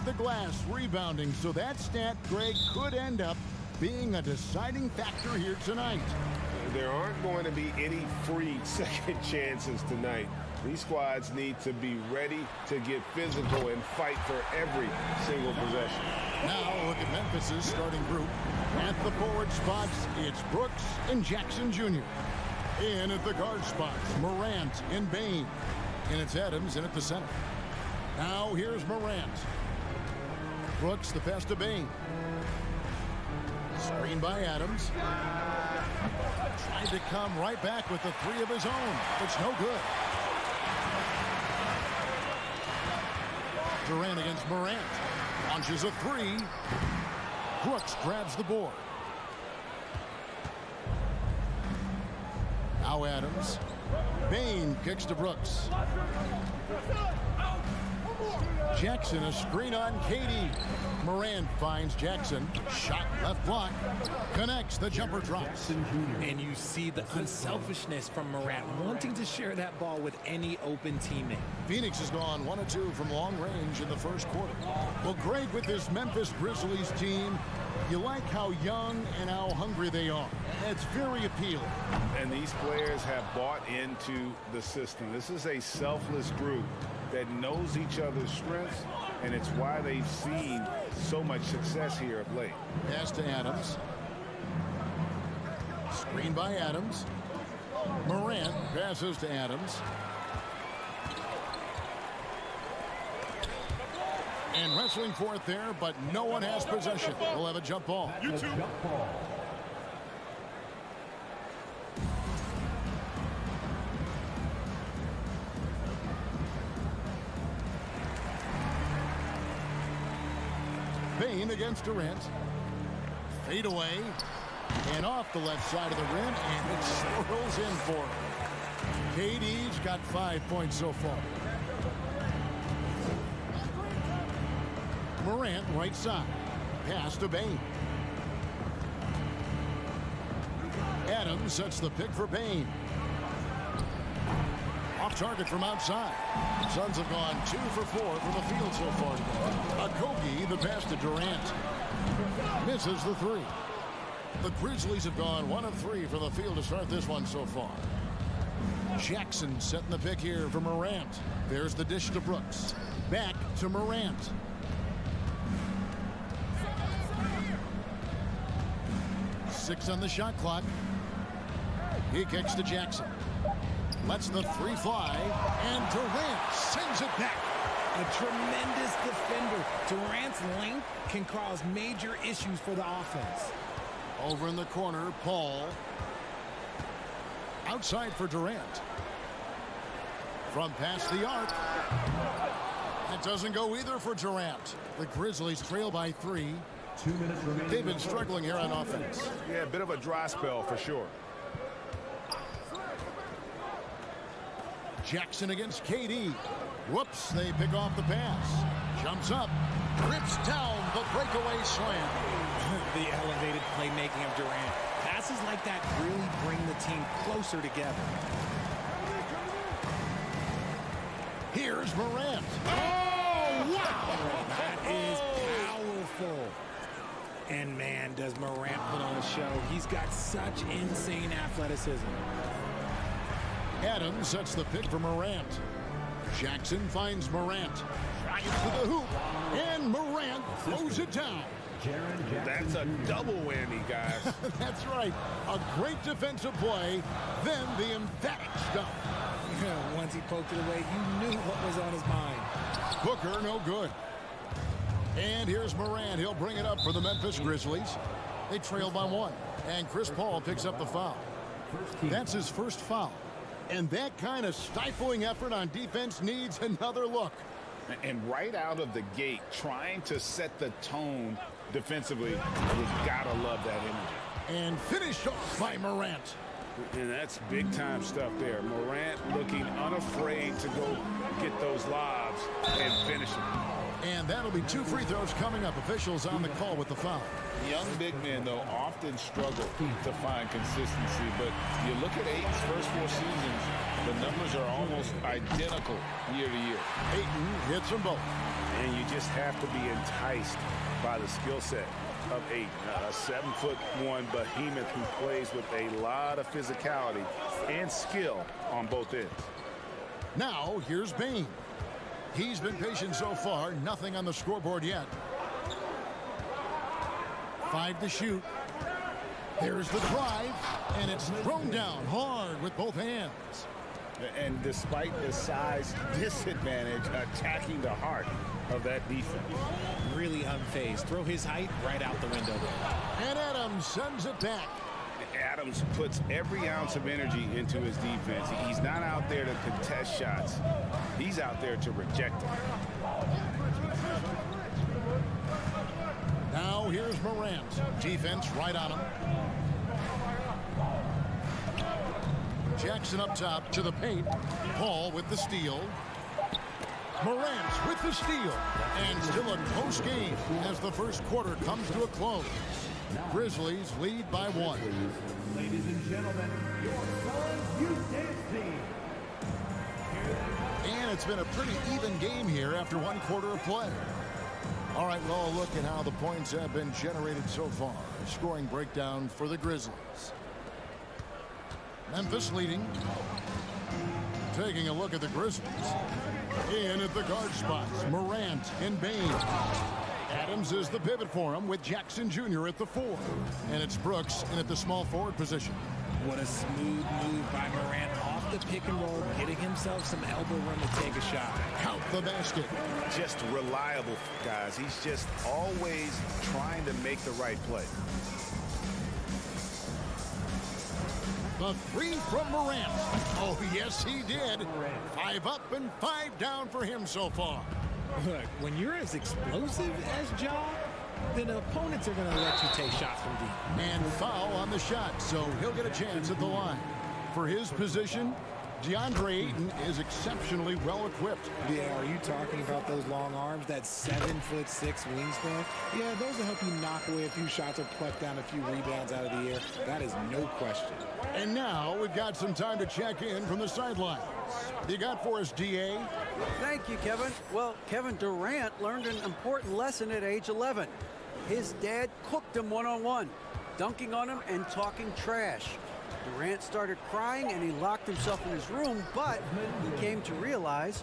the glass rebounding, so that stat, Greg, could end up being a deciding factor here tonight. There aren't going to be any free second chances tonight. These squads need to be ready to get physical and fight for every single possession. Now look at Memphis's starting group. At the forward spots, it's Brooks and Jackson Jr. In at the guard spots, Morant and Bane. And it's Adams in at the center. Now here's Morant. Brooks the pass to Bane. Screen by Adams. Tried to come right back with the three of his own. It's no good. Durant against Morant. Launches a three. Brooks grabs the board. Now Adams. Bane kicks to Brooks. Jackson, a screen on KD. Morant finds Jackson. Shot left block. Connects. The jumper drops. And you see the unselfishness from Morant wanting to share that ball with any open teammate. Phoenix has gone 1 of 2 from long range in the first quarter. Well, Greg, with this Memphis Grizzlies team, you like how young and how hungry they are. It's very appealing. And these players have bought into the system. This is a selfless group that knows each other's strengths, and it's why they've seen so much success here of late. Pass to Adams. Screen by Adams. Morant passes to Adams. And wrestling for it there, but no one has possession. We'll have a jump ball. You too. Jump ball. Bane against Durant. Fade away. And off the left side of the rim, and it swirls in for him. KD's got 5 points so far. Morant right side. Pass to Bane. Adams sets the pick for Bane. Off target from outside. Suns have gone 2 for 4 from the field so far today. Akogi, the pass to Durant. Misses the three. The Grizzlies have gone 1 of 3 from the field to start this one so far. Jackson setting the pick here for Morant. There's the dish to Brooks. Back to Morant. Six on the shot clock. He kicks to Jackson. Lets the three fly, and Durant sends it back. A tremendous defender. Durant's length can cause major issues for the offense. Over in the corner, Paul. Outside for Durant. From past the arc. It doesn't go either for Durant. The Grizzlies trail by 3. 2 minutes remaining. They've been struggling here on offense. Yeah, a bit of a dry spell for sure. Jackson against KD. Whoops, they pick off the pass. Jumps up. Rips down the breakaway slam. The elevated playmaking of Durant. Passes like that really bring the team closer together. Here's Morant. Oh, wow! That is powerful. And man, does Morant put on a show. He's got such insane athleticism. Adams sets the pick for Morant. Jackson finds Morant. Tries to the hoop. And Morant throws it down. That's a double whammy, guys. That's right. A great defensive play, then the emphatic stuff. Once he poked it away, you knew what was on his mind. Booker, no good. And here's Morant. He'll bring it up for the Memphis Grizzlies. They trail by 1. And Chris Paul picks up the foul. That's his first foul. And that kind of stifling effort on defense needs another look. And right out of the gate, trying to set the tone defensively, you've got to love that energy. And finished off by Morant. And that's big-time stuff there. Morant looking unafraid to go get those lobs and finish them. And that'll be 2 free throws coming up. Officials on the call with the foul. Young big men, though, often struggle to find consistency. But you look at Ayton's first 4 seasons, the numbers are almost identical year to year. Ayton hits them both. And you just have to be enticed by the skill set of Ayton. A 7'1" behemoth who plays with a lot of physicality and skill on both ends. Now, here's Bane. He's been patient so far. Nothing on the scoreboard yet. 5 to shoot. There's the drive, and it's thrown down hard with both hands. And despite the size disadvantage, attacking the heart of that defense. Really unfazed. Throw his height right out the window there. And Adams sends it back. Adams puts every ounce of energy into his defense. He's not out there to contest shots. He's out there to reject them. Now here's Morant. Defense right on him. Jackson up top to the paint. Paul with the steal. Morant with the steal. And still a close game as the first quarter comes to a close. Grizzlies lead by 1. Ladies and gentlemen, your Suns Youth Dance Team. And it's been a pretty even game here after 1 quarter of play. All right, well, a look at how the points have been generated so far. A scoring breakdown for the Grizzlies. Memphis leading. Taking a look at the Grizzlies. In at the guard spots, Morant and Bane. Adams is the pivot for him with Jackson Jr. at the 4. And it's Brooks in at the small forward position. What a smooth move by Morant off the pick and roll, getting himself some elbow room to take a shot. Count the basket. Just reliable, guys. He's just always trying to make the right play. The 3 from Morant. Oh, yes, he did. 5 up and 5 down for him so far. Look, when you're as explosive as Ja, then opponents are going to let you take shots from deep. And foul on the shot, so he'll get a chance at the line. For his position, DeAndre Ayton is exceptionally well equipped. Yeah, are you talking about those long arms, that 7'6" wingspan? Yeah, those will help you knock away a few shots or pluck down a few rebounds out of the air. That is no question. And now we've got some time to check in from the sidelines. You got for us, DA? Thank you, Kevin. Well, Kevin Durant learned an important lesson at age 11. His dad cooked him one-on-one, dunking on him and talking trash. Durant started crying and he locked himself in his room, but he came to realize,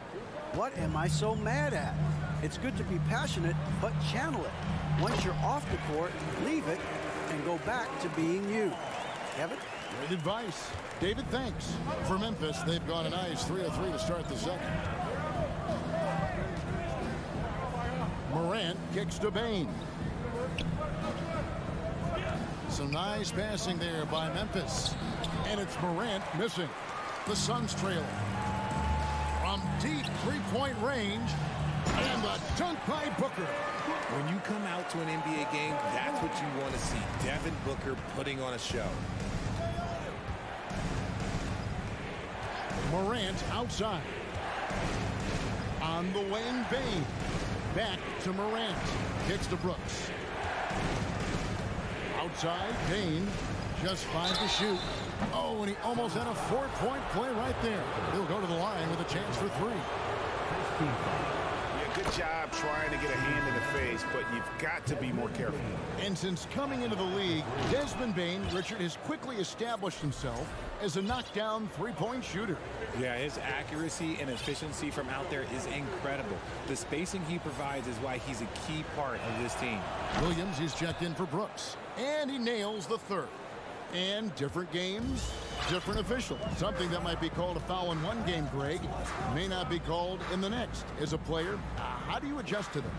what am I so mad at? It's good to be passionate, but channel it. Once you're off the court, leave it and go back to being you. Kevin? Great advice. David, thanks. For Memphis, they've gone a nice 3 of 3 to start the second. Morant kicks to Bane. Some nice passing there by Memphis. And it's Morant missing. The Suns trailing. From deep three-point range. And the dunk by Booker. When you come out to an NBA game, that's what you want to see. Devin Booker putting on a show. Morant outside. On the wing, Bane. Back to Morant. Kicks to Brooks. Outside, Bane. Just 5 to shoot. Oh, and he almost had a 4-point play right there. He'll go to the line with a chance for 3. Yeah, good job trying to get a hand in the face, but you've got to be more careful. And since coming into the league, Desmond Bane, Richard, has quickly established himself as a knockdown 3-point shooter. Yeah, his accuracy and efficiency from out there is incredible. The spacing he provides is why he's a key part of this team. Williams is checked in for Brooks. And he nails the 3rd. And different games, different officials. Something that might be called a foul in one game, Greg, may not be called in the next. As a player, how do you adjust to them?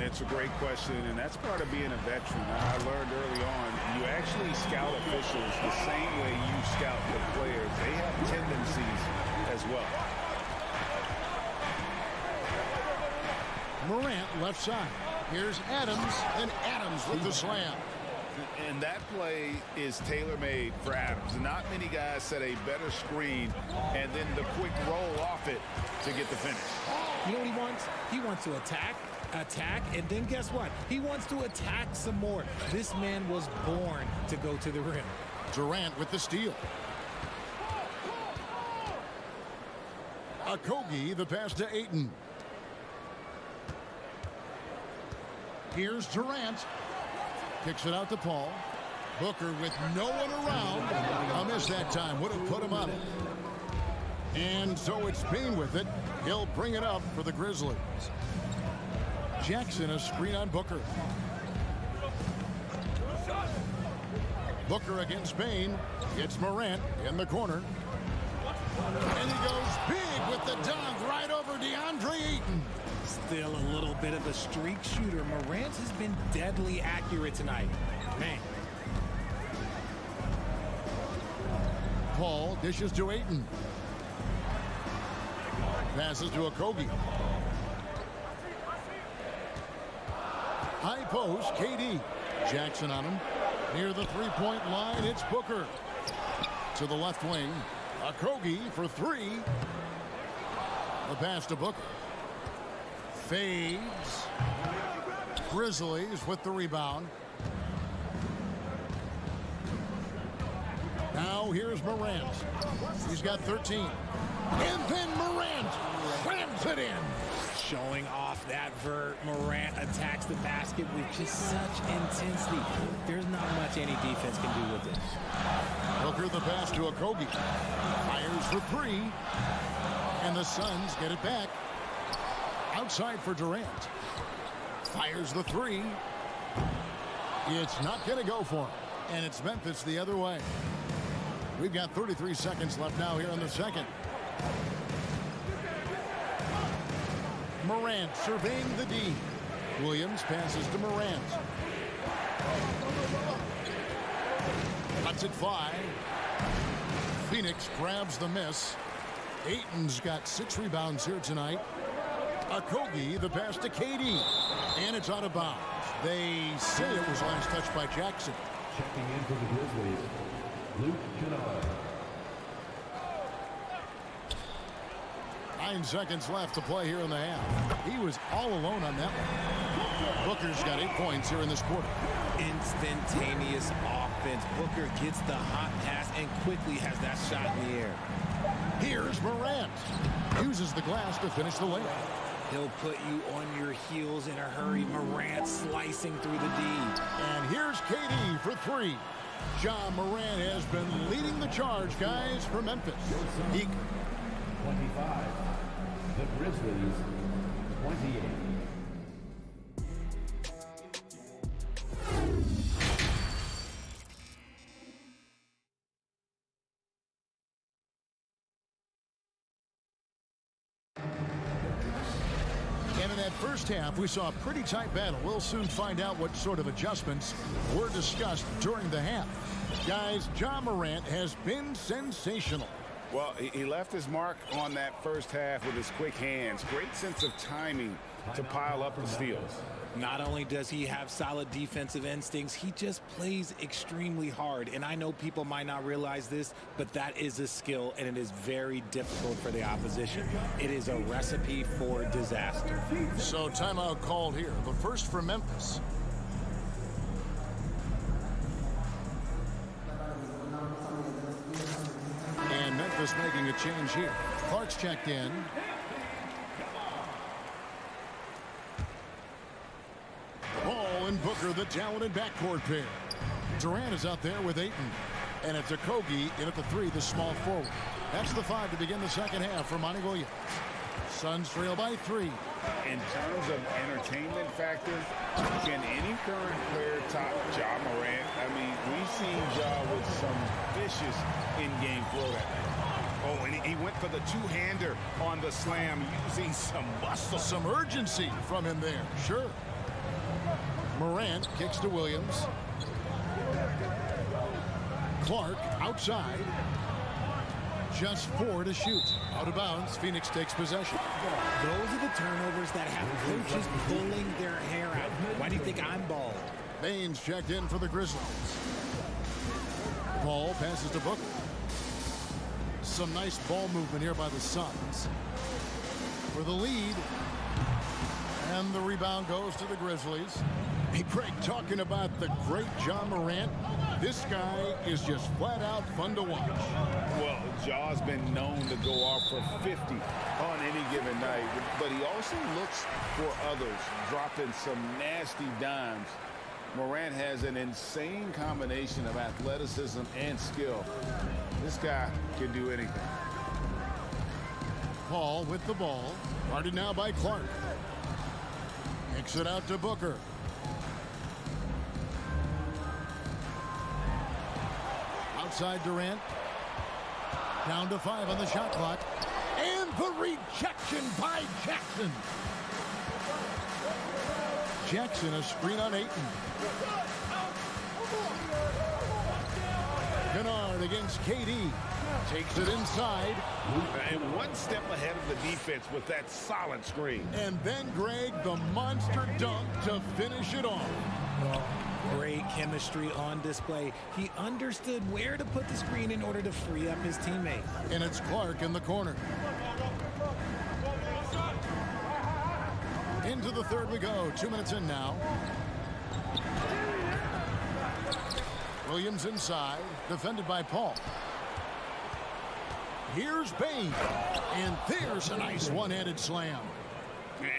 It's a great question, and that's part of being a veteran. I learned early on, you actually scout officials the same way you scout the players. They have tendencies as well. Morant left side. Here's Adams, and Adams with the slam. And that play is tailor-made for Adams. Not many guys set a better screen and then the quick roll off it to get the finish. You know what he wants? He wants to attack, Attack, and then guess what? He wants to attack some more. This man was born to go to the rim. Durant with the steal. Okogie, the pass to Ayton. Here's Durant. Kicks it out to Paul. Booker with no one around. A miss that time. Would have put him up. And so it's Bain with it. He'll bring it up for the Grizzlies. Jackson, a screen on Booker. Booker against Bain. It's Morant in the corner. And he goes big with the dunk right over DeAndre Ayton. Still a little bit of a streak shooter. Morant has been deadly accurate tonight. Man. Paul dishes to Ayton. Passes to Okogie. High post, KD. Jackson on him. Near the three-point line, it's Booker. To the left wing. Okogie for three. The pass to Booker. Fades. Grizzlies with the rebound. Now here's Morant. He's got 13. And then Morant slams it in. Showing off that vert. Morant attacks the basket with just such intensity. There's not much any defense can do with it. Booker the pass to Okogie. Fires for three. And the Suns get it back. Outside for Durant. Fires the three. It's not going to go for him. And it's Memphis the other way. We've got 33 seconds left now here in the second. Morant surveying the D. Williams passes to Morant. Cuts it 5. Phoenix grabs the miss. Ayton's got 6 rebounds here tonight. Okogie, the pass to KD. And it's out of bounds. They say it was last touched by Jackson. Checking in for the Grizzlies, Luke Kennard. 9 seconds left to play here in the half. He was all alone on that one. Booker's got 8 points here in this quarter. Instantaneous offense. Booker gets the hot pass and quickly has that shot in the air. Here's Morant. Uses the glass to finish the layup. He'll put you on your heels in a hurry. Morant slicing through the D. And here's KD for 3. Ja Morant has been leading the charge, guys, for Memphis. 25. The Grizzlies, 28. And in that first half, we saw a pretty tight battle. We'll soon find out what sort of adjustments were discussed during the half. Guys, Ja Morant has been sensational. Well, he left his mark on that first half with his quick hands. Great sense of timing to pile up the steals. Not only does he have solid defensive instincts, he just plays extremely hard. And I know people might not realize this, but that is a skill, and it is very difficult for the opposition. It is a recipe for disaster. So timeout called here. The first for Memphis. And Memphis making a change here. Clark's checked in. Ball and Booker, the talented backcourt pair. Durant is out there with Ayton. And it's Okogie in at the 3, the small forward. That's the 5 to begin the second half for Monty Williams. Suns trail by 3. In terms of entertainment factor, can any current player top Ja Morant? I mean, we've seen Ja with some vicious in-game flow that night. Oh, and he went for the two-hander on the slam, using some muscle. Some urgency from him there, sure. Morant kicks to Williams. Clark outside. Just 4 to shoot. Out of bounds, Phoenix takes possession. Those are the turnovers that have coaches pulling their hair out. Why do you think I'm bald? Baines checked in for the Grizzlies. Paul passes to Booker. Some nice ball movement here by the Suns. For the lead. And the rebound goes to the Grizzlies. Hey, Craig, talking about the great John Morant, this guy is just flat out fun to watch. Well, Jaw's been known to go off for 50 on any given night, but he also looks for others, dropping some nasty dimes. Morant has an insane combination of athleticism and skill. This guy can do anything. Paul with the ball. Guarded now by Clark. Kicks it out to Booker. Outside Durant. Down to 5 on the shot clock. And the rejection by Jackson. Jackson, a screen on Ayton. Kennard against KD. Takes it inside. And one step ahead of the defense with that solid screen. And then, Greg, the monster dunk to finish it off. Great chemistry on display. He understood where to put the screen in order to free up his teammate. And it's Clark in the corner. Into the third we go. 2 minutes in now. Williams inside. Defended by Paul. Here's Bain. And there's a nice one-handed slam.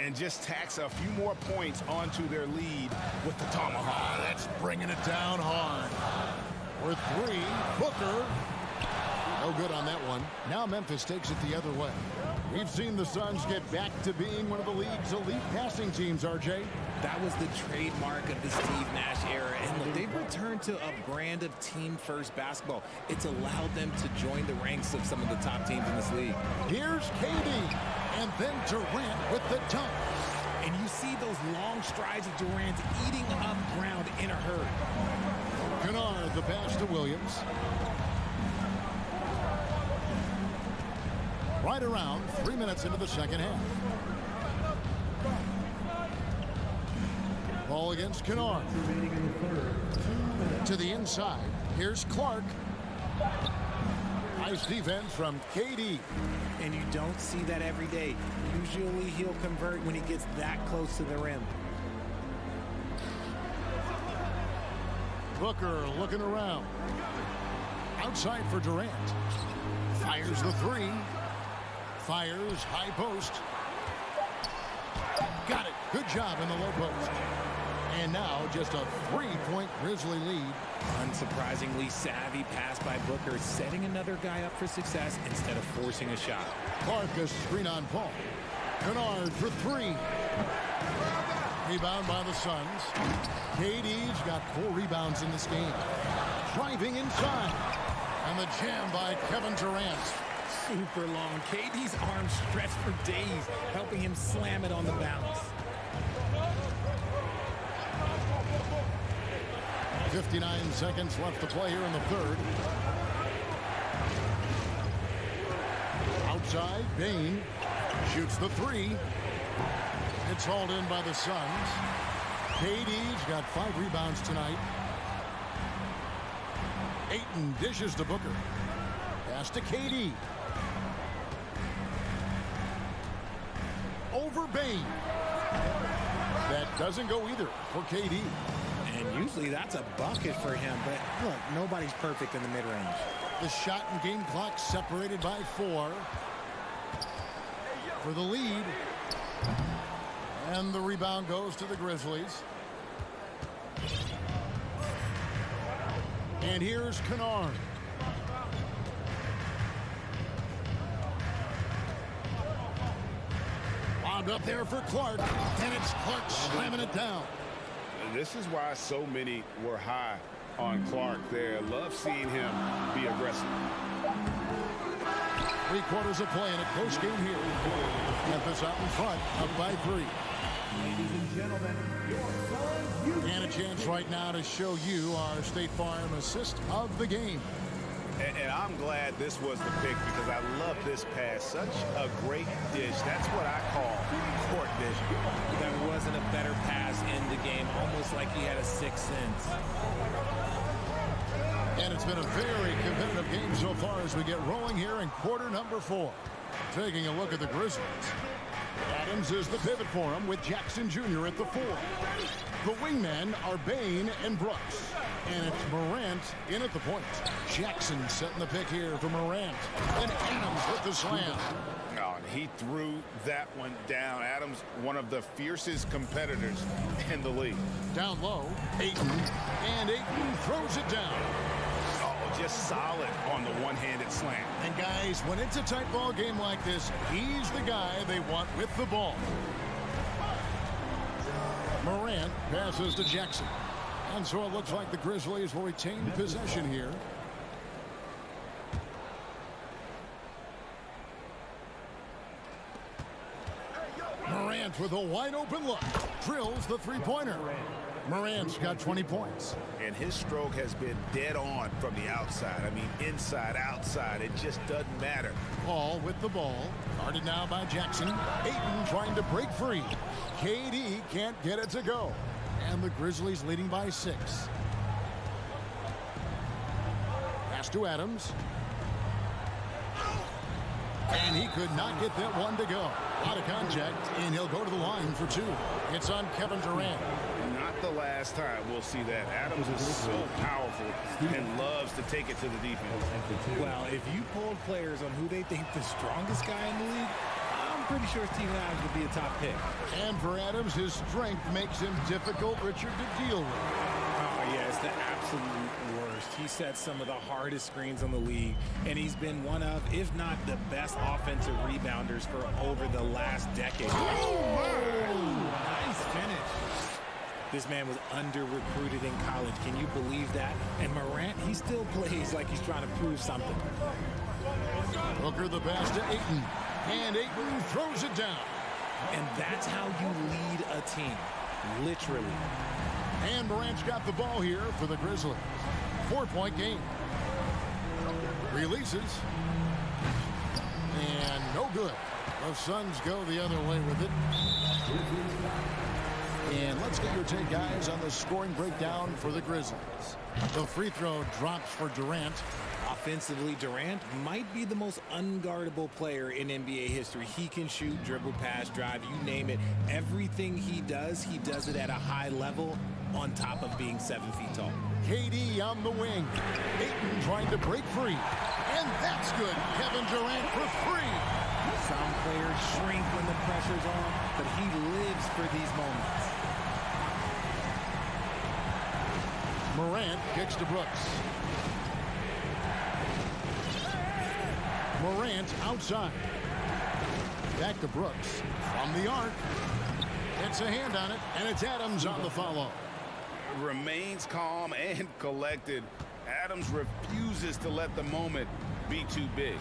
And just tacks a few more points onto their lead with the tomahawk. That's bringing it down hard. For 3, Booker. No good on that one. Now Memphis takes it the other way. We've seen the Suns get back to being one of the league's elite passing teams, RJ. That was the trademark of the Steve Nash era. And look, they've returned to a brand of team-first basketball. It's allowed them to join the ranks of some of the top teams in this league. Here's KD. And then Durant with the dunk. And you see those long strides of Durant eating up ground in a hurry. Kennard, the pass to Williams. Right around 3 minutes into the second half. Ball against Kennard. To the inside. Here's Clark. Nice defense from KD. And you don't see that every day. Usually he'll convert when he gets that close to the rim. Booker looking around. Outside for Durant. Fires the 3. Fires high post. Got it. Good job in the low post. And now just a 3-point Grizzly lead. Unsurprisingly savvy pass by Booker, setting another guy up for success instead of forcing a shot. Clark a screen on Paul. Kennard for 3. Rebound by the Suns. KD's got 4 rebounds in this game. Driving inside. And the jam by Kevin Durant. Super long. KD's arms stretched for days, helping him slam it on the bounce. 59 seconds left to play here in the third. Outside, Bain shoots the 3. It's hauled in by the Suns. KD's got 5 rebounds tonight. Ayton dishes to Booker. Pass to KD. Over Bain. That doesn't go either for KD. And usually that's a bucket for him, but look, nobody's perfect in the mid-range. The shot and game clock separated by 4 for the lead. And the rebound goes to the Grizzlies. And here's Kennard. Bombed up there for Clark. And it's Clark slamming it down. This is why so many were high on Clark there. Love seeing him be aggressive. 3 quarters of play in a close game here. Memphis out in front, up by 3. Ladies and gentlemen, your Suns, And a chance right now to show you our State Farm assist of the game. And I'm glad this was the pick because I love this pass. Such a great dish. That's what I call court vision. There wasn't a better pass in the game, almost like he had a sixth sense. And it's been a very competitive game so far as we get rolling here in quarter number 4. Taking a look at the Grizzlies. Adams is the pivot for him with Jackson Jr. at the 4. The wingmen are Bain and Brooks. And it's Morant in at the point. Jackson setting the pick here for Morant. And Adams with the slam. Oh, and he threw that one down. Adams, one of the fiercest competitors in the league. Down low, Ayton. And Ayton throws it down. Oh, just solid on the one-handed slam. And guys, when it's a tight ball game like this, he's the guy they want with the ball. Morant passes to Jackson. And so it looks like the Grizzlies will retain possession here. Morant with a wide open look. Drills the three-pointer. Morant's got 20 points. And his stroke has been dead on from the outside. I mean, inside, outside. It just doesn't matter. Paul with the ball. Guarded now by Jackson. Ayton trying to break free. KD can't get it to go. And the Grizzlies leading by 6. Pass to Adams. And he could not get that one to go. Out of contact, and he'll go to the line for 2. It's on Kevin Durant. Not the last time we'll see that. Adams is so powerful and loves to take it to the defense. Well, if you polled players on who they think the strongest guy in the league, I'm pretty sure Steven Adams would be a top pick. And for Adams, his strength makes him difficult, Richard, to deal with. Oh, yeah, it's the absolute worst. He sets some of the hardest screens on the league, and he's been one of, if not the best offensive rebounders for over the last decade. Oh, nice finish. This man was under-recruited in college. Can you believe that? And Morant, he still plays like he's trying to prove something. Booker the pass to Ayton. And Ayton throws it down. And that's how you lead a team, literally. And Morant's got the ball here for the Grizzlies. 4-point game. Releases. And no good. The Suns go the other way with it. And let's get your take, guys, on the scoring breakdown for the Grizzlies. The free throw drops for Durant. Offensively, Durant might be the most unguardable player in NBA history. He can shoot, dribble, pass, drive, you name it. Everything he does it at a high level on top of being 7 feet tall. KD on the wing. Ayton trying to break free. And that's good. Kevin Durant for 3. Some players shrink when the pressure's on, but he lives for these moments. Morant kicks to Brooks. Morant outside. Back to Brooks. From the arc. It's a hand on it, and it's Adams on the follow. Remains calm and collected. Adams refuses to let the moment be too big.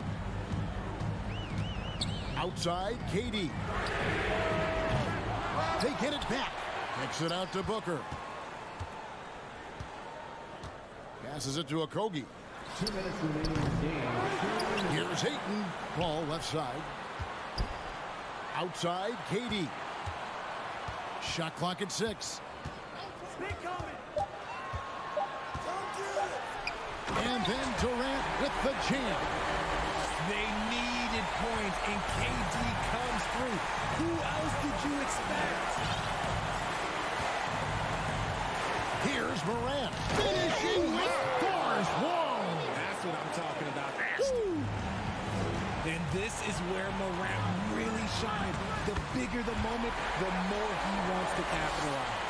Outside, KD. They get it back. Kicks it out to Booker. Passes it to Okogie. 2 minutes remaining in the game. Here's Ayton. Ball left side. Outside, KD. Shot clock at 6. And then Durant with the jam. They needed points, and KD comes through. Who else did you expect? Here's Morant. Finishing with force. Whoa! That's what I'm talking about. And this is where Morant really shines. The bigger the moment, the more he wants to capitalize.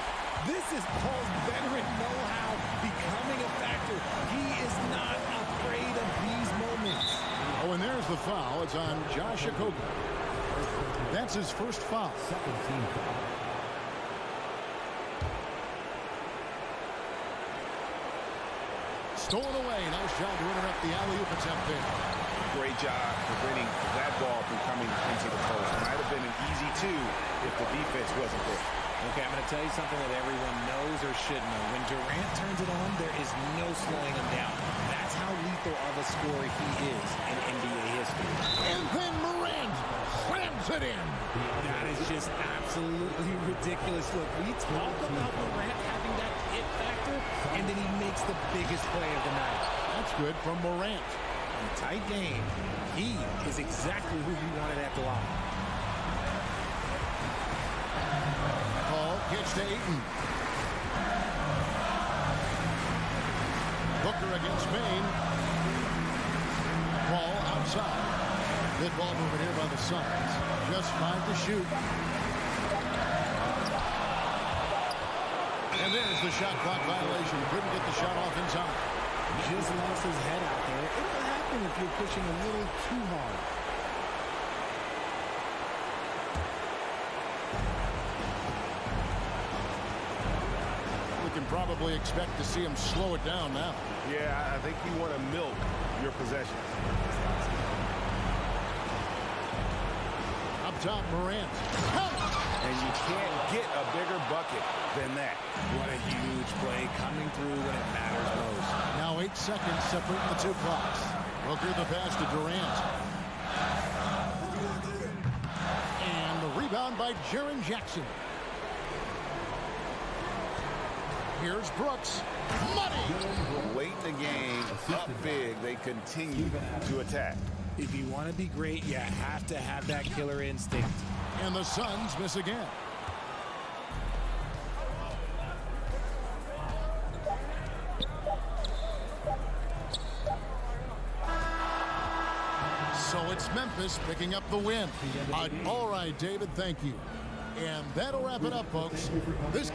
This is Paul's veteran know-how becoming a factor. He is not afraid of these moments. Oh, and there's the foul. It's on Josh Okogie. That's his first foul. Second team foul. Stolen away. Nice job to interrupt the alley-oop attempt there. Great job preventing that ball from coming into the post. Might have been an easy 2 if the defense wasn't there. Okay, I'm going to tell you something that everyone knows or should know. When Durant turns it on, there is no slowing him down. That's how lethal of a scorer he is in NBA history. And then Morant slams it in. That is just absolutely ridiculous. Look, we talk about Morant having that it factor, and then he makes the biggest play of the night. That's good from Morant. In a tight game, he is exactly who you wanted at the line. Pitch to Ayton. Booker against Bain. Ball outside. Good ball movement here by the Suns. Just 5 to shoot. And there's the shot clock violation. Couldn't get the shot off in time. Just lost his head out there. It'll happen if you're pushing a little too hard. We can probably expect to see him slow it down now. Yeah, I think you want to milk your possession. Up top, Morant. And you can't get a bigger bucket than that. What a huge play coming through when it matters most. Now 8 seconds separate the two clocks. Booker the pass to Durant. And the rebound by Jaren Jackson. Here's Brooks. Money! Late in the game, up big, they continue to attack. If you want to be great, you have to have that killer instinct. And the Suns miss again. So it's Memphis picking up the win. All right, David, thank you. And that'll wrap it up, folks. This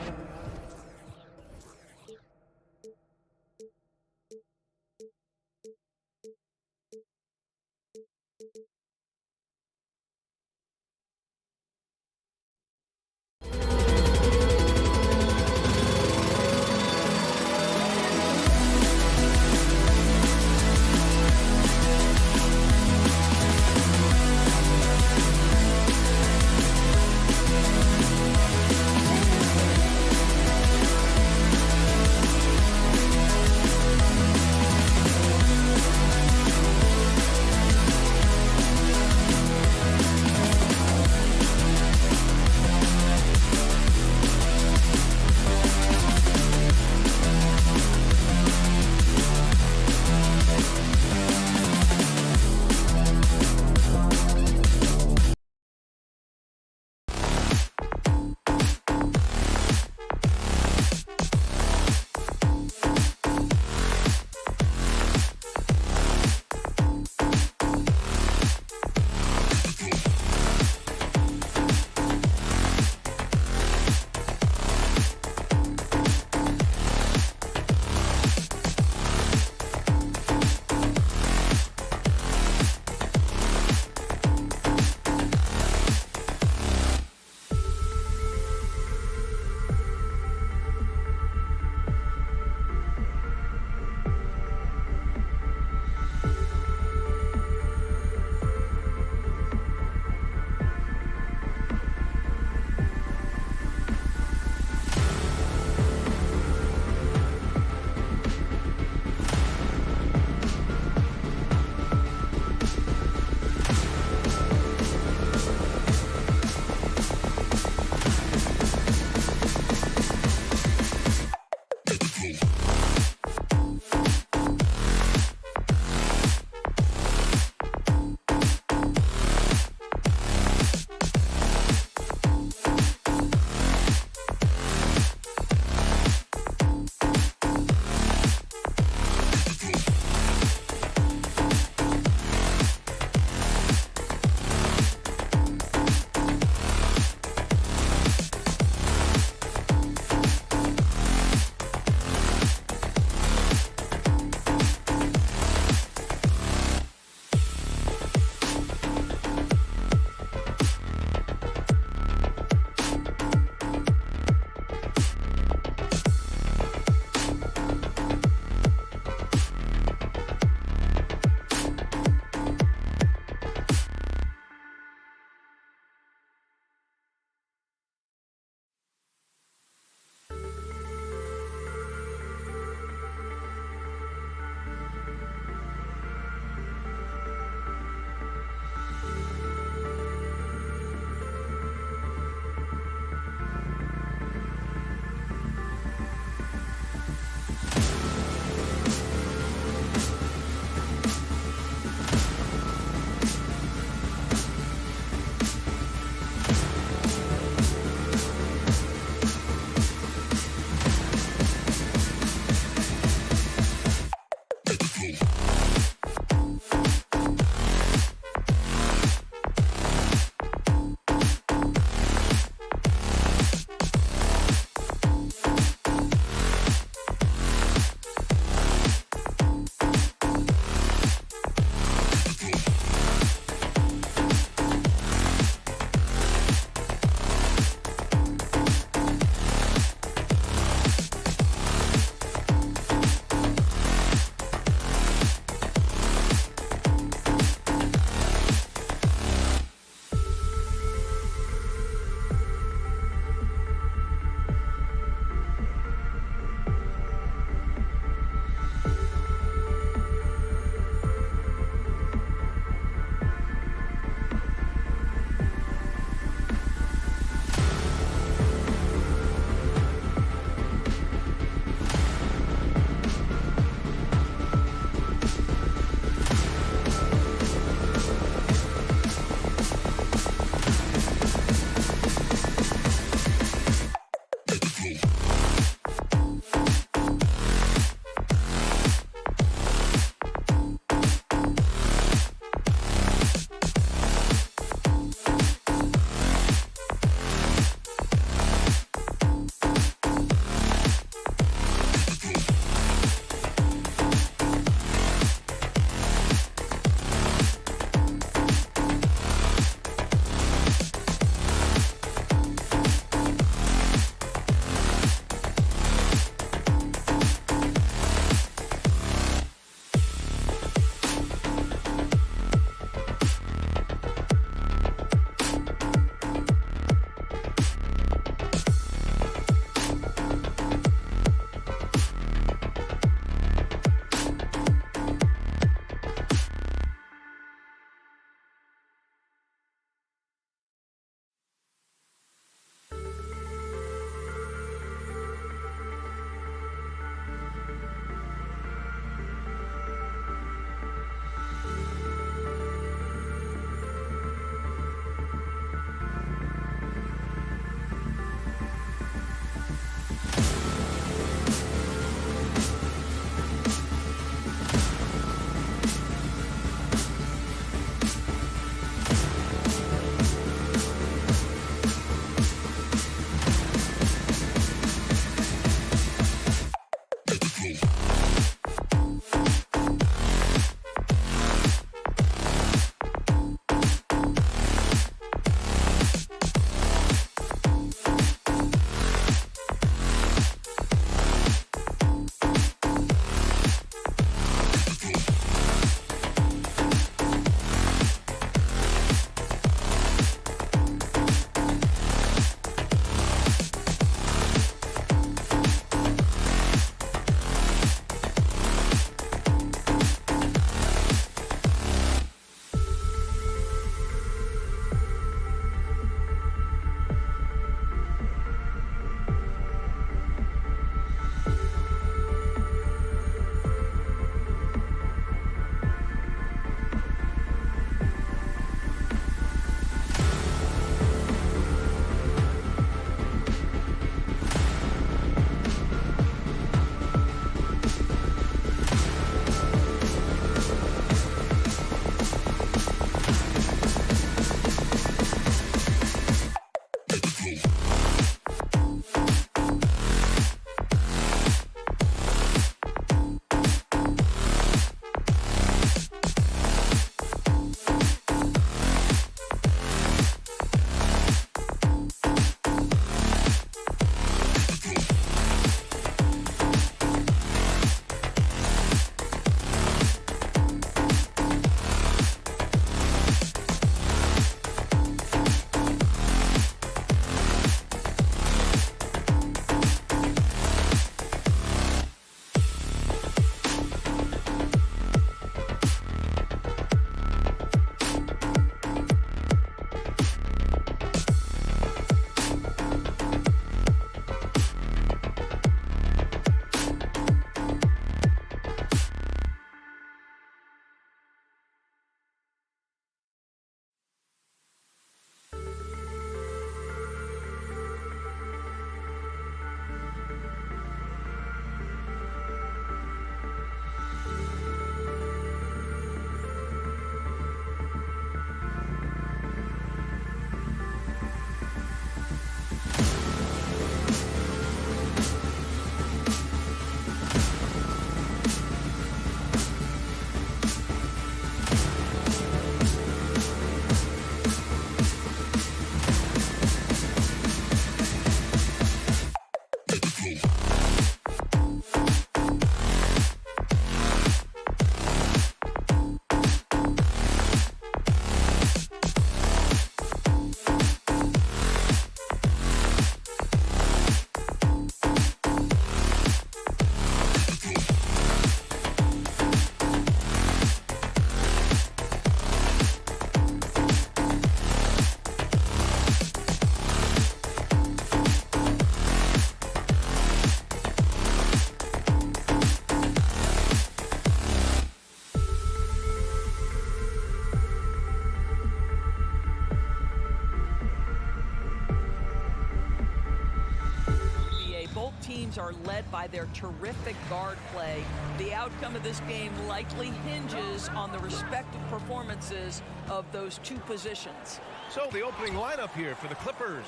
teams are led by their terrific guard play. The outcome of this game likely hinges on the respective performances of those two positions. So the opening lineup here for the Clippers.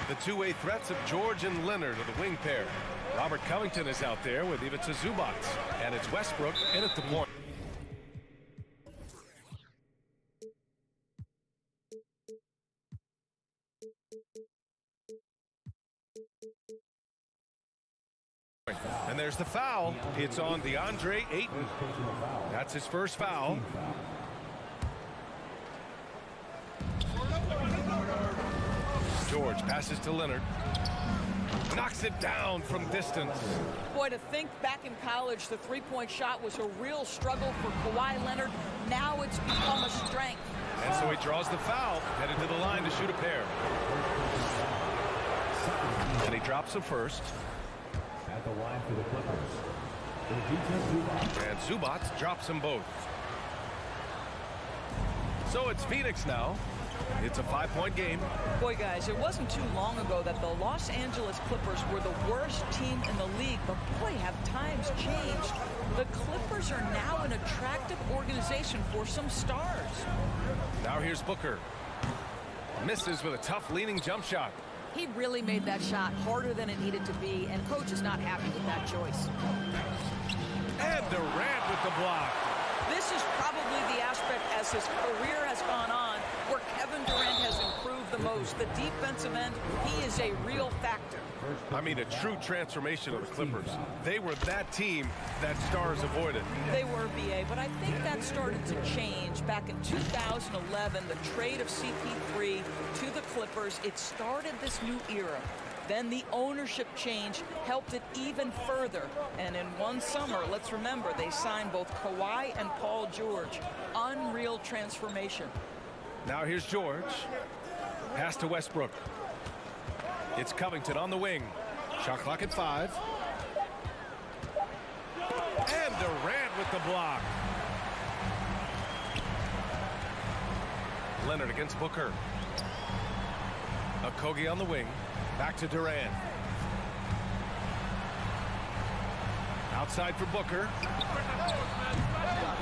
The two-way threats of George and Leonard are the wing pair. Robert Covington is out there with Ivica Zubac. And it's Westbrook in at the point. And there's the foul. It's on DeAndre Ayton. That's his first foul. George passes to Leonard. Knocks it down from distance. Boy, to think back in college, the three-point shot was a real struggle for Kawhi Leonard. Now it's become a strength. And so he draws the foul, headed to the line to shoot a pair. And he drops the first. At the line for the Clippers, and Zubac drops them both. So it's Phoenix now. It's a 5-point game. Boy, guys, it wasn't too long ago that the Los Angeles Clippers were the worst team in the league, but boy, have times changed. The Clippers are now an attractive organization for some stars. Now here's Booker. Misses with a tough leaning jump shot. He really made that shot harder than it needed to be, and coach is not happy with that choice. And Durant with the block. This is probably the aspect as his career has gone on where Kevin Durant has improved the most. The defensive end, he is a real factor. I mean, a true transformation of the Clippers. They were that team that stars avoided. They were, BA, but I think that started to change back in 2011, the trade of CP3 to the Clippers. It started this new era. Then the ownership change helped it even further. And in one summer, let's remember, they signed both Kawhi and Paul George. Unreal transformation. Now here's George. Pass to Westbrook. It's Covington on the wing. Shot clock at 5. And Durant with the block. Leonard against Booker. Okogie on the wing. Back to Durant. Outside for Booker.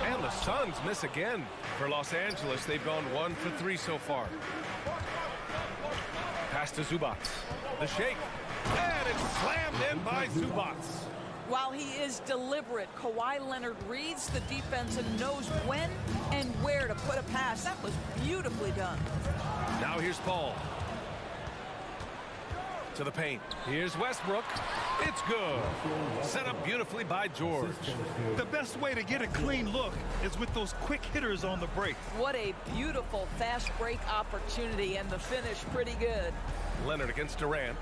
And the Suns miss again. For Los Angeles, they've gone 1 for 3 so far. Pass to Zubac. The shake. And it's slammed in by Zubac. While he is deliberate, Kawhi Leonard reads the defense and knows when and where to put a pass. That was beautifully done. Now here's Paul. To the paint. Here's Westbrook. It's good. Set up beautifully by George. The best way to get a clean look is with those quick hitters on the break. What a beautiful fast break opportunity, and the finish pretty good. Leonard against Durant.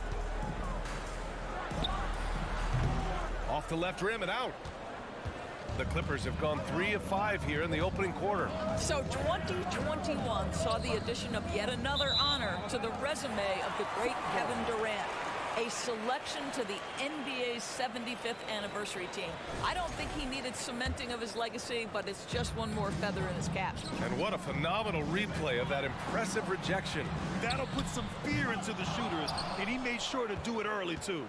Off the left rim and out. The Clippers have gone 3 of 5 here in the opening quarter. So 2021 saw the addition of yet another honor to the resume of the great Kevin Durant. A selection to the NBA's 75th anniversary team. I don't think he needed cementing of his legacy, but it's just one more feather in his cap. And what a phenomenal replay of that impressive rejection. That'll put some fear into the shooters, and he made sure to do it early, too.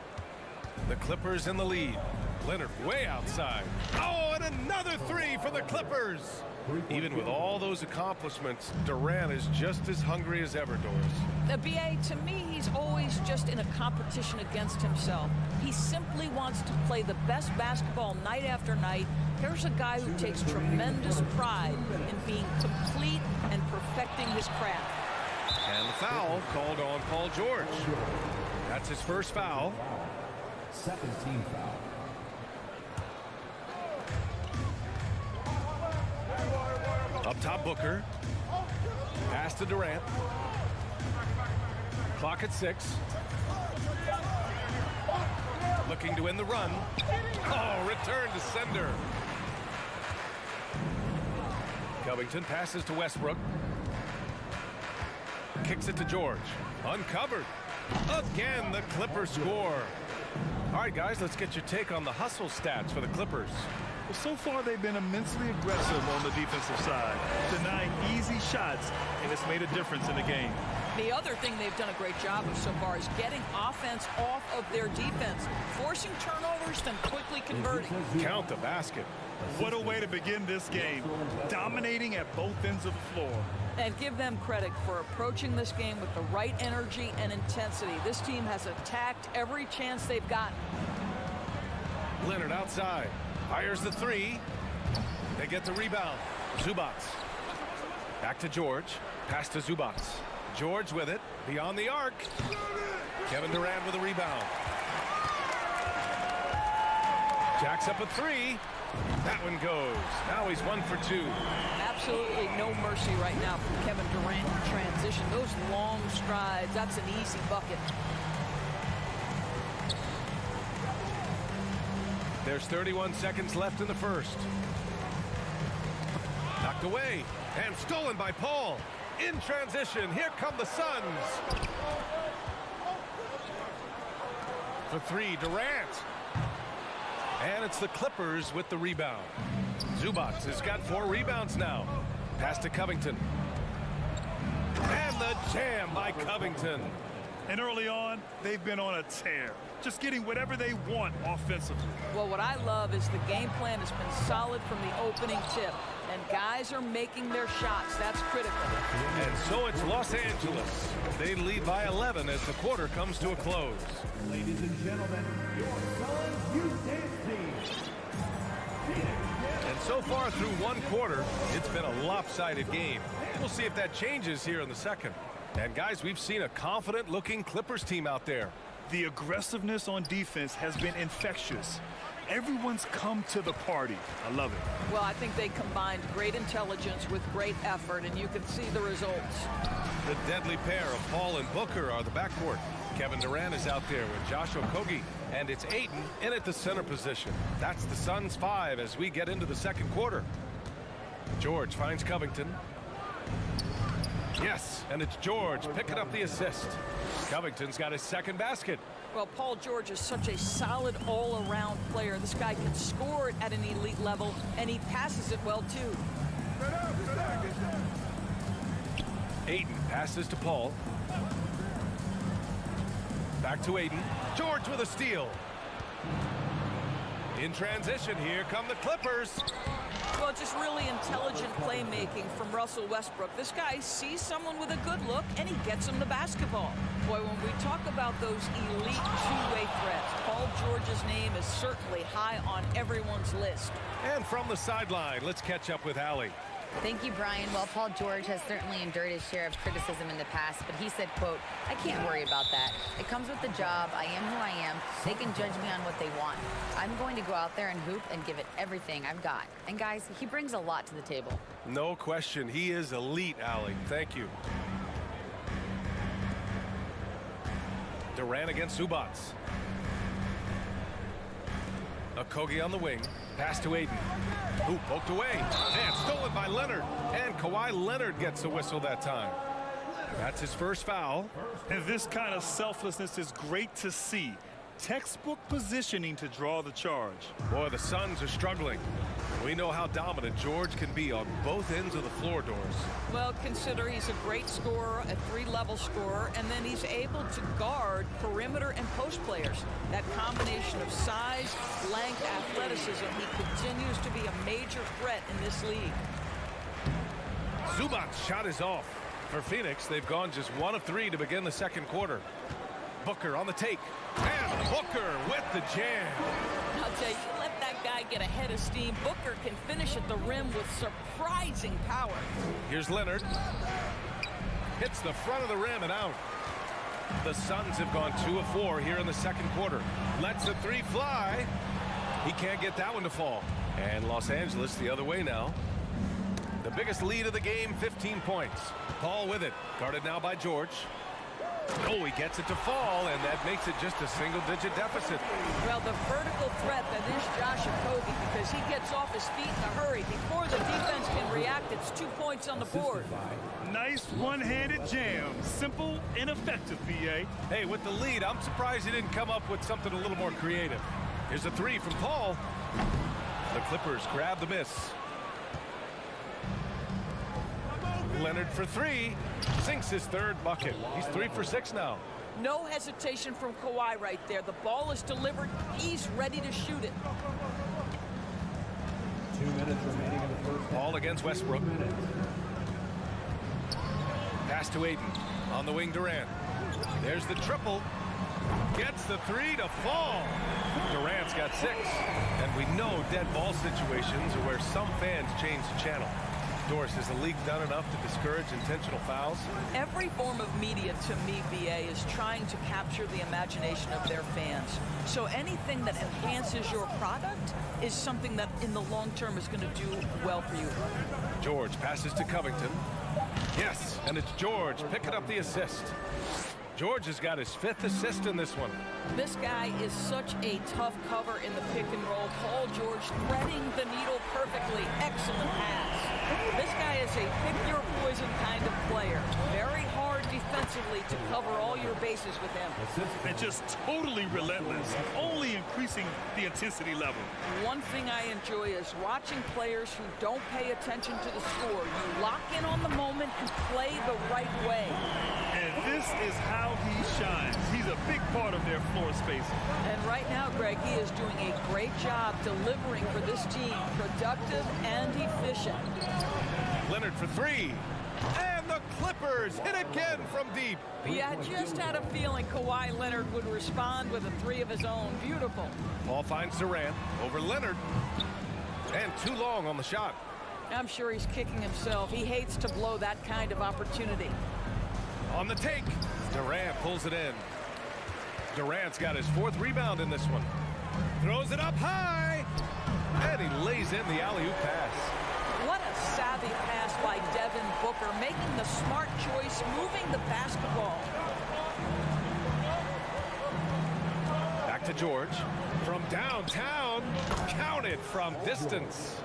The Clippers in the lead. Leonard way outside. Oh, and another 3 for the Clippers. Even with all those accomplishments, Durant is just as hungry as ever, Doris. The BA, to me, he's always just in a competition against himself. He simply wants to play the best basketball night after night. Here's a guy who takes tremendous pride in being complete and perfecting his craft. And the foul called on Paul George. That's his first foul. Second team foul. Up top, Booker. Pass to Durant. Clock at 6. Looking to win the run. Oh, return to sender. Covington passes to Westbrook. Kicks it to George. Uncovered. Again, the Clippers score. All right, guys, let's get your take on the hustle stats for the Clippers. Well, so far they've been immensely aggressive on the defensive side, denying easy easy shots, and it's made a difference in the game. The other thing they've done a great job of so far is getting offense off of their defense, forcing turnovers, then quickly converting. Count the basket. What a way to begin this game, dominating at both ends of the floor. And give them credit for approaching this game with the right energy and intensity. This team has attacked every chance they've gotten. Leonard outside. Fires the three. They get the rebound. Zubac. Back to George. Pass to Zubac. George with it. Beyond the arc. Kevin Durant with a rebound. Jacks up a three. That one goes. Now he's 1 for 2. Absolutely no mercy right now from Kevin Durant in transition. Those long strides, that's an easy bucket. There's 31 seconds left in the first. Knocked away and stolen by Paul. In transition, here come the Suns. For three, Durant. And it's the Clippers with the rebound. Zubac has got 4 rebounds now. Pass to Covington. And the jam by Covington. And early on, they've been on a tear, just getting whatever they want offensively. Well, what I love is the game plan has been solid from the opening tip. And guys are making their shots. That's critical. And so it's Los Angeles. They lead by 11 as the quarter comes to a close. Ladies and gentlemen, your Suns Youth Dance Team. And so far through one quarter, it's been a lopsided game. We'll see if that changes here in the second. And guys, we've seen a confident-looking Clippers team out there. The aggressiveness on defense has been infectious. Everyone's come to the party. I love it. Well, I think they combined great intelligence with great effort, and you can see the results. The deadly pair of Paul and Booker are the backcourt. Kevin Durant is out there with Josh Okogie, and it's Ayton in at the center position. That's the Suns' 5 as we get into the second quarter. George finds Covington. Yes, and it's George picking up the assist. Covington's got his second basket. Well, Paul George is such a solid all-around player. This guy can score it at an elite level, and he passes it well, too. Ayton passes to Paul. Back to Ayton. George with a steal. In transition, here come the Clippers. Well, just really intelligent playmaking from Russell Westbrook. This guy sees someone with a good look, and he gets him the basketball. Boy, when we talk about those elite two-way threats, Paul George's name is certainly high on everyone's list. And from the sideline, let's catch up with Allie. Thank you, Brian. Well, Paul George has certainly endured his share of criticism in the past, but he said, quote, "I can't worry about that. It comes with the job. I am who I am. They can judge me on what they want. I'm going to go out there and hoop and give it everything I've got." And guys, he brings a lot to the table. No question. He is elite, Allie. Thank you. Durant against Zubac. Okogie on the wing. Pass to Ayton. Who poked away. And stolen by Leonard. And Kawhi Leonard gets a whistle that time. That's his first foul. And this kind of selflessness is great to see. Textbook positioning to draw the charge. Boy, the Suns are struggling. We know how dominant George can be on both ends of the floor doors. Well, consider he's a great scorer, a three-level scorer, and then he's able to guard perimeter and post players. That combination of size, length, athleticism, he continues to be a major threat in this league. Zubac's shot is off. For Phoenix, they've gone just 1 of 3 to begin the second quarter. Booker on the take. And Booker with the jam. I'll tell you, let that guy get a head of steam. Booker can finish at the rim with surprising power. Here's Leonard. Hits the front of the rim and out. The Suns have gone 2 of 4 here in the second quarter. Lets the three fly. He can't get that one to fall. And Los Angeles the other way now. The biggest lead of the game, 15 points. Paul with it. Guarded now by George. Oh, he gets it to fall, and that makes it just a single-digit deficit. Well, the vertical threat that is Josh Okogie, because he gets off his feet in a hurry. Before the defense can react, it's 2 points on the board. Nice one-handed jam. Simple and effective, BA. Hey, with the lead, I'm surprised he didn't come up with something a little more creative. Here's a three from Paul. The Clippers grab the miss. Leonard for three. Sinks his third bucket. He's 3 for 6 now. No hesitation from Kawhi right there. The ball is delivered. He's ready to shoot it. 2 minutes remaining in the first. Ball against Westbrook. Pass to Ayton. On the wing, Durant. There's the triple. Gets the three to fall. Durant's got 6. And we know dead ball situations are where some fans change the channel. Doris, has the league done enough to discourage intentional fouls? Every form of media, to me, BA, is trying to capture the imagination of their fans. So anything that enhances your product is something that in the long term is going to do well for you. George passes to Covington. Yes, and it's George picking up the assist. George has got his 5th assist in this one. This guy is such a tough cover in the pick and roll. Paul George threading the needle perfectly. Excellent pass. This guy is a pick-your-poison kind of player. Very hard defensively to cover all your bases with him. And just totally relentless, only increasing the intensity level. One thing I enjoy is watching players who don't pay attention to the score. You lock in on the moment and play the right way. And this is how he shines. He's a big part of their floor spacing. And right now, Greg, he is doing a great job delivering for this team. Productive and efficient. Leonard for 3. And the Clippers hit again from deep. Yeah, I just had a feeling Kawhi Leonard would respond with a 3 of his own. Beautiful. Ball finds Durant over Leonard. And too long on the shot. I'm sure he's kicking himself. He hates to blow that kind of opportunity. On the take, Durant pulls it in. Durant's got his 4th rebound in this one. Throws it up high. And he lays in the alley-oop pass. What a savvy pass by Devin Booker, making the smart choice, moving the basketball. Back to George. From downtown, counted from distance.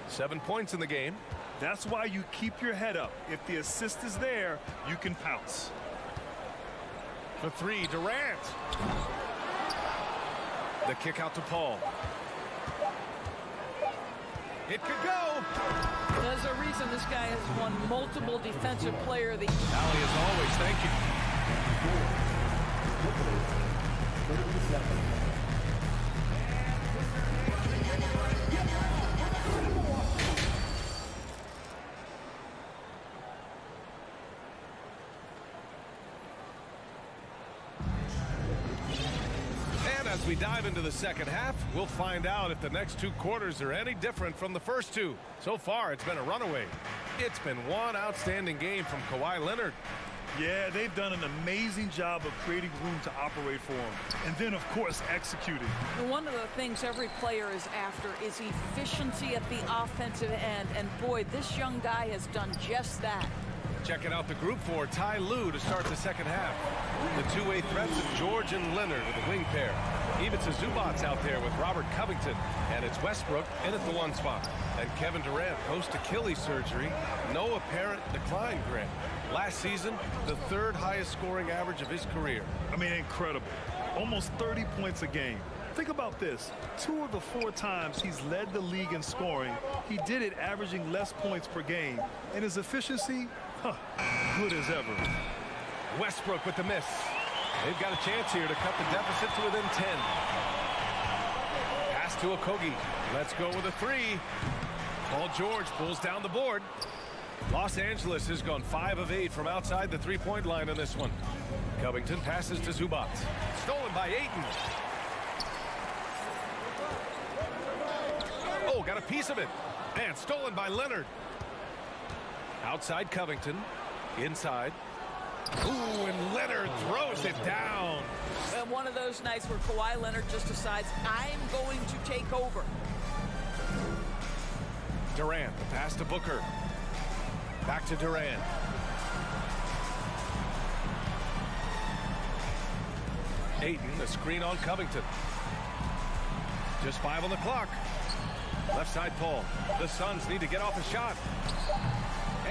7 points in the game. That's why you keep your head up. If the assist is there, you can pounce. For 3, Durant. The kick out to Paul. It could go. There's a reason this guy has won multiple Defensive Player of the Year. Allie, as always, thank you. As we dive into the second half, we'll find out if the next 2 quarters are any different from the first 2. So far, it's been a runaway. It's been one outstanding game from Kawhi Leonard. Yeah, they've done an amazing job of creating room to operate for him. And then, of course, executing. One of the things every player is after is efficiency at the offensive end. And boy, this young guy has done just that. Checking out the group for Ty Lue to start the second half. The two-way threats of George and Leonard with a wing pair. Even Zubats out there with Robert Covington. And it's Westbrook in at the 1 spot. And Kevin Durant post Achilles surgery. No apparent decline, Grant. Last season, the 3rd highest scoring average of his career. I mean, incredible. Almost 30 points a game. Think about this. 2 of the 4 times he's led the league in scoring, he did it averaging less points per game. And his efficiency, good as ever. Westbrook with the miss. They've got a chance here to cut the deficit to within 10. Pass to Okogie. Let's go with a 3. Paul George pulls down the board. Los Angeles has gone 5 of 8 from outside the 3-point line in this one. Covington passes to Zubats. Stolen by Ayton. Oh, got a piece of it. And stolen by Leonard. Outside Covington. Inside. Ooh, and Leonard throws it down. And one of those nights where Kawhi Leonard just decides, I'm going to take over. Durant, the pass to Booker. Back to Durant. Ayton, the screen on Covington. Just 5 on the clock. Left side Paul. The Suns need to get off a shot.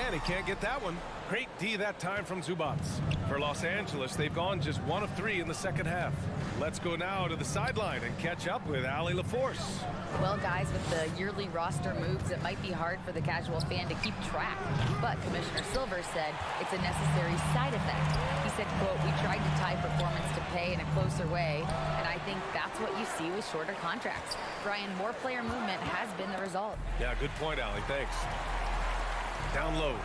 And he can't get that one. Great D that time from Zubats. For Los Angeles, they've gone just 1 of 3 in the second half. Let's go now to the sideline and catch up with Allie LaForce. Well, guys, with the yearly roster moves, it might be hard for the casual fan to keep track. But Commissioner Silver said it's a necessary side effect. He said, quote, "We tried to tie performance to pay in a closer way, and I think that's what you see with shorter contracts." Brian, more player movement has been the result. Yeah, good point, Allie. Thanks. Down low.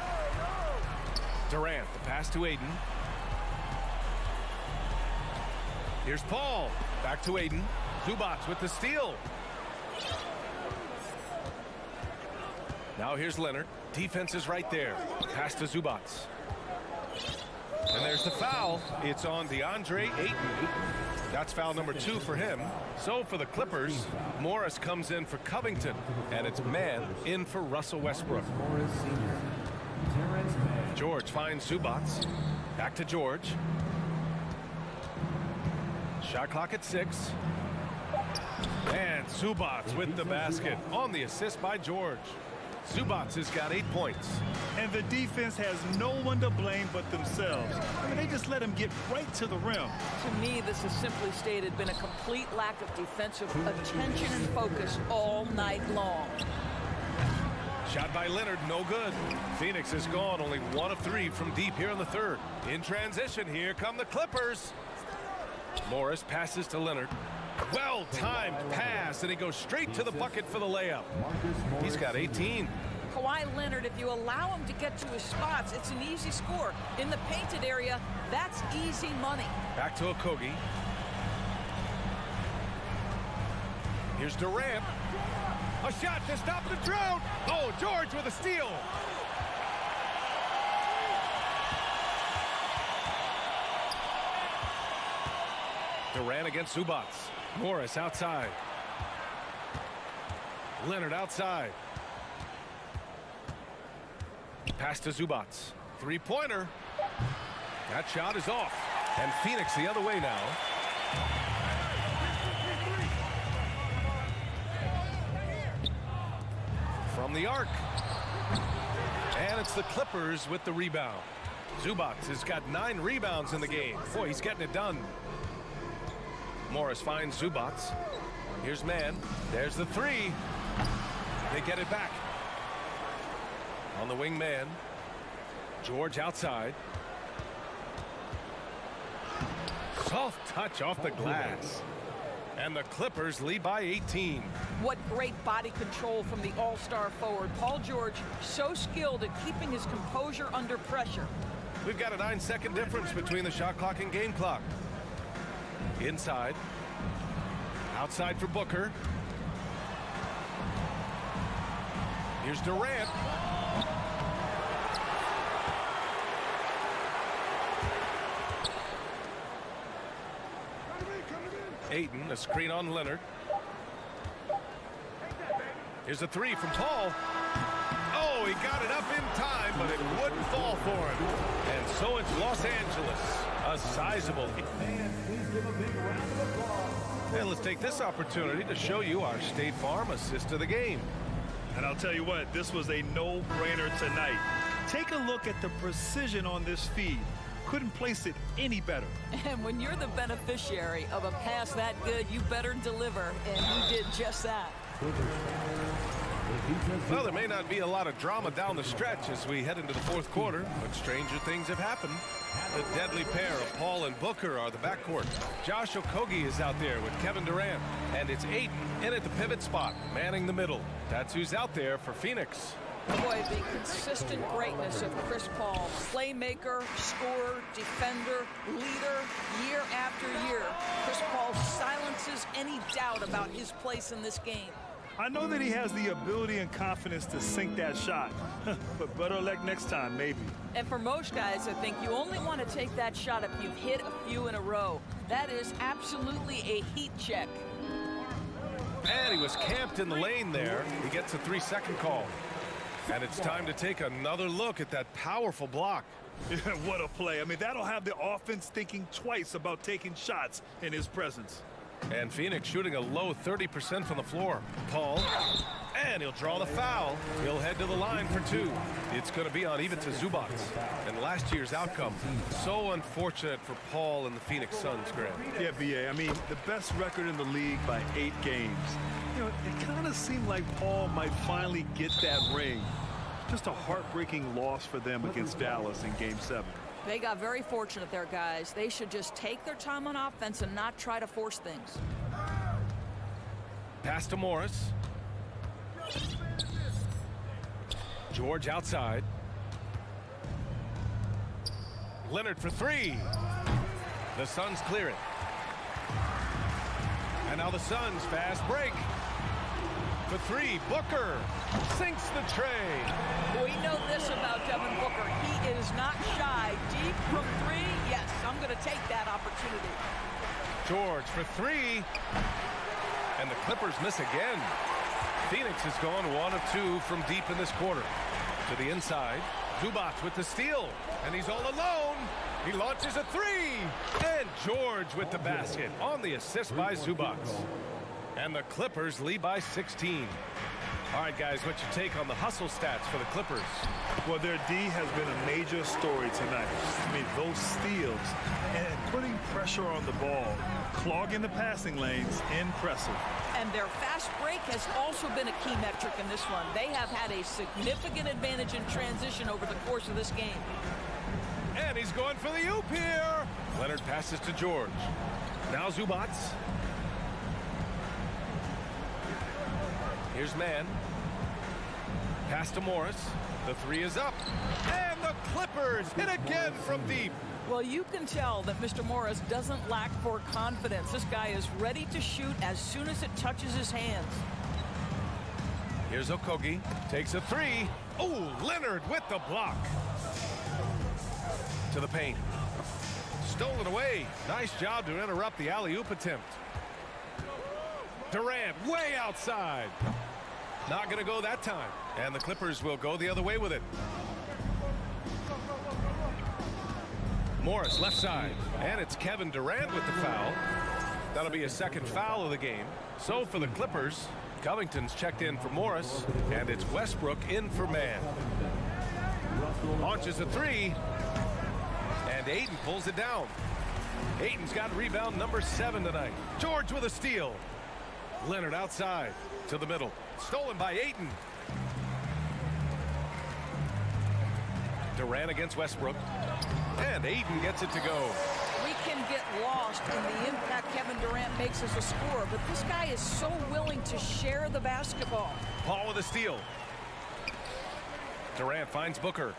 Durant, the pass to Aiden. Here's Paul. Back to Aiden. Zubac with the steal. Now here's Leonard. Defense is right there. Pass to Zubac. And there's the foul. It's on DeAndre Ayton. That's foul number 2 for him. So for the Clippers, Morris comes in for Covington. And it's man in for Russell Westbrook. George finds Zubac. Back to George. Shot clock at 6. And Zubac with the basket on the assist by George. Zubac has got 8 points. And the defense has no one to blame but themselves. I mean, they just let him get right to the rim. To me, this has simply stated been a complete lack of defensive attention and focus all night long. Shot by Leonard, no good. Phoenix is gone, only 1 of 3 from deep here in the third. In transition, here come the Clippers. Morris passes to Leonard. Well-timed pass, and he goes straight to the bucket for the layup. He's got 18. Kawhi Leonard, if you allow him to get to his spots, it's an easy score. In the painted area, that's easy money. Back to Okogie. Here's Durant. A shot to stop the drought. Oh, George with a steal. Durant against Zubac. Morris outside. Leonard outside. Pass to Zubac. Three-pointer. That shot is off. And Phoenix the other way now. From the arc. And it's the Clippers with the rebound. Zubac has got 9 rebounds in the game. Boy, he's getting it done. Morris finds Zubac. Here's man. There's the 3. They get it back. On the wing man. George outside. Soft touch off the glass. And the Clippers lead by 18. What great body control from the all-star forward. Paul George, so skilled at keeping his composure under pressure. We've got a 9-second difference between the shot clock and game clock. Inside. Outside for Booker. Here's Durant. Ayton, a screen on Leonard. Here's a 3 from Paul. Oh, he got it up in time, but it wouldn't fall for him. And so it's Los Angeles, a sizable. And let's take this opportunity to show you our State Farm assist of the game. And I'll tell you what, this was a no-brainer tonight. Take a look at the precision on this feed. Couldn't place it any better. And when you're the beneficiary of a pass that good, you better deliver, and you did just that. Well, there may not be a lot of drama down the stretch as we head into the fourth quarter, but stranger things have happened. The deadly pair of Paul and Booker are the backcourt. Josh Okogie is out there with Kevin Durant, and it's Ayton in at the pivot spot, manning the middle. That's who's out there for Phoenix. Boy, the consistent greatness of Chris Paul. Playmaker, scorer, defender, leader, year after year. Chris Paul silences any doubt about his place in this game. I know that he has the ability and confidence to sink that shot, but better luck next time, maybe. And for most guys, I think you only want to take that shot if you've hit a few in a row. That is absolutely a heat check. And he was camped in the lane there. He gets a 3-second call. And it's time to take another look at that powerful block. What a play. I mean, that'll have the offense thinking twice about taking shots in his presence. And Phoenix shooting a low 30% from the floor. Paul. And he'll draw the foul. He'll head to the line for two. It's going to be on Ivica Zubac. And last year's outcome, so unfortunate for Paul and the Phoenix Suns, Grant. Yeah, BA. I mean, the best record in the league by 8 games. You know, it kind of seemed like Paul might finally get that ring. Just a heartbreaking loss for them against Dallas in Game 7. They got very fortunate there, guys. They should just take their time on offense and not try to force things. Pass to Morris. George outside. Leonard for three. The Suns clear it. And now the Suns fast break. For three, Booker sinks the tray. We know this about Devin Booker. He is not shy. Deep from three, yes, I'm going to take that opportunity. George for three. And the Clippers miss again. Phoenix has gone 1 of 2 from deep in this quarter. To the inside, Zubac with the steal. And he's all alone. He launches a three. And George with the basket on the assist by Zubac. And the Clippers lead by 16. All right, guys, what's your take on the hustle stats for the Clippers? Well, their D has been a major story tonight. I mean, those steals and putting pressure on the ball, clogging the passing lanes, impressive. And their fast break has also been a key metric in this one. They have had a significant advantage in transition over the course of this game. And he's going for the oop here. Leonard passes to George. Now Zubac. Here's Mann. Pass to Morris. The three is up. And the Clippers hit again from deep. Well, you can tell that Mr. Morris doesn't lack for confidence. This guy is ready to shoot as soon as it touches his hands. Here's Okogie. Takes a three. Oh, Leonard with the block. To the paint. Stolen away. Nice job to interrupt the alley-oop attempt. Durant way outside. Not going to go that time. And the Clippers will go the other way with it. Morris left side. And it's Kevin Durant with the foul. That'll be a second foul of the game. So for the Clippers, Covington's checked in for Morris. And it's Westbrook in for Mann. Launches a three. And Ayton pulls it down. Ayton's got rebound number 7 tonight. George with a steal. Leonard outside to the middle. Stolen by Ayton. Durant against Westbrook. And Ayton gets it to go. We can get lost in the impact Kevin Durant makes as a scorer, but this guy is so willing to share the basketball. Paul with a steal. Durant finds Booker.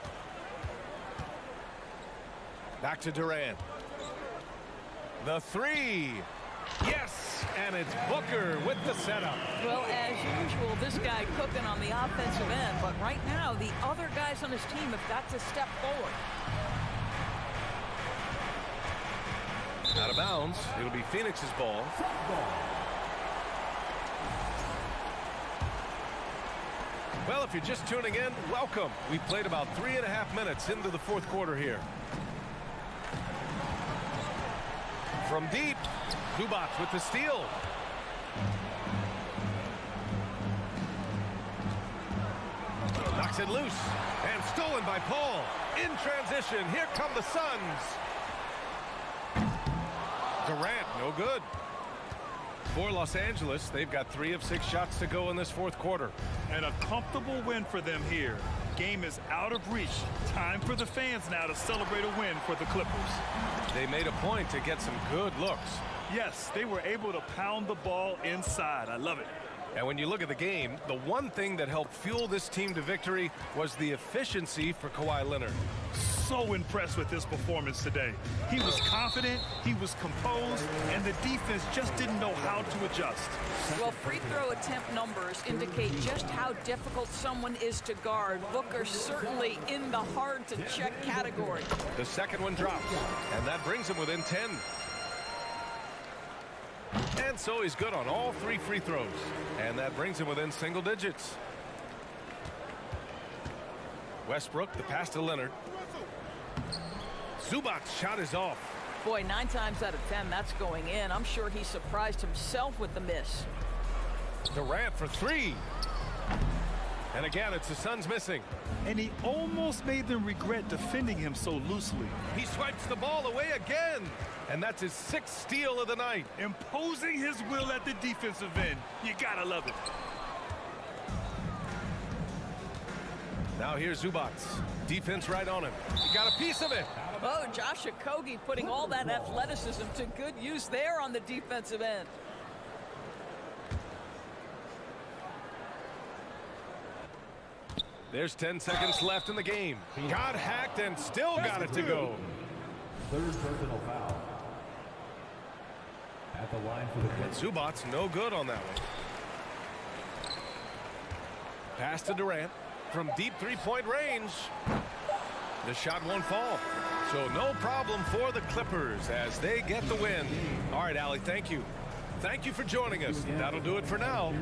Back to Durant. The three. Yes, and it's Booker with the setup. Well, as usual, this guy cooking on the offensive end, but right now the other guys on his team have got to step forward. Out of bounds. It'll be Phoenix's ball. Well, if you're just tuning in, welcome. We've played about 3.5 minutes into the fourth quarter here. From deep, Zubac with the steal. Knocks it loose. And stolen by Paul. In transition, here come the Suns. Durant, no good. For Los Angeles, they've got 3 of 6 shots to go in this fourth quarter. And a comfortable win for them here. Game is out of reach. Time for the fans now to celebrate a win for the Clippers. They made a point to get some good looks. Yes, they were able to pound the ball inside. I love it. And when you look at the game, the one thing that helped fuel this team to victory was the efficiency for Kawhi Leonard. So impressed with his performance today. He was confident, he was composed, and the defense just didn't know how to adjust. Well, free throw attempt numbers indicate just how difficult someone is to guard. Booker certainly in the hard-to-check category. The second one drops, and that brings him within 10. And so he's good on all 3 free throws. And that brings him within single digits. Westbrook, the pass to Leonard. Zubac's shot is off. Boy, 9 times out of 10, that's going in. I'm sure he surprised himself with the miss. Durant for 3. And again, it's the Suns missing. And he almost made them regret defending him so loosely. He swipes the ball away again. And that's his 6th steal of the night. Imposing his will at the defensive end. You gotta love it. Now here's Zubac. Defense right on him. He got a piece of it. Oh, Josh Okogie putting all that athleticism to good use there on the defensive end. There's 10 seconds left in the game. Got hacked and still got it to go. Third personal foul. At the line for the And Zubac's no good on that one. Pass to Durant from deep three-point range. The shot won't fall. So no problem for the Clippers as they get the win. All right, Allie, thank you. Thank you for joining us. That'll do it for now.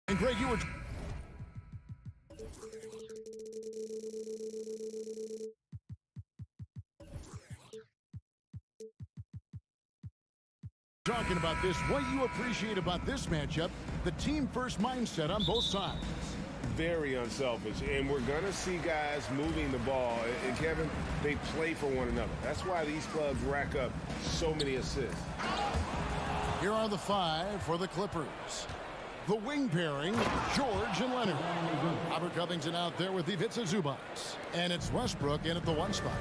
And Greg, you were talking about this. What you appreciate about this matchup, the team-first mindset on both sides. Very unselfish, and we're going to see guys moving the ball. And Kevin, they play for one another. That's why these clubs rack up so many assists. Here are the 5 for the Clippers. The wing pairing, George and Leonard. Robert Covington out there with Ivica Zubac. And it's Westbrook in at the 1 spot.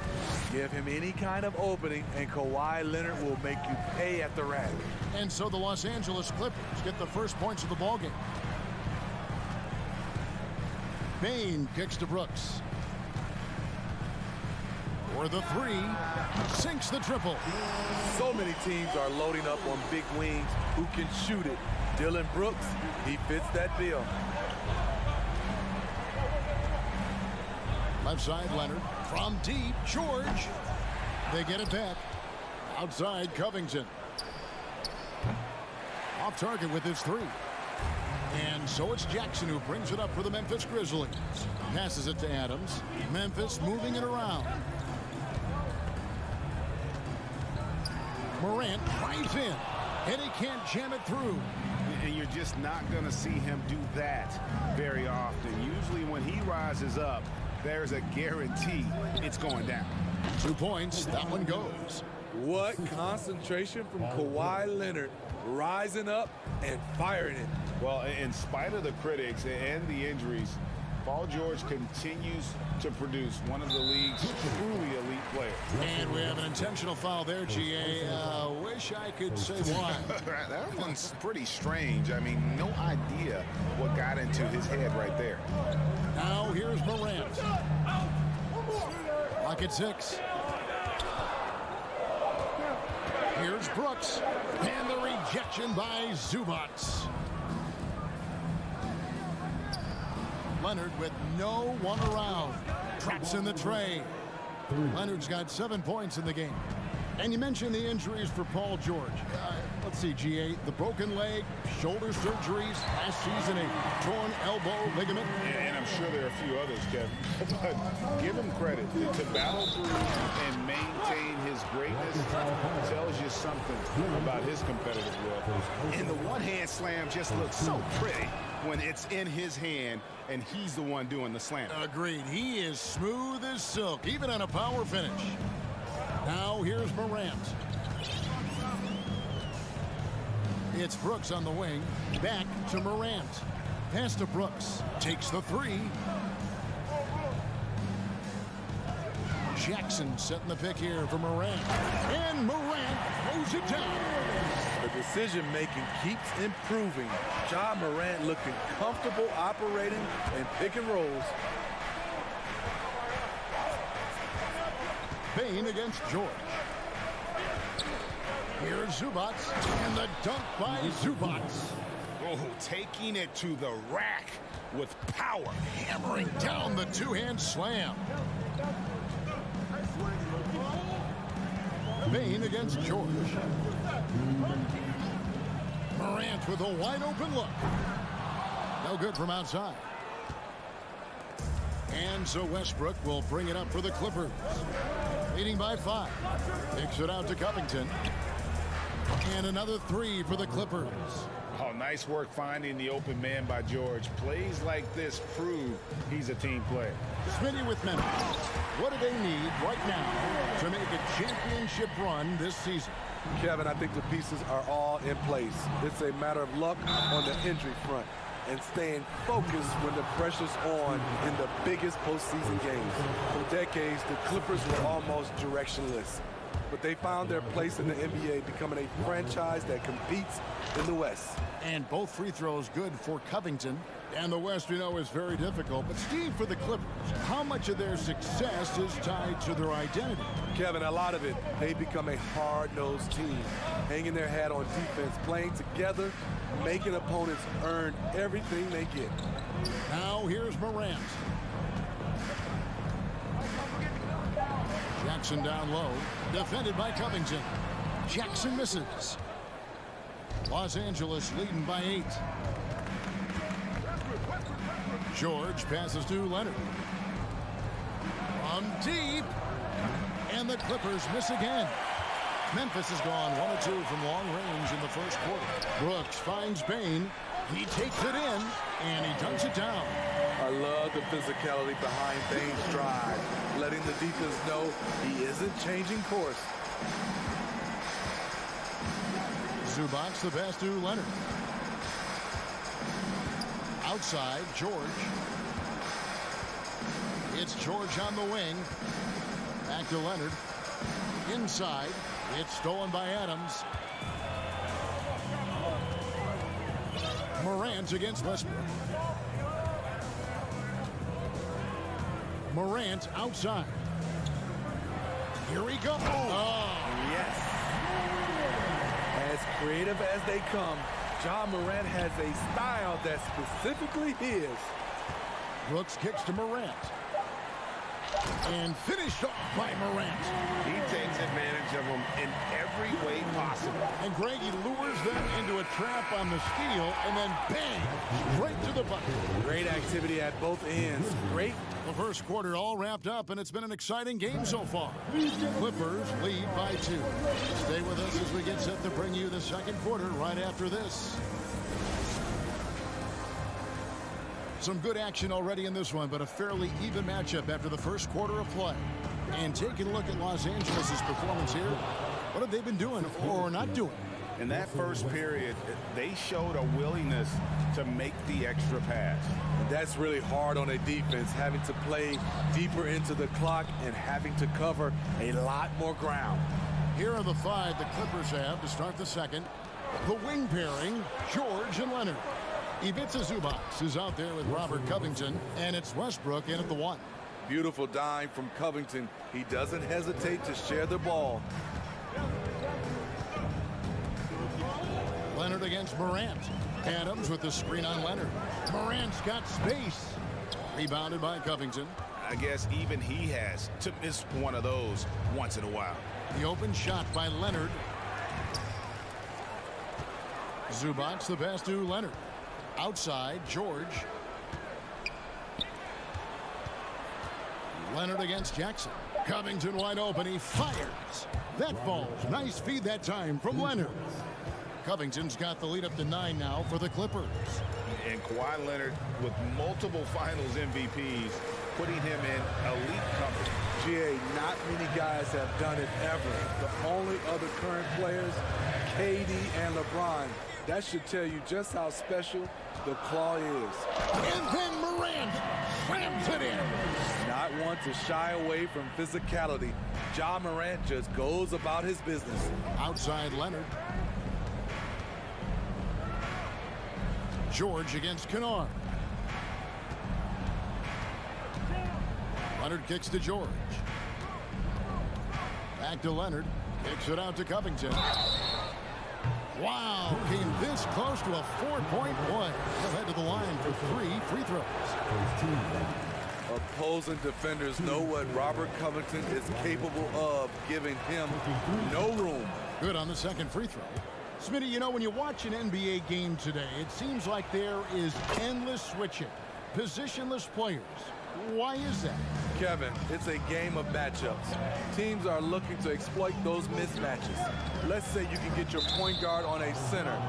Give him any kind of opening, and Kawhi Leonard will make you pay at the rack. And so the Los Angeles Clippers get the first points of the ballgame. Bane kicks to Brooks. For the 3, sinks the triple. So many teams are loading up on big wings who can shoot it. Dylan Brooks, he fits that bill. Left side, Leonard. From deep, George. They get it back. Outside, Covington. Off target with his 3. And so it's Jackson who brings it up for the Memphis Grizzlies. Passes it to Adams. Memphis moving it around. Morant drives in, and he can't jam it through. And you're just not going to see him do that very often. Usually when he rises up, there's a guarantee it's going down. 2 points, that one goes. What concentration from Kawhi Leonard, rising up and firing it. Well, in spite of the critics and the injuries, Paul George continues to produce one of the league's truly elite players. And we have an intentional foul there, GA. Wish I could say why. That one's pretty strange. I mean, no idea what got into his head right there. Now here's Morant. Lock at 6. Here's Brooks. And the rejection by Zubac. Leonard with no one around. Traps in the tray. Leonard's got 7 points in the game. And you mentioned the injuries for Paul George. Let's see, GA, the broken leg, shoulder surgeries, last season a torn elbow ligament. And I'm sure there are a few others, Kevin. But give him credit. To battle through and maintain his greatness tells you something about his competitive will. And the one-hand slam just looks so pretty when it's in his hand and he's the one doing the slam. Agreed. He is smooth as silk, even on a power finish. Now here's Morant. It's Brooks on the wing. Back to Morant. Pass to Brooks. Takes the 3. Jackson setting the pick here for Morant. And Morant throws it down. The decision-making keeps improving. Ja Morant looking comfortable operating and pick and rolls. Bane against George. Here's Zubac, and the dunk by Zubac. Oh, taking it to the rack with power. Hammering down the two-hand slam. Bane against George. Morant with a wide-open look. No good from outside. And so Westbrook will bring it up for the Clippers. Leading by 5. Kicks it out to Covington. And another 3 for the Clippers. Oh, nice work finding the open man by George. Plays like this prove he's a team player. Smitty with Memphis. What do they need right now to make a championship run this season? Kevin, I think the pieces are all in place. It's a matter of luck on the injury front and staying focused when the pressure's on in the biggest postseason games. For decades, the Clippers were almost directionless, but they found their place in the NBA, becoming a franchise that competes in the West. And both free throws good for Covington. And the West, we know, is very difficult. But, Steve, for the Clippers, how much of their success is tied to their identity? Kevin, a lot of it. They become a hard-nosed team, hanging their hat on defense, playing together, making opponents earn everything they get. Now here's Morant. Jackson down low, defended by Covington. Jackson misses. Los Angeles leading by 8. George passes to Leonard. From deep. And the Clippers miss again. Memphis has gone 1 of 2 from long range in the first quarter. Brooks finds Bain. He takes it in, and he dunks it down. I love the physicality behind Bain's drive, letting the defense know he isn't changing course. Zubac the pass to Leonard. Outside, George. It's George on the wing. Back to Leonard. Inside. It's stolen by Adams. Morant against Westbrook. Morant outside. Here we go. Oh. Yes. As creative as they come, Ja Morant has a style that's specifically his. Brooks kicks to Morant. And finished off by Morant. He takes advantage of them in every way possible. And Greg, he lures them into a trap on the steal, and then bang, straight to the bucket. Great activity at both ends. Great. The first quarter all wrapped up, and it's been an exciting game so far. Clippers lead by 2. Stay with us as we get set to bring you the second quarter right after this. Some good action already in this one, but a fairly even matchup after the first quarter of play. And taking a look at Los Angeles' performance here, what have they been doing or not doing? In that first period, they showed a willingness to make the extra pass. And that's really hard on a defense, having to play deeper into the clock and having to cover a lot more ground. Here are the 5 the Clippers have to start the second. The wing pairing, George and Leonard. Ivica Zubac is out there with Robert Covington, and it's Westbrook in at the 1. Beautiful dime from Covington. He doesn't hesitate to share the ball. Leonard against Morant. Adams with the screen on Leonard. Morant's got space. Rebounded by Covington. I guess even he has to miss one of those once in a while. The open shot by Leonard. Zubac the pass to Leonard. Outside, George. Leonard against Jackson. Covington wide open. He fires. That falls. Nice feed that time from Leonard. Covington's got the lead up to 9 now for the Clippers. And Kawhi Leonard with multiple finals MVPs, putting him in elite company. GA, not many guys have done it ever. The only other current players, KD and LeBron. That should tell you just how special the claw is. And then Morant slams it in. Not one to shy away from physicality. Ja Morant just goes about his business. Outside Leonard. George against Kennard. Leonard kicks to George. Back to Leonard. Kicks it out to Covington. Wow, came this close to a 4-point one. He'll head to the line for 3 free throws. Opposing defenders know what Robert Covington is capable of, giving him no room. Good on the second free throw. Smitty, you know, when you watch an NBA game today, it seems like there is endless switching, positionless players. Why is that? Kevin, it's a game of matchups. Teams are looking to exploit those mismatches. Let's say you can get your point guard on a center.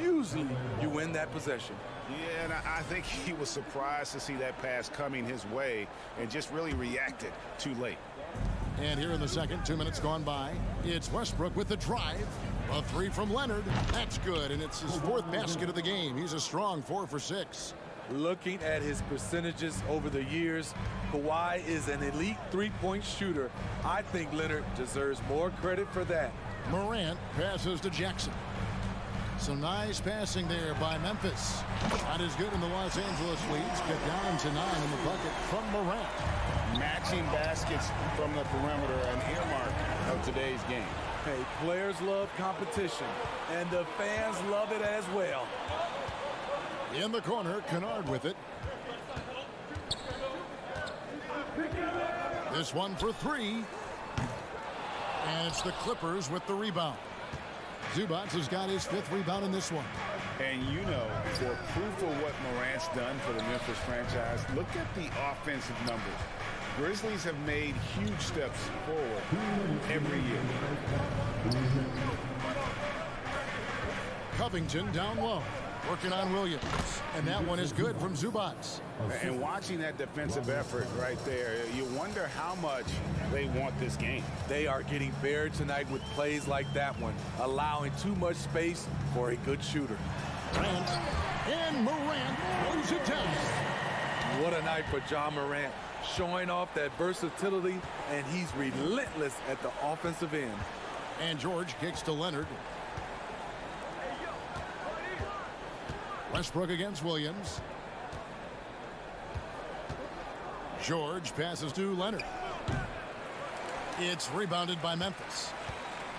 Usually, you win that possession. Yeah, and I think he was surprised to see that pass coming his way and just really reacted too late. And here in the second, 2 minutes gone by, it's Westbrook with the drive. A 3 from Leonard. That's good, and it's his 4th basket of the game. He's a strong 4 for 6. Looking at his percentages over the years, Kawhi is an elite three-point shooter. I think Leonard deserves more credit for that. Morant passes to Jackson. Some nice passing there by Memphis. Not as good in the Los Angeles leads. Get down to 9 in the bucket from Morant. Matching baskets from the perimeter, an earmark of today's game. Hey, players love competition, and the fans love it as well. In the corner, Kennard with it. This one for 3. And it's the Clippers with the rebound. Zubats has got his 5th rebound in this one. And you know, for proof of what Morant's done for the Memphis franchise, look at the offensive numbers. Grizzlies have made huge steps forward every year. Covington down low, working on Williams. And that one is good from Zubats. And watching that defensive effort right there, you wonder how much they want this game. They are getting buried tonight with plays like that one, allowing too much space for a good shooter. Morant, and Morant throws it down. What a night for Ja Morant, showing off that versatility, and he's relentless at the offensive end. And George kicks to Leonard. Westbrook against Williams. George passes to Leonard. It's rebounded by Memphis.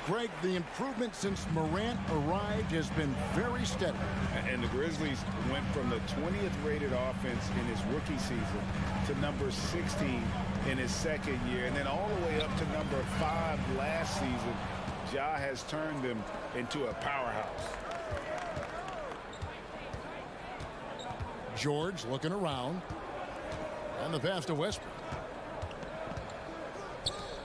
Greg, the improvement since Morant arrived has been very steady. And the Grizzlies went from the 20th rated offense in his rookie season to number 16 in his second year, and then all the way up to number 5 last season. Ja has turned them into a powerhouse. George looking around. And the pass to Westbrook.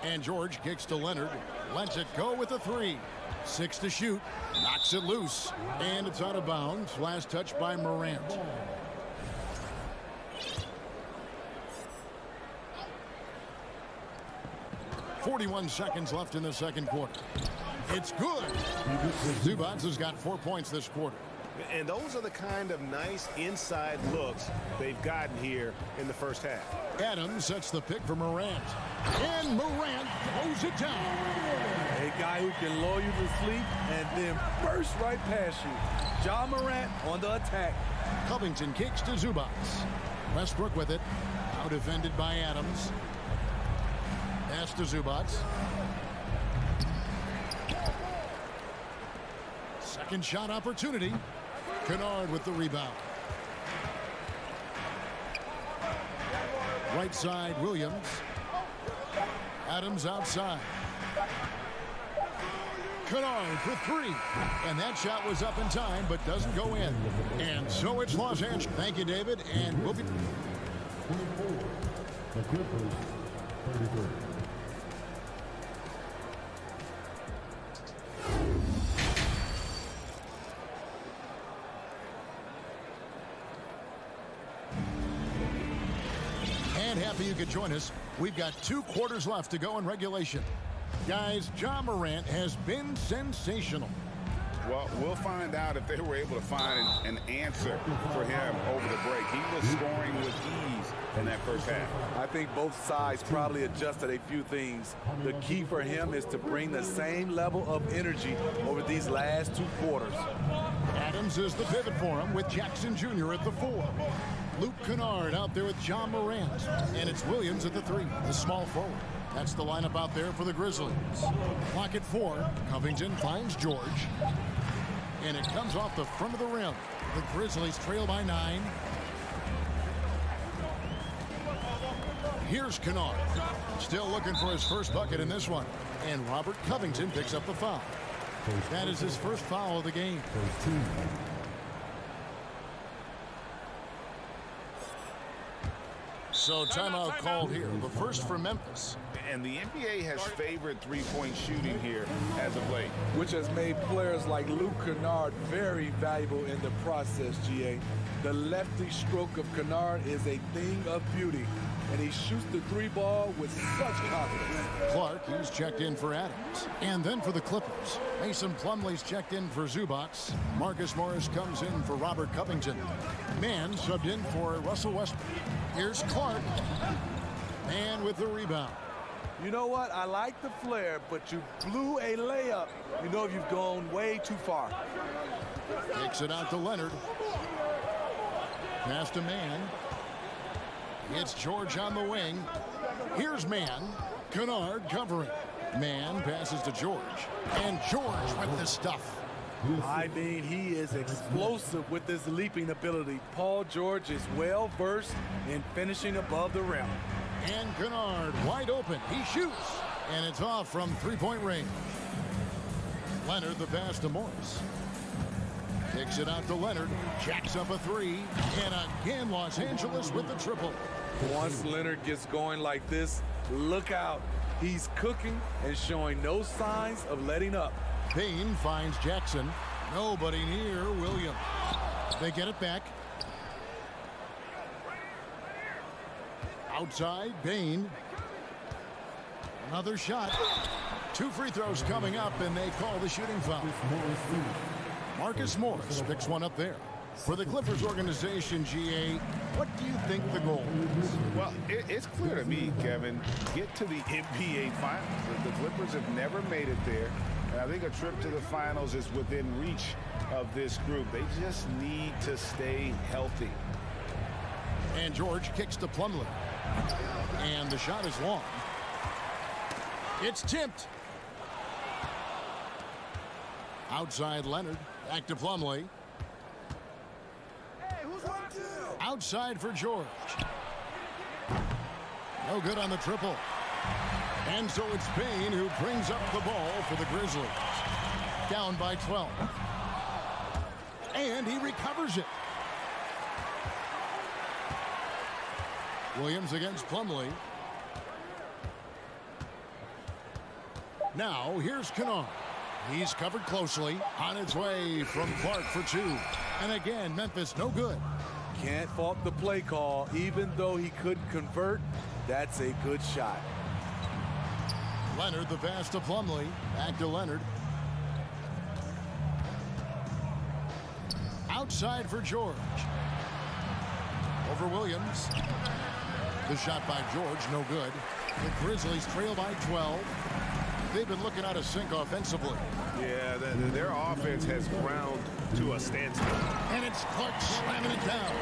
And George kicks to Leonard. Lets it go with a 3. 6 to shoot. Knocks it loose. And it's out of bounds. Last touch by Morant. .41 seconds left in the second quarter. It's good. Zubats has got 4 points this quarter. And those are the kind of nice inside looks they've gotten here in the first half. Adams sets the pick for Morant. And Morant throws it down. A guy who can lull you to sleep and then burst right past you. Ja Morant on the attack. Covington kicks to Zubats. Westbrook with it. Now defended by Adams. Pass to Zubats. Second shot opportunity. Kennard with the rebound. Right side, Williams. Adams outside. Kennard for 3. And that shot was up in time, but doesn't go in. And so it's Los Angeles. Thank you, David. And we'll be... The Clippers, 33. Happy you could join us. We've got 2 quarters left to go in regulation. Guys, Ja Morant has been sensational. Well, we'll find out if they were able to find an answer for him over the break. He was scoring with ease in that first half. I think both sides probably adjusted a few things. The key for him is to bring the same level of energy over these last 2 quarters. Adams is the pivot for him with Jackson Jr. at the 4. Luke Kennard out there with Ja Morant. And it's Williams at the 3, the small forward. That's the lineup out there for the Grizzlies. Clock at 4. Covington finds George. And it comes off the front of the rim. The Grizzlies trail by 9. Here's Kennard. Still looking for his first bucket in this one. And Robert Covington picks up the foul. That is his first foul of the game. So timeout called here. The first for Memphis. And the NBA has favored three-point shooting here as of late, which has made players like Luke Kennard very valuable in the process, GA. The lefty stroke of Kennard is a thing of beauty, and he shoots the 3 ball with such confidence. Clark, he's checked in for Adams. And then for the Clippers, Mason Plumlee's checked in for Zubats. Marcus Morris comes in for Robert Covington. Mann subbed in for Russell Westbrook. Here's Clark. Mann with the rebound. You know what? I like the flair, but you blew a layup. You know you've gone way too far. Takes it out to Leonard. Pass to Mann. It's George on the wing. Here's Mann. Kennard covering. Mann passes to George. And George with the stuff. I mean, he is explosive with his leaping ability. Paul George is well versed in finishing above the rim. And Kennard wide open. He shoots. And it's off from 3-point range. Leonard the pass to Morris. Kicks it out to Leonard. Jacks up a three. And again, Los Angeles with the triple. Once Leonard gets going like this, look out. He's cooking and showing no signs of letting up. Payne finds Jackson. Nobody near Williams. They get it back. Outside, Payne. Another shot. 2 free throws coming up, and they call the shooting foul. Marcus Morris picks one up there. For the Clippers organization, GA, what do you think the goal is? Well, it's clear to me, Kevin, get to the NBA Finals. The Clippers have never made it there. And I think a trip to the finals is within reach of this group. They just need to stay healthy. And George kicks to Plumlee. And the shot is long. It's tipped. Outside Leonard. Back to Plumlee. Outside for George. No good on the triple. And so it's Payne who brings up the ball for the Grizzlies. Down by 12. And he recovers it. Williams against Plumlee. Now here's Kennard. He's covered closely. On its way from Clark for 2. And again, Memphis no good. Can't fault the play call. Even though he couldn't convert, that's a good shot. Leonard the pass to Plumlee. Back to Leonard. Outside for George. Over Williams. The shot by George, no good. The Grizzlies trail by 12. They've been looking out of sync offensively. Yeah, their offense has ground to a standstill. And it's Clark slamming it down.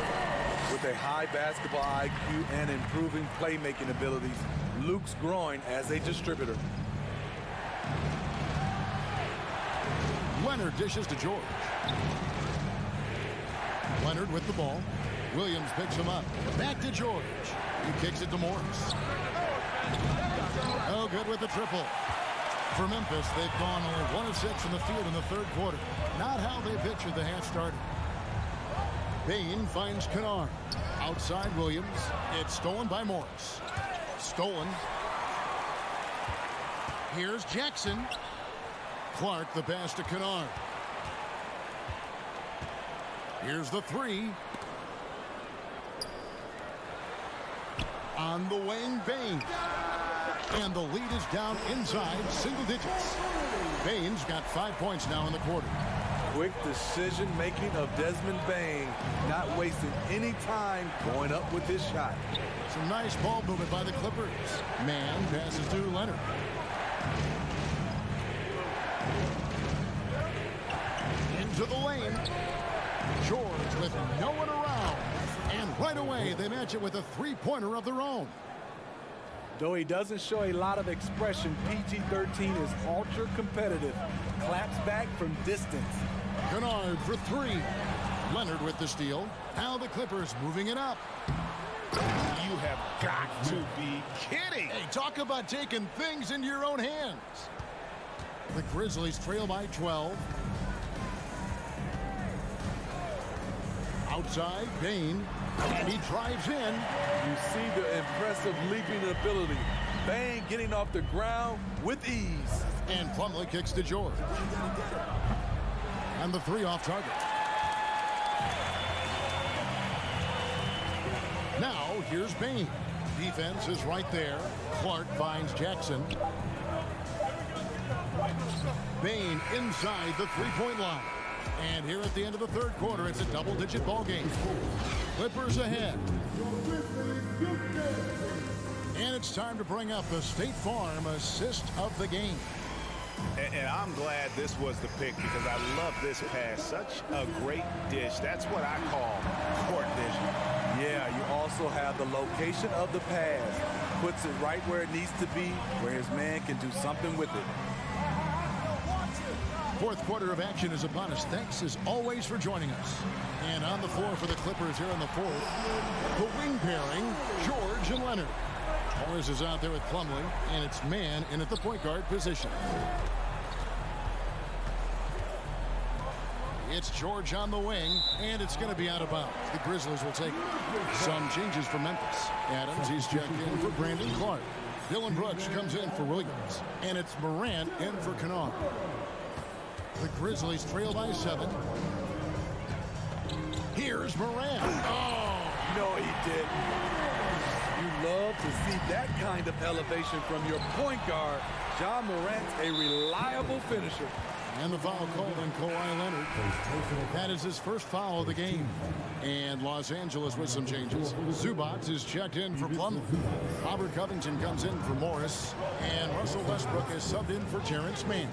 With a high basketball IQ and improving playmaking abilities, Luke's growing as a distributor. Leonard dishes to George. Leonard with the ball. Williams picks him up. Back to George. He kicks it to Morris. Oh, good with the triple. For Memphis, they've gone only 1 of 6 from the field in the third quarter. Not how they pictured the half started. Payne finds Kennard. Outside Williams. It's stolen by Morris. Stolen. Here's Jackson. Clark the pass to Kennard. Here's the three. On the wing, Payne. And the lead is down inside single digits. Bane's got 5 points now in the quarter. Quick decision-making of Desmond Bane, not wasting any time going up with his shot. Some nice ball movement by the Clippers. Man passes to Leonard. Into the lane. George with no one around. And right away, they match it with a three-pointer of their own. Though he doesn't show a lot of expression, PG-13 is ultra-competitive. Claps back from distance. Kennard for three. Leonard with the steal. Now the Clippers moving it up. You have got to be kidding. Hey, talk about taking things into your own hands. The Grizzlies trail by 12. Outside, Payne. And he drives in. You see the impressive leaping ability. Bane getting off the ground with ease. And Plumlee kicks to George. And the three off target. Now, here's Payne. Defense is right there. Clark finds Jackson. Payne inside the three-point line. And here at the end of the third quarter, it's a double-digit ball game. Clippers ahead. And it's time to bring up the State Farm assist of the game. And I'm glad this was the pick because I love this pass. Such a great dish. That's what I call court vision. Yeah, you also have the location of the pass. Puts it right where it needs to be, where his man can do something with it. Fourth quarter of action is upon us. Thanks as always for joining us. And on the floor for the Clippers here in the fourth, the wing pairing, George and Leonard. Morris is out there with Plumlee, and it's man in at the point guard position. It's George on the wing, and it's going to be out of bounds. The Grizzlies will take some changes for Memphis. Adams, he's checked in for Brandon Clark. Dylan Brooks comes in for Williams, and it's Morant in for Kennard. The Grizzlies trail by 7. Here's Morant. Oh! No, he didn't. You love to see that kind of elevation from your point guard. Ja Morant's a reliable finisher. And the foul called on Kawhi Leonard. That is his first foul of the game. And Los Angeles with some changes. Zubac is checked in for Plumlee. Robert Covington comes in for Morris. And Russell Westbrook is subbed in for Terrence Mann.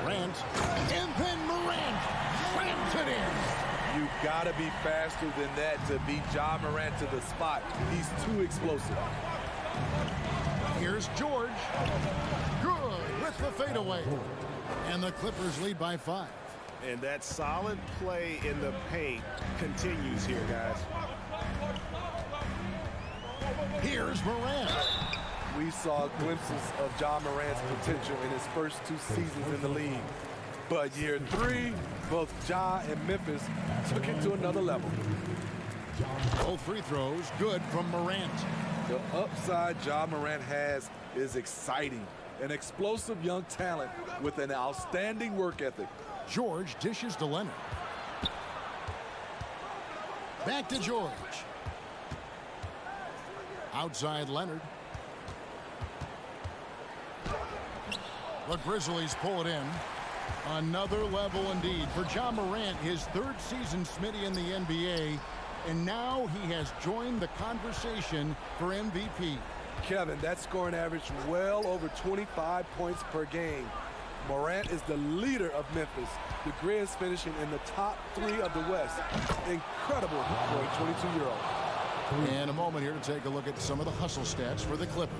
Morant. And then Morant slams it in. You gotta be faster than that to beat Ja Morant to the spot. He's too explosive. Here's George. Good with the fadeaway. And the Clippers lead by 5. And that solid play in the paint continues here, guys. Here's Morant. We saw glimpses of Ja Morant's potential in his first 2 seasons in the league. But year 3, both Ja and Memphis took it to another level. Both free throws good from Morant. The upside Ja Morant has is exciting. An explosive young talent with an outstanding work ethic. George dishes to Leonard. Back to George. Outside Leonard. The Grizzlies pull it in. Another level indeed for Ja Morant, his 3rd season Smitty in the NBA, and now he has joined the conversation for MVP. Kevin, that scoring average well over 25 points per game. Morant is the leader of Memphis. The Grizz finishing in the top 3 of the West. Incredible for a 22-year-old. And a moment here to take a look at some of the hustle stats for the Clippers.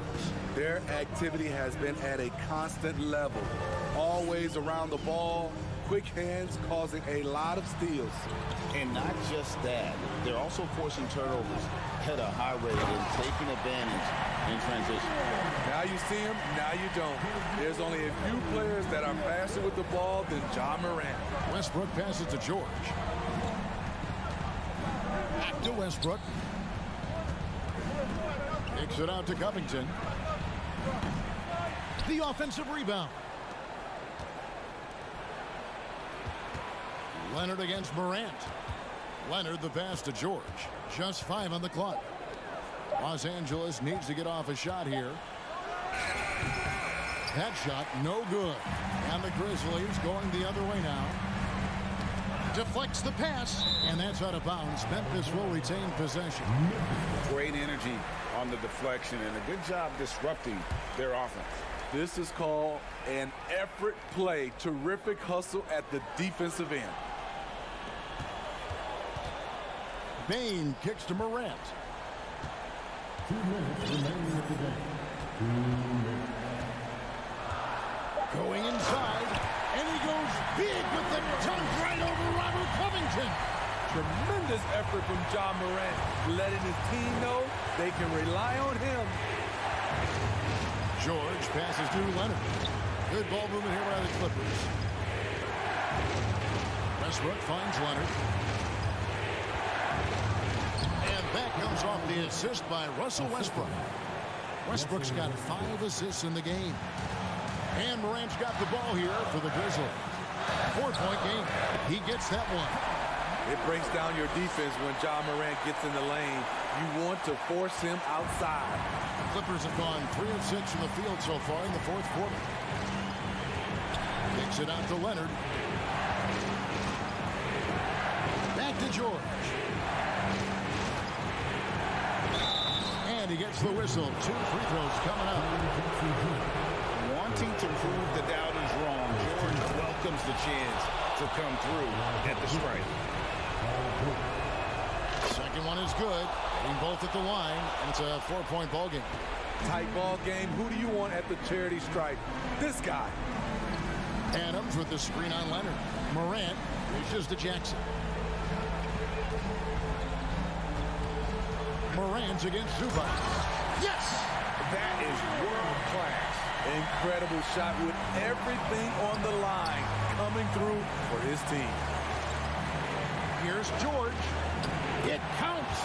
Their activity has been at a constant level. Always around the ball, quick hands causing a lot of steals. And not just that, they're also forcing turnovers at a high rate and taking advantage in transition. Now you see him, now you don't. There's only a few players that are faster with the ball than Ja Morant. Westbrook passes to George. Back to Westbrook. Kicks it out to Covington. The offensive rebound. Leonard against Morant. Leonard the pass to George. Just 5 on the clock. Los Angeles needs to get off a shot here. That shot no good. And the Grizzlies going the other way now. Deflects the pass, and that's out of bounds. Memphis will retain possession. Great energy on the deflection and a good job disrupting their offense. This is called an effort play. Terrific hustle at the defensive end. Bain kicks to Morant. 2 minutes remaining of the game. 2 minutes. Going inside, and he goes big with the dunk right over Robert Covington. Tremendous effort from Ja Morant, letting his team know they can rely on him. George passes to Leonard. Good ball movement here by the Clippers. Westbrook finds Leonard. And that comes off the assist by Russell Westbrook. Westbrook's got 5 assists in the game. And Morant's got the ball here for the Grizzlies. 4-point game. He gets that one. It breaks down your defense when Ja Morant gets in the lane. You want to force him outside. The Clippers have gone 3 of 6 from the field so far in the 4th quarter. Kicks it out to Leonard. Back to George. And he gets the whistle. 2 free throws coming up. Wanting to prove the doubters wrong, George welcomes the chance to come through at the strike. Second one is good. Hitting both at the line, and it's a 4-point ball game. Tight ball game. Who do you want at the charity stripe? This guy. Adams with the screen on Leonard. Morant reaches to Jackson. Morant's against Zubac. Yes! That is world class. Incredible shot with everything on the line coming through for his team. Here's George. It counts.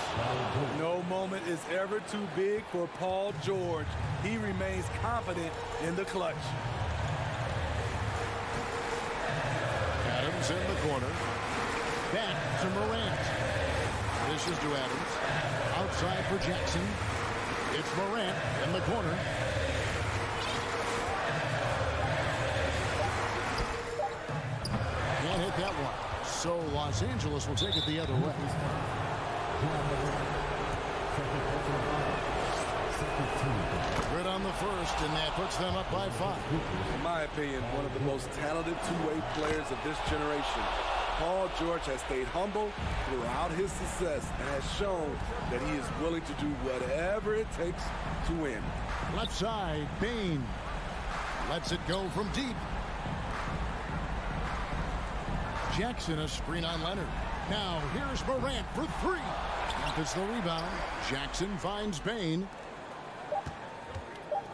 No moment is ever too big for Paul George. He remains confident in the clutch. Adams in the corner. Back to Morant. This is to Adams. Outside for Jackson. It's Morant in the corner. Can't hit that one. So Los Angeles will take it the other way. Grid on the first, and that puts them up by 5. In my opinion, one of the most talented two-way players of this generation. Paul George has stayed humble throughout his success and has shown that he is willing to do whatever it takes to win. Left side, Bane lets it go from deep. Jackson, a screen on Leonard. Now here's Morant for 3. Memphis the rebound. Jackson finds Bane.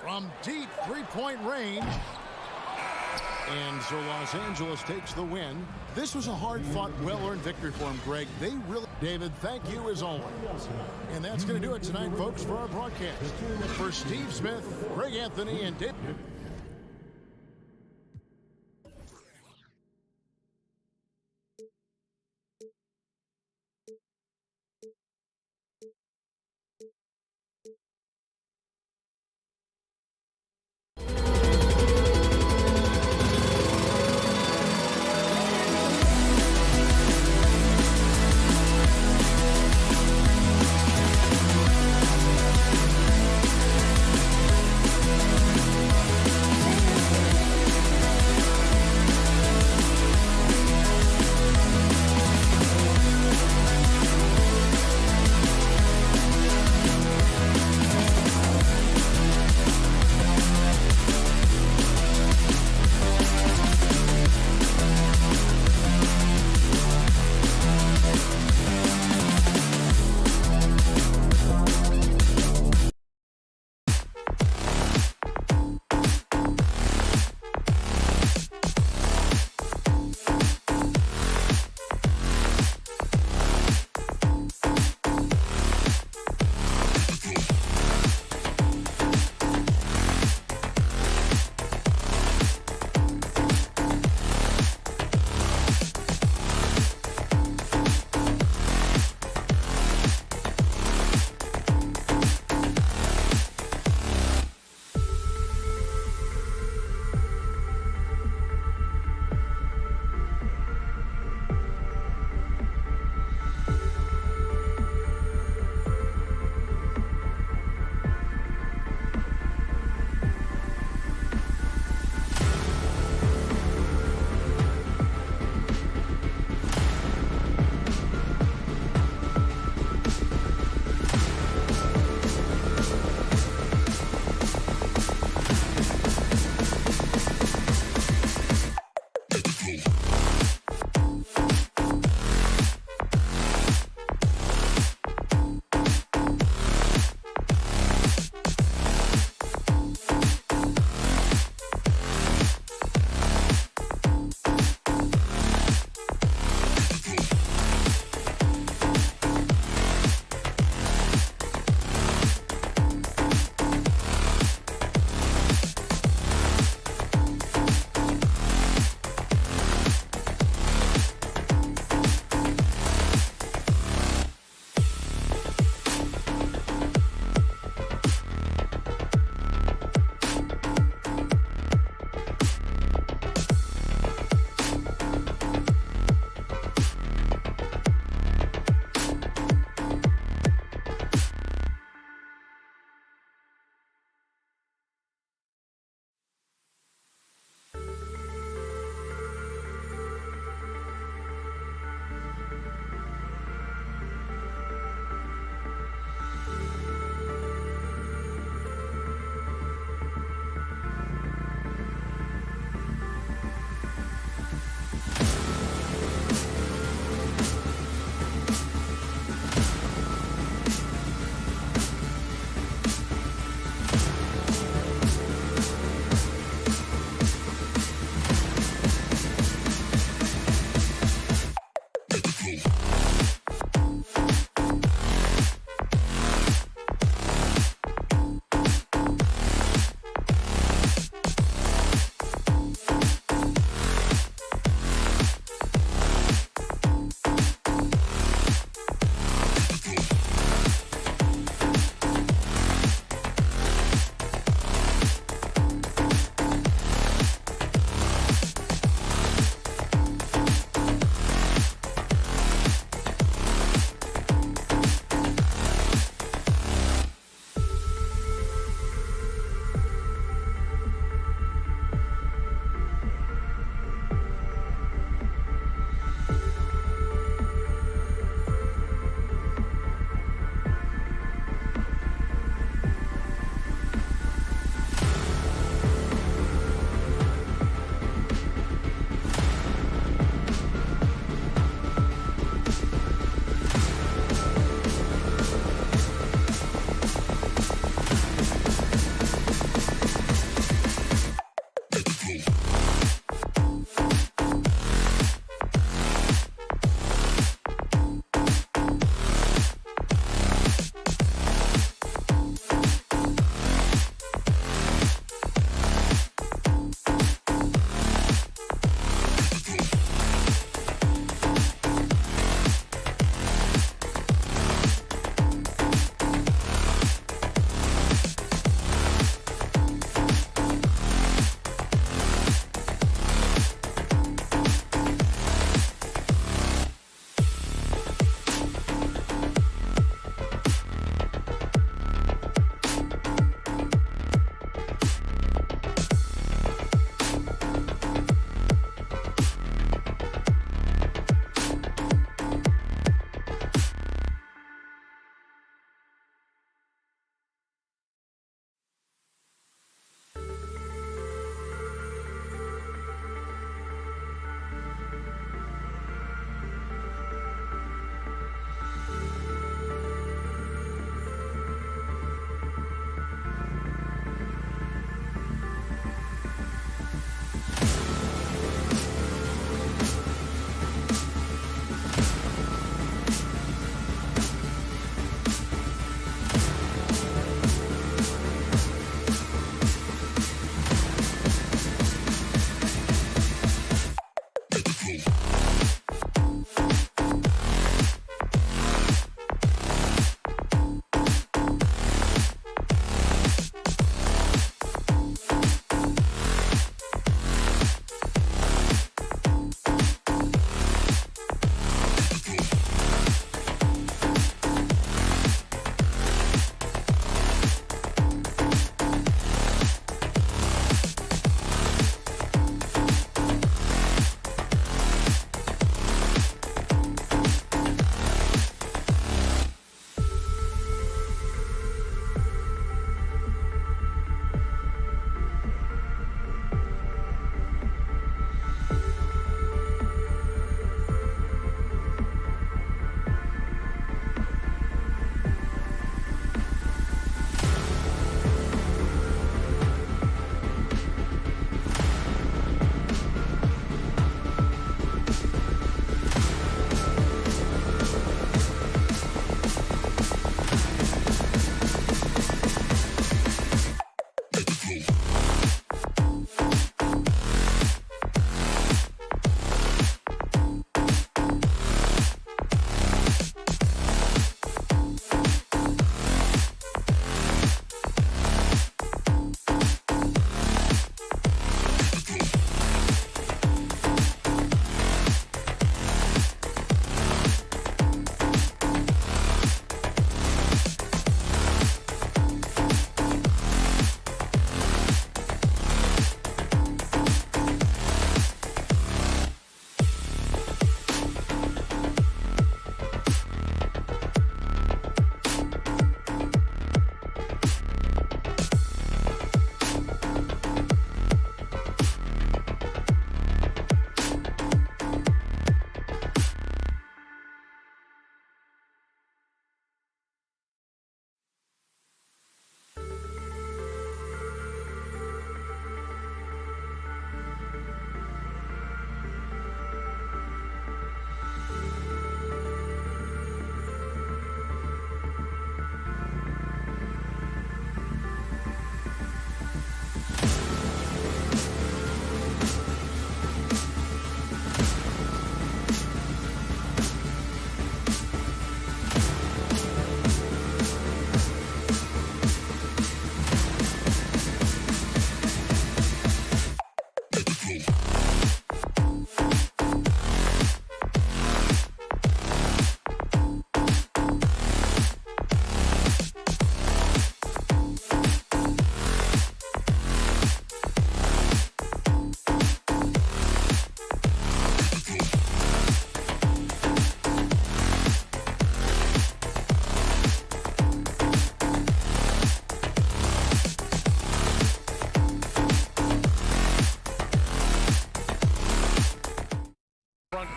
From deep three-point range. And so Los Angeles takes the win. This was a hard-fought, well-earned victory for him, Greg. They really... David, thank you as always. And that's going to do it tonight, folks, for our broadcast. For Steve Smith, Greg Anthony, and David...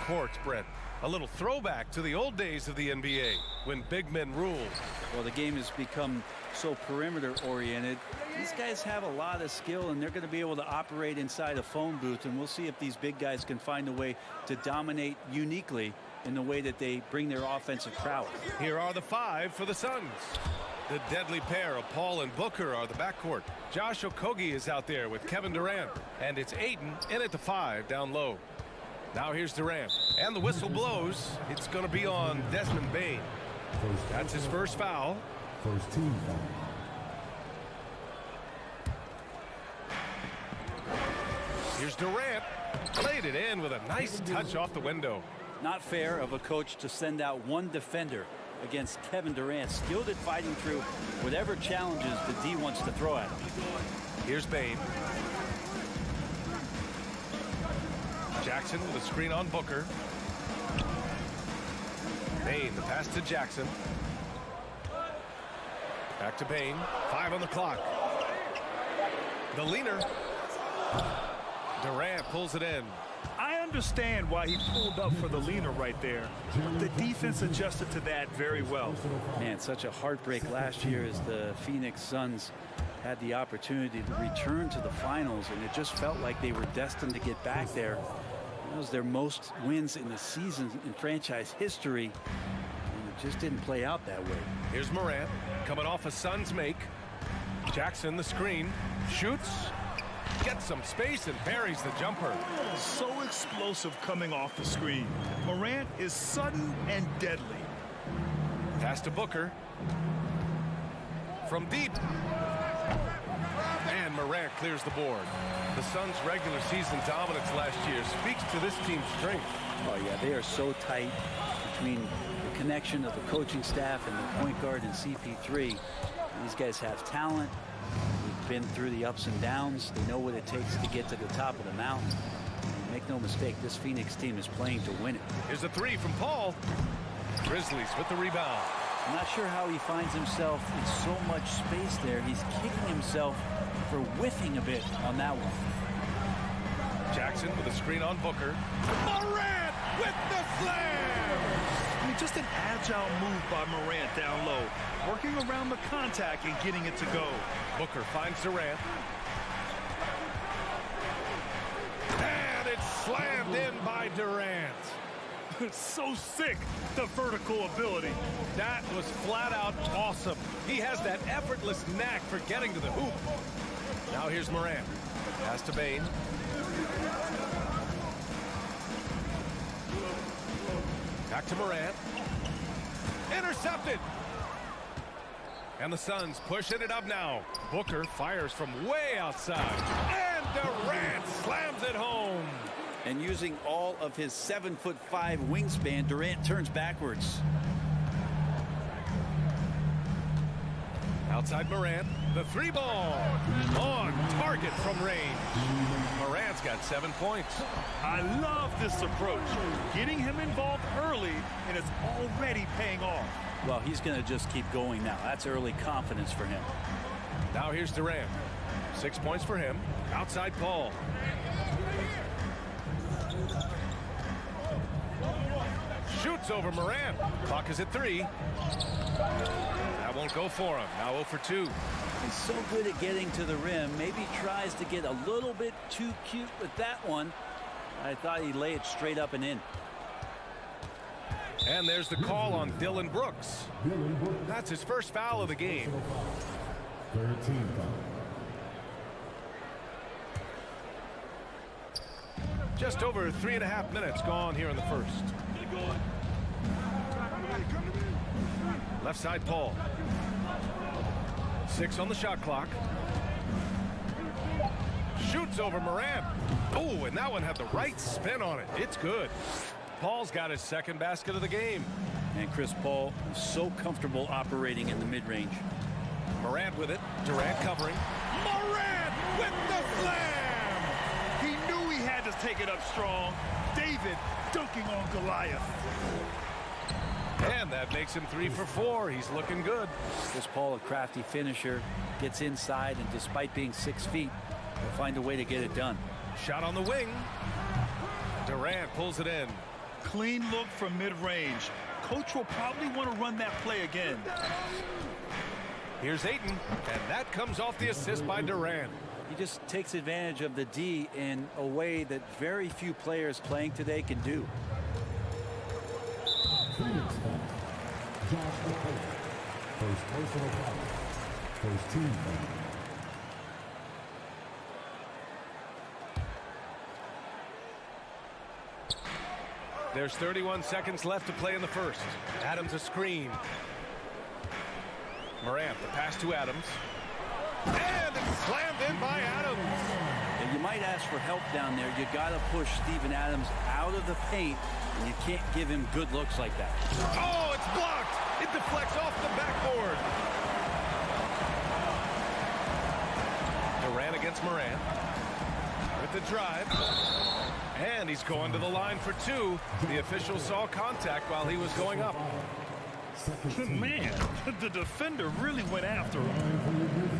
court, Brent. A little throwback to the old days of the NBA when big men ruled. Well, the game has become so perimeter oriented. These guys have a lot of skill, and they're going to be able to operate inside a phone booth, and we'll see if these big guys can find a way to dominate uniquely in the way that they bring their offensive prowess. Here are the 5 for the Suns. The deadly pair of Paul and Booker are the backcourt. Josh Okogie is out there with Kevin Durant, and it's Ayton in at the 5 down low. Now here's Durant, and the whistle blows. It's going to be on Desmond Bane. That's his first foul. First team foul. Here's Durant. Played it in with a nice touch off the window. Not fair of a coach to send out one defender against Kevin Durant, skilled at fighting through whatever challenges the D wants to throw at him. Here's Bane. Jackson with a screen on Booker. Bane, the pass to Jackson. Back to Bane. 5 on the clock. The leaner. Durant pulls it in. I understand why he pulled up for the leaner right there. The defense adjusted to that very well. Man, such a heartbreak last year as the Phoenix Suns had the opportunity to return to the finals, and it just felt like they were destined to get back there. That was their most wins in the season in franchise history, and it just didn't play out that way. Here's Morant coming off a Suns make. Jackson the screen, shoots, gets some space and buries the jumper. So explosive coming off the screen. Morant is sudden and deadly. Pass to Booker. From deep. And Morant clears the board. The Suns' regular season dominance last year speaks to this team's strength. Oh, yeah, they are so tight between the connection of the coaching staff and the point guard and CP3. These guys have talent. They've been through the ups and downs. They know what it takes to get to the top of the mountain. And make no mistake, this Phoenix team is playing to win it. Here's a 3 from Paul. Grizzlies with the rebound. I'm not sure how he finds himself in so much space there. He's kicking himself for whiffing a bit on that one. Jackson with a screen on Booker. Morant with the slam! I mean, just an agile move by Morant down low, working around the contact and getting it to go. Booker finds Durant. And it's slammed in by Durant. It's so sick, the vertical ability. That was flat out awesome. He has that effortless knack for getting to the hoop. Now here's Morant. Pass to Bane. Back to Morant. Intercepted. And the Suns pushing it up now. Booker fires from way outside. And Durant slams it home. And using all of his 7'5" wingspan, Durant turns backwards. Outside Morant, the 3 ball on target from range. Morant's got 7 points. I love this approach, getting him involved early, and it's already paying off. Well, he's going to just keep going now. That's early confidence for him. Now here's Durant. 6 points for him. Outside Paul. Shoots over Morant. Clock is at 3. That won't go for him. Now 0 for 2. He's so good at getting to the rim. Maybe tries to get a little bit too cute with that one. I thought he'd lay it straight up and in. And there's the call on Dylan Brooks. That's his first foul of the game. Third team foul. Just over 3.5 minutes gone here in the first. Left side Paul. 6 on the shot clock. Shoots over Morant. Oh, and that one had the right spin on it. It's good. Paul's got his second basket of the game. And Chris Paul is so comfortable operating in the mid-range. Morant with it. Durant covering. Morant with the slam! He knew he had to take it up strong. David dunking on Goliath. And that makes him 3 for 4. He's looking good. Chris Paul, a crafty finisher, gets inside, and despite being 6 feet, he'll find a way to get it done. Shot on the wing. Durant pulls it in. Clean look from mid-range. Coach will probably want to run that play again. Here's Ayton, and that comes off the assist by Durant. He just takes advantage of the D in a way that very few players playing today can do. Phoenix foul. Josh McCoy. First personal foul. First team foul. There's 31 seconds left to play in the first. Adams a screen. Morant, the pass to Adams. And it's slammed in by Adams. And you might ask for help down there. You got to push Steven Adams out of the paint, and you can't give him good looks like that. Oh, it's blocked. It deflects off the backboard. Durant against Morant. With the drive. And he's going to the line for two. The official saw contact while he was going up. Man, the defender really went after him.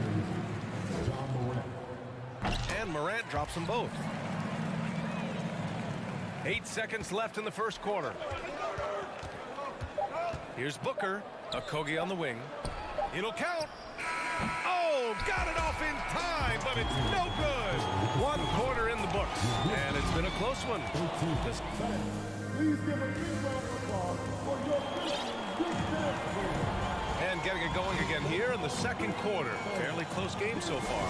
And Morant drops them both. 8 seconds left in the first quarter. Here's Booker. Okogie on the wing. It'll count. Oh, got it off in time, but it's no good. 1 quarter in the books, and it's been a close one. Please give a big round of applause for your And getting it going again here in the second quarter. Fairly close game so far.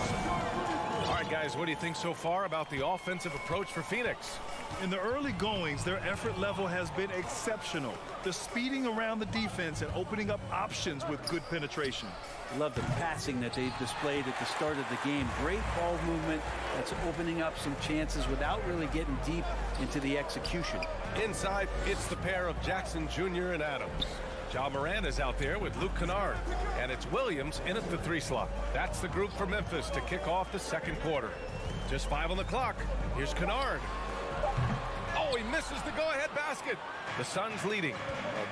All right, guys, what do you think so far about the offensive approach for Phoenix? In the early goings, their effort level has been exceptional. The speeding around the defense and opening up options with good penetration. Love the passing that they displayed at the start of the game. Great ball movement that's opening up some chances without really getting deep into the execution. Inside, it's the pair of Jackson Jr. and Adams. Ja Morant is out there with Luke Kennard, and it's Williams in at the 3 slot. That's the group for Memphis to kick off the second quarter. Just 5 on the clock. Here's Kennard. Oh, he misses the go-ahead basket. The Suns leading.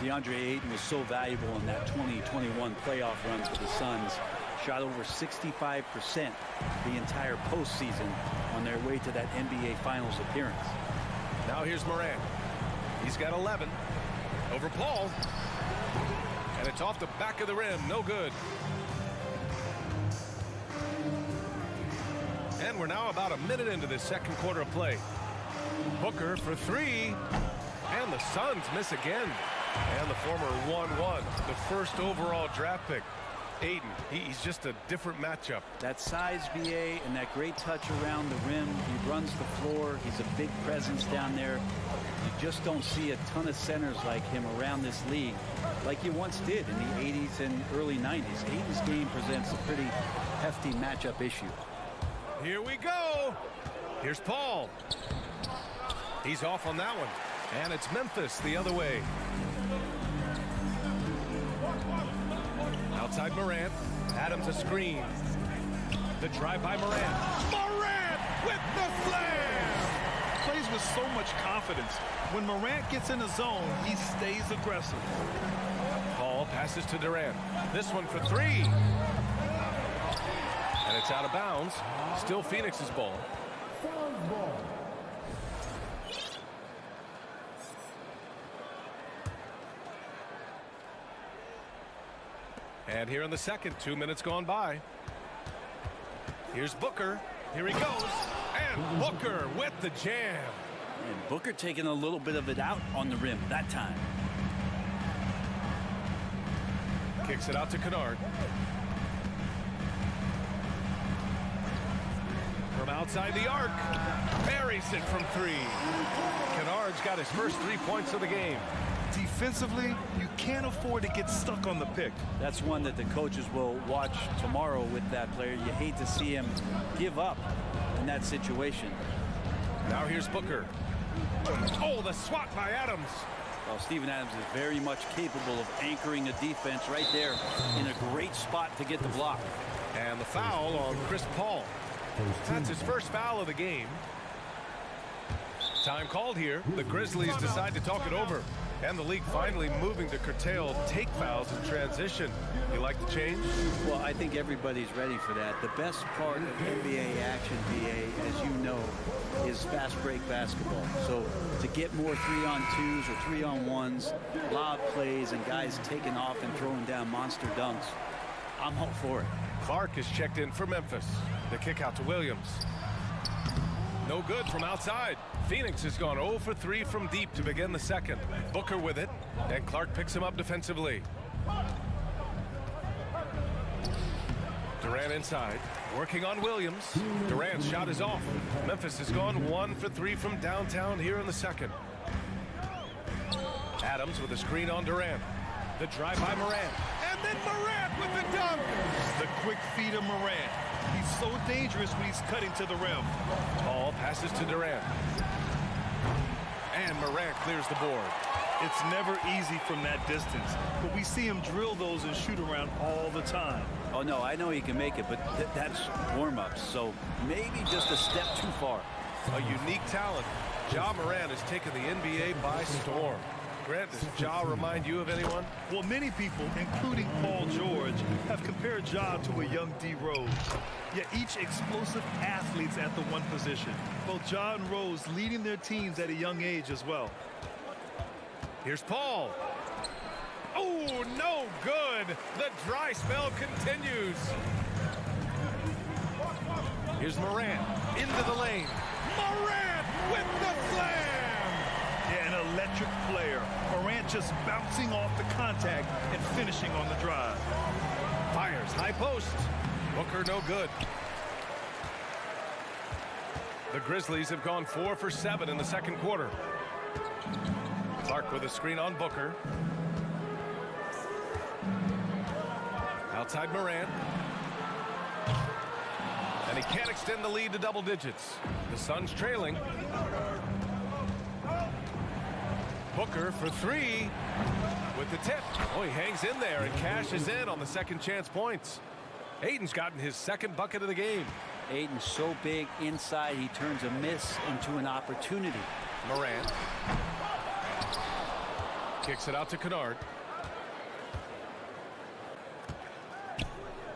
DeAndre Ayton was so valuable in that 2021 playoff run for the Suns. Shot over 65% the entire postseason on their way to that NBA Finals appearance. Now here's Morant. He's got 11. Over Paul. And it's off the back of the rim. No good. And we're now about a minute into this second quarter of play. Booker for 3. And the Suns miss again. And the former 1-1, the first overall draft pick. Ayton, he's just a different matchup. That size, BA, and that great touch around the rim. He runs the floor. He's a big presence down there. You just don't see a ton of centers like him around this league like you once did in the 80s and early 90s. Ayton's game presents a pretty hefty matchup issue. Here we go. Here's Paul. He's off on that one. And it's Memphis the other way. Outside Morant. Adams a screen. The drive by Morant. Morant with the slam! Plays with so much confidence. When Morant gets in the zone, he stays aggressive. Paul passes to Durant. This one for 3. And it's out of bounds. Still Phoenix's ball. And here in the second, 2 minutes gone by. Here's Booker. Here he goes. And Booker with the jam. And Booker taking a little bit of it out on the rim that time. Kicks it out to Kennard. From outside the arc. Buries it from 3. Kennard's got his first 3 points of the game. Defensively, you can't afford to get stuck on the pick. That's one that the coaches will watch tomorrow with that player. You hate to see him give up in that situation. Now here's Booker. Oh, the swat by Adams. Well, Steven Adams is very much capable of anchoring a defense right there in a great spot to get the block. And the foul on Chris Paul. That's his first foul of the game. Time called here. The Grizzlies decide to talk it over. And the league finally moving to curtail take fouls in transition. You like the change? Well, I think everybody's ready for that. The best part of NBA action, BA, as you know, is fast break basketball. So to get more 3-on-2s or 3-on-1s, lob plays, and guys taking off and throwing down monster dunks, I'm all for it. Clark is checked in for Memphis. The kick out to Williams. No good from outside. Phoenix has gone 0 for 3 from deep to begin the second. Booker with it, and Clark picks him up defensively. Durant inside, working on Williams. Durant's shot is off. Memphis has gone 1 for 3 from downtown here in the second. Adams with a screen on Durant. The drive by Morant. And then Morant with the dunk. The quick feed of Morant. He's so dangerous when he's cutting to the rim. Ball passes to Durant. And Morant clears the board. It's never easy from that distance, but we see him drill those and shoot around all the time. Oh, no, I know he can make it, but that's warm-ups, so maybe just a step too far. A unique talent. Ja Morant has taken the NBA by storm. Grant, does Ja remind you of anyone? Well, many people, including Paul George, have compared Ja to a young D. Rose. Yet each explosive athletes at the one position. Both Ja and Rose leading their teams at a young age as well. Here's Paul. Oh, no good. The dry spell continues. Here's Morant into the lane. Morant with the slam. Yeah, an electric player. Morant just bouncing off the contact and finishing on the drive. Fires high post. Booker no good. The Grizzlies have gone 4 for 7 in the second quarter. Clark with a screen on Booker. Outside Morant. And he can't extend the lead to double digits. The Suns trailing. Booker for 3 with the tip. Oh, he hangs in there and cashes in on the second chance points. Ayton's gotten his second bucket of the game. Ayton's so big inside, he turns a miss into an opportunity. Morant kicks it out to Kennard.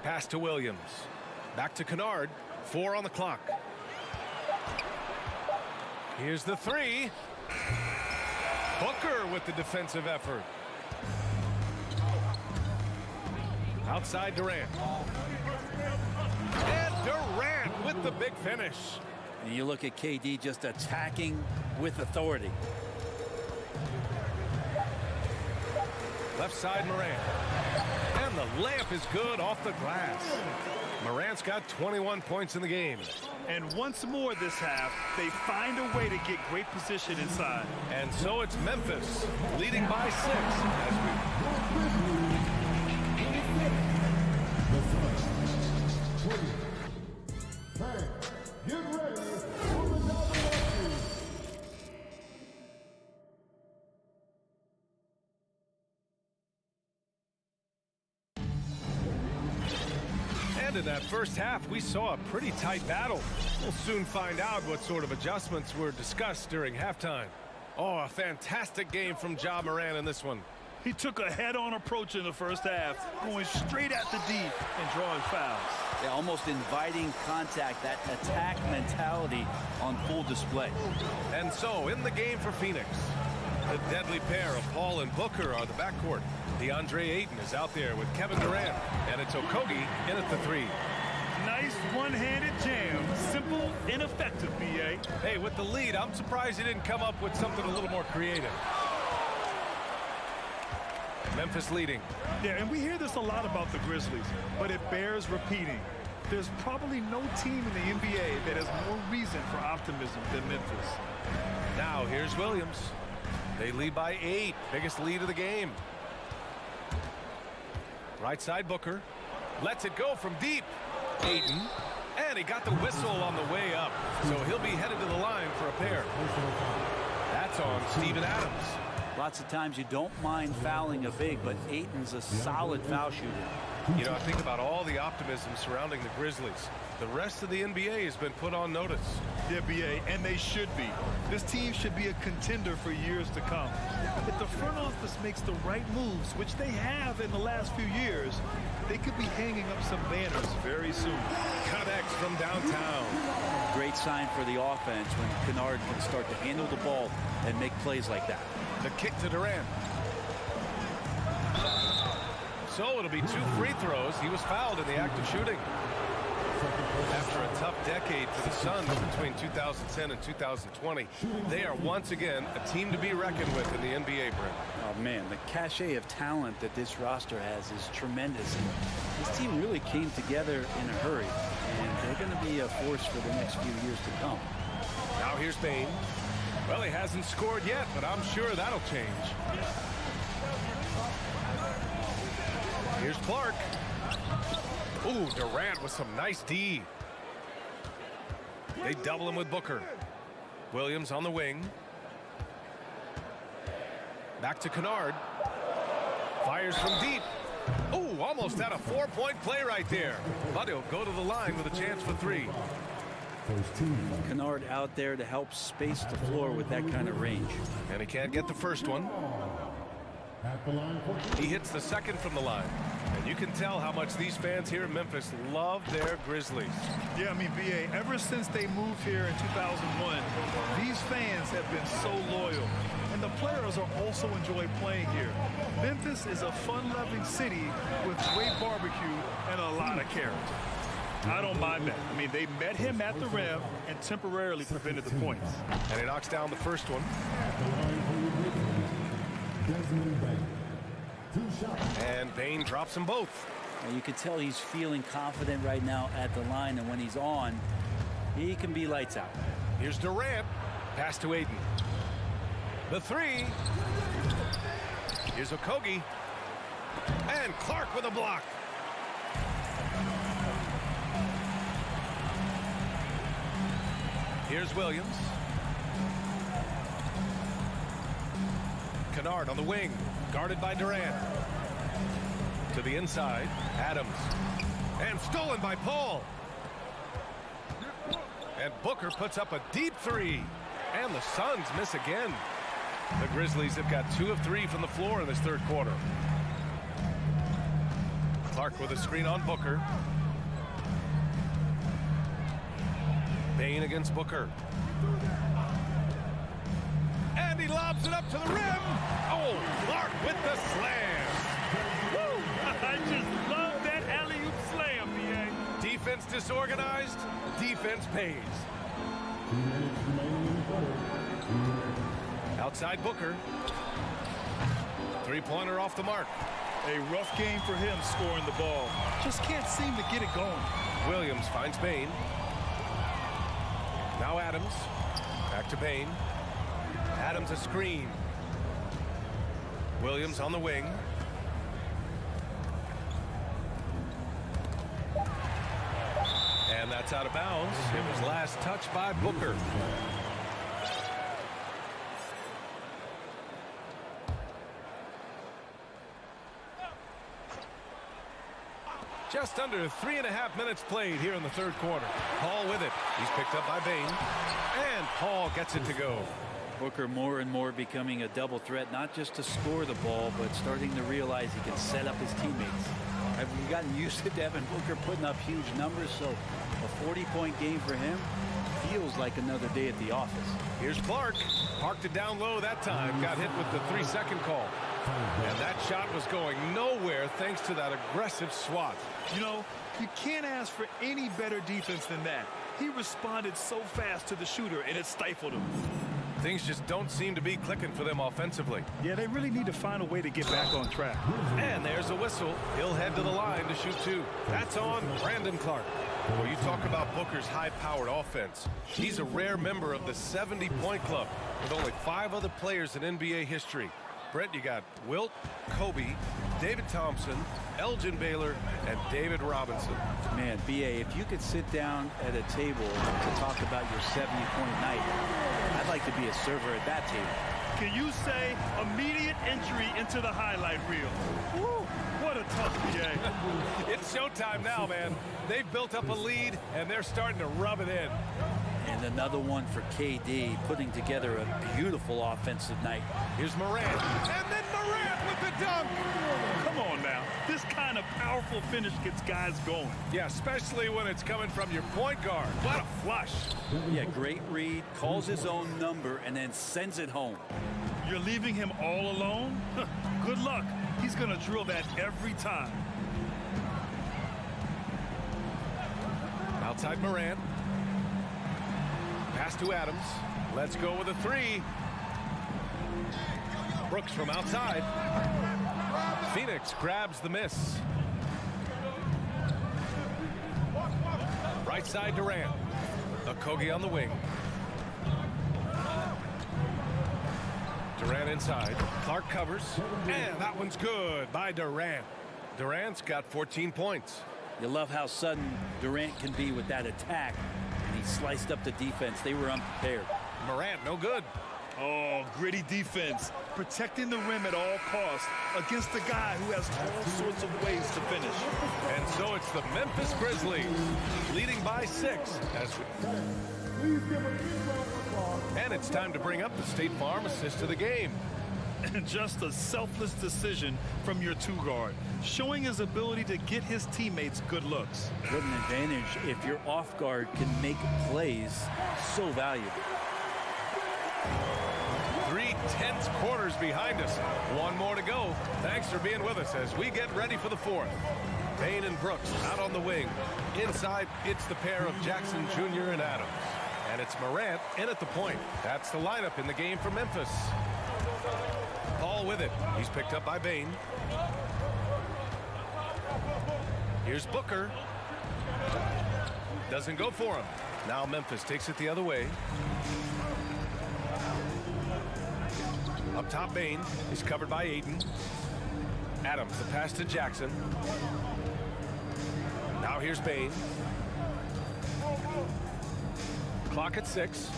Pass to Williams. Back to Kennard. 4 on the clock. Here's the 3. Booker with the defensive effort. Outside Durant. And Durant with the big finish. And you look at KD just attacking with authority. Left side Morant. And the layup is good off the glass. Morant's got 21 points in the game. And once more this half, they find a way to get great position inside. And so it's Memphis leading by 6 as Get ready for the double. And in that first half, we saw a pretty tight battle. We'll soon find out what sort of adjustments were discussed during halftime. Oh, a fantastic game from Ja Morant in this one. He took a head-on approach in the first half, going straight at the D and drawing fouls. Yeah, almost inviting contact, that attack mentality on full display. And so, in the game for Phoenix, the deadly pair of Paul and Booker are the backcourt. DeAndre Ayton is out there with Kevin Durant, and it's Okogie in at the 3. Nice one-handed jam. Simple and effective, B.A. Hey, with the lead, I'm surprised he didn't come up with something a little more creative. Memphis leading. Yeah, and we hear this a lot about the Grizzlies, but it bears repeating. There's probably no team in the NBA that has more reason for optimism than Memphis. Now, here's Williams. They lead by 8. Biggest lead of the game. Right side Booker. Lets it go from deep. Ayton. And he got the whistle on the way up. So he'll be headed to the line for a pair. That's on Steven Adams. Lots of times you don't mind fouling a big, but Ayton's a solid foul shooter. You know, I think about all the optimism surrounding the Grizzlies. The rest of the NBA has been put on notice. Yeah, BA, and they should be. This team should be a contender for years to come. If the front office makes the right moves, which they have in the last few years, they could be hanging up some banners very soon. Connects from downtown. Great sign for the offense when Kennard can start to handle the ball and make plays like that. The kick to Durant. So it'll be 2 free throws. He was fouled in the act of shooting. After a tough decade for the Suns between 2010 and 2020, they are once again a team to be reckoned with in the NBA, Brent. Oh, man, the cachet of talent that this roster has is tremendous. And this team really came together in a hurry, and they're going to be a force for the next few years to come. Now here's Bane. Well, he hasn't scored yet, but I'm sure that'll change. Here's Clark. Ooh, Durant with some nice D. They double him with Booker. Williams on the wing. Back to Kennard. Fires from deep. Ooh, almost had a 4-point play right there. But he'll go to the line with a chance for 3. Kennard out there to help space the floor with that kind of range. And he can't get the first one. He hits the second from the line. And you can tell how much these fans here in Memphis love their Grizzlies. Yeah, I mean, BA, ever since they moved here in 2001, these fans have been so loyal. And the players are also enjoy playing here. Memphis is a fun-loving city with great barbecue and a lot of character. I don't mind that. I mean, they met him at the rim and temporarily prevented the points. And he knocks down the first one. And Bane drops them both. And you can tell he's feeling confident right now at the line, and when he's on, he can be lights out. Here's Durant. Pass to Aiden. The 3. Here's Okogie. And Clark with a block. Here's Williams. Kennard on the wing, guarded by Durant. To the inside, Adams. And stolen by Paul. And Booker puts up a deep 3. And the Suns miss again. The Grizzlies have got 2 of 3 from the floor in this third quarter. Clark with a screen on Booker. Bane against Booker. And he lobs it up to the rim. Oh, Clark with the slam. Woo! I just love that alley-oop slam, BA. Defense disorganized, defense pays. Outside Booker. 3-pointer off the mark. A rough game for him scoring the ball. Just can't seem to get it going. Williams finds Bane. Now Adams. Back to Bane. Adams a screen. Williams on the wing. And that's out of bounds. It was last touched by Booker. Just under 3.5 minutes played here in the third quarter. Paul with it. He's picked up by Bane. And Paul gets it to go. Booker more and more becoming a double threat, not just to score the ball, but starting to realize he can set up his teammates. Have you gotten used to Devin Booker putting up huge numbers? So a 40-point game for him feels like another day at the office. Here's Clark. Parked it down low that time. Got hit with the 3-second call. And that shot was going nowhere thanks to that aggressive swat. You know, you can't ask for any better defense than that. He responded so fast to the shooter, and it stifled him. Things just don't seem to be clicking for them offensively. Yeah, they really need to find a way to get back on track. And there's a whistle. He'll head to the line to shoot 2. That's on Brandon Clark. Well, you talk about Booker's high-powered offense. He's a rare member of the 70-point club with only 5 other players in NBA history. Brent, you got Wilt, Kobe, David Thompson, Elgin Baylor, and David Robinson. Man, BA, if you could sit down at a table to talk about your 70-point night, I'd like to be a server at that table. Can you say immediate entry into the highlight reel? Woo, what a tough BA. It's showtime now, man. They've built up a lead, and they're starting to rub it in. And And another one for KD, putting together a beautiful offensive night. Here's Morant, and then Morant with the dunk. Come on now. This kind of powerful finish gets guys going. Yeah, especially when it's coming from your point guard. What a flush. Yeah, great read, calls his own number, and then sends it home. You're leaving him all alone? Good luck. He's going to drill that every time. Outside Morant. Pass to Adams. Let's go with a three. Brooks from outside. Phoenix grabs the miss. Right side Durant. Okogie on the wing. Durant inside. Clark covers. And that one's good by Durant. Durant's got 14 points. You love how sudden Durant can be with that attack. And he sliced up the defense. They were unprepared. Morant, no good. Oh, gritty defense. Protecting the rim at all costs against a guy who has all sorts of ways to finish. And so it's the Memphis Grizzlies leading by 6. And it's time to bring up the State Farm assist of the game. And just a selfless decision from your two-guard, showing his ability to get his teammates good looks. What an advantage if your off guard can make plays. So valuable. 3 tense quarters behind us. One more to go. Thanks for being with us as we get ready for the 4th. Payne and Brooks out on the wing. Inside, it's the pair of Jackson Jr. and Adams. And it's Morant in at the point. That's the lineup in the game for Memphis. Paul with it. He's picked up by Bane. Here's Booker. Doesn't go for him. Now Memphis takes it the other way. Up top, Bane. He's covered by Ayton. Adams, the pass to Jackson. Now here's Bane. Clock at 6.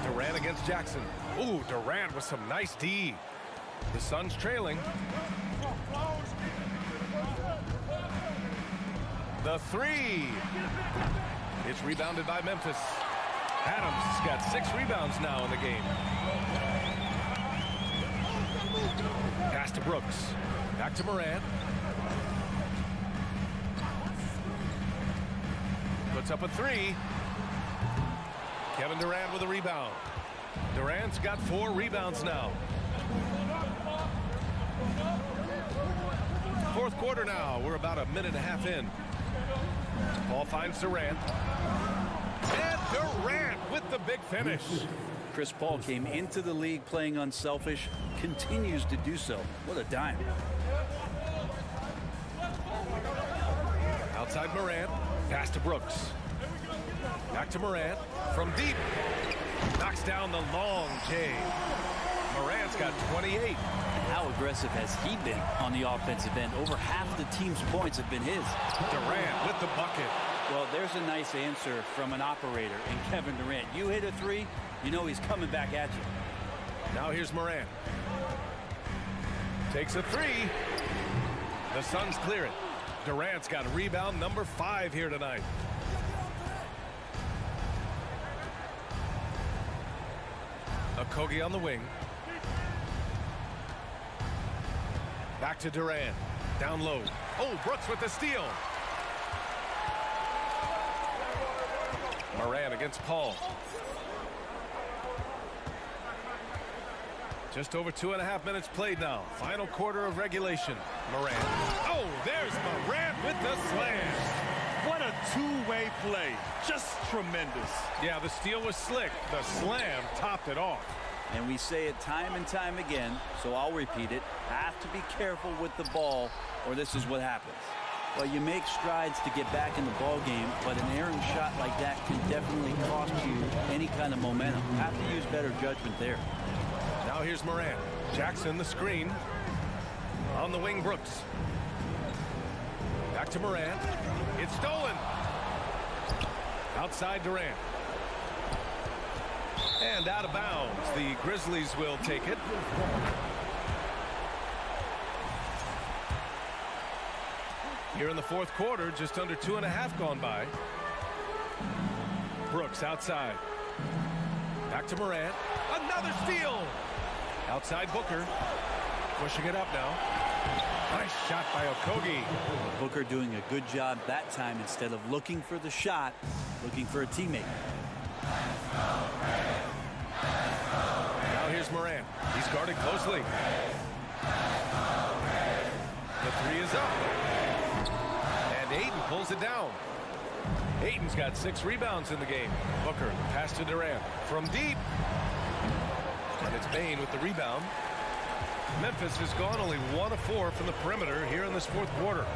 Durant against Jackson. Ooh, Durant with some nice D. The Suns trailing. The 3. It's rebounded by Memphis. Adams has got 6 rebounds now in the game. Pass to Brooks. Back to Morant. Puts up a 3. Kevin Durant with a rebound. Durant's got 4 rebounds now. 4th quarter now. We're about a minute and a half in. Ball finds Durant. And Durant with the big finish. Chris Paul came into the league playing unselfish, continues to do so. What a dime. Outside Morant. Pass to Brooks. Back to Morant. From deep. Knocks down the long J. Morant's got 28. How aggressive has he been on the offensive end? Over half the team's points have been his. Durant with the bucket. Well, there's a nice answer from an operator in Kevin Durant. You hit a 3, you know he's coming back at you. Now here's Morant. Takes a 3. The Suns clear it. Durant's got rebound number 5 here tonight. Okogie on the wing. Back to Durant. Down low. Oh, Brooks with the steal. Morant against Paul. Just over 2.5 minutes played now. Final quarter of regulation. Morant. Oh, there's Morant with the slam. What a two-way play. Just tremendous. Yeah, the steal was slick. The slam topped it off. And we say it time and time again, so I'll repeat it. Have to be careful with the ball, or this is what happens. Well, you make strides to get back in the ball game, but an errant shot like that can definitely cost you any kind of momentum. Have to use better judgment there. Now here's Morant. Jackson the screen. On the wing, Brooks. Back to Morant. It's stolen. Outside Durant. And out of bounds. The Grizzlies will take it. Here in the fourth quarter, just under 2.5 gone by. Brooks outside. Back to Morant. Another steal. Outside Booker. Pushing it up now. Nice shot by Okogie. Booker doing a good job that time. Instead of looking for the shot, looking for a teammate. Now here's Morant. He's guarded closely. The three is up. And Ayton pulls it down. Ayton's got 6 rebounds in the game. Booker, pass to Durant. From deep. And it's Bane with the rebound. Memphis has gone only 1 of 4 from the perimeter here in this fourth quarter.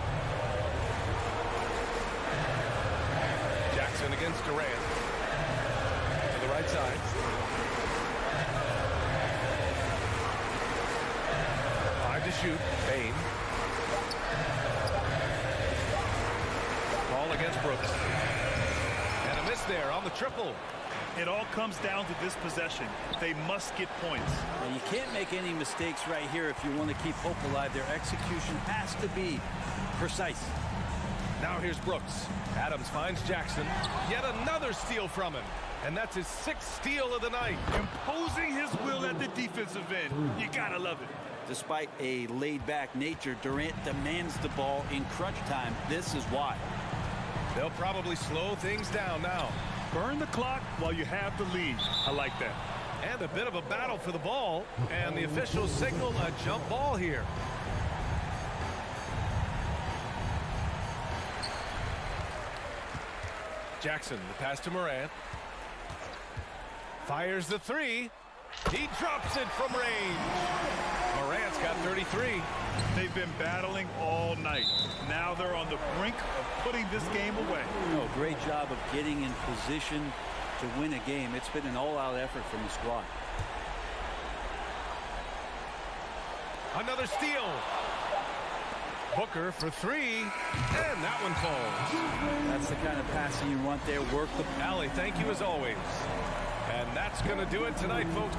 Jackson against Durant. To the right side. Five to shoot. Bane. Ball against Brooks. And a miss there on the triple. It all comes down to this possession. They must get points. Now, you can't make any mistakes right here if you want to keep hope alive. Their execution has to be precise. Now here's Brooks. Adams finds Jackson. Yet another steal from him. And that's his 6th steal of the night. Imposing his will at the defensive end. You gotta love it. Despite a laid-back nature, Durant demands the ball in crunch time. This is why. They'll probably slow things down now. Burn the clock while you have the lead. I like that. And a bit of a battle for the ball. And the officials signal a jump ball here. Jackson, the pass to Morant. Fires the three. He drops it from range. Morant's got 33. They've been battling all night. Now they're on the brink of putting this game away. Oh, great job of getting in position to win a game. It's been an all-out effort from the squad. Another steal. Booker for 3. And that one falls. That's the kind of passing you want there. Work the... Allie, thank you as always. And that's going to do it tonight, folks.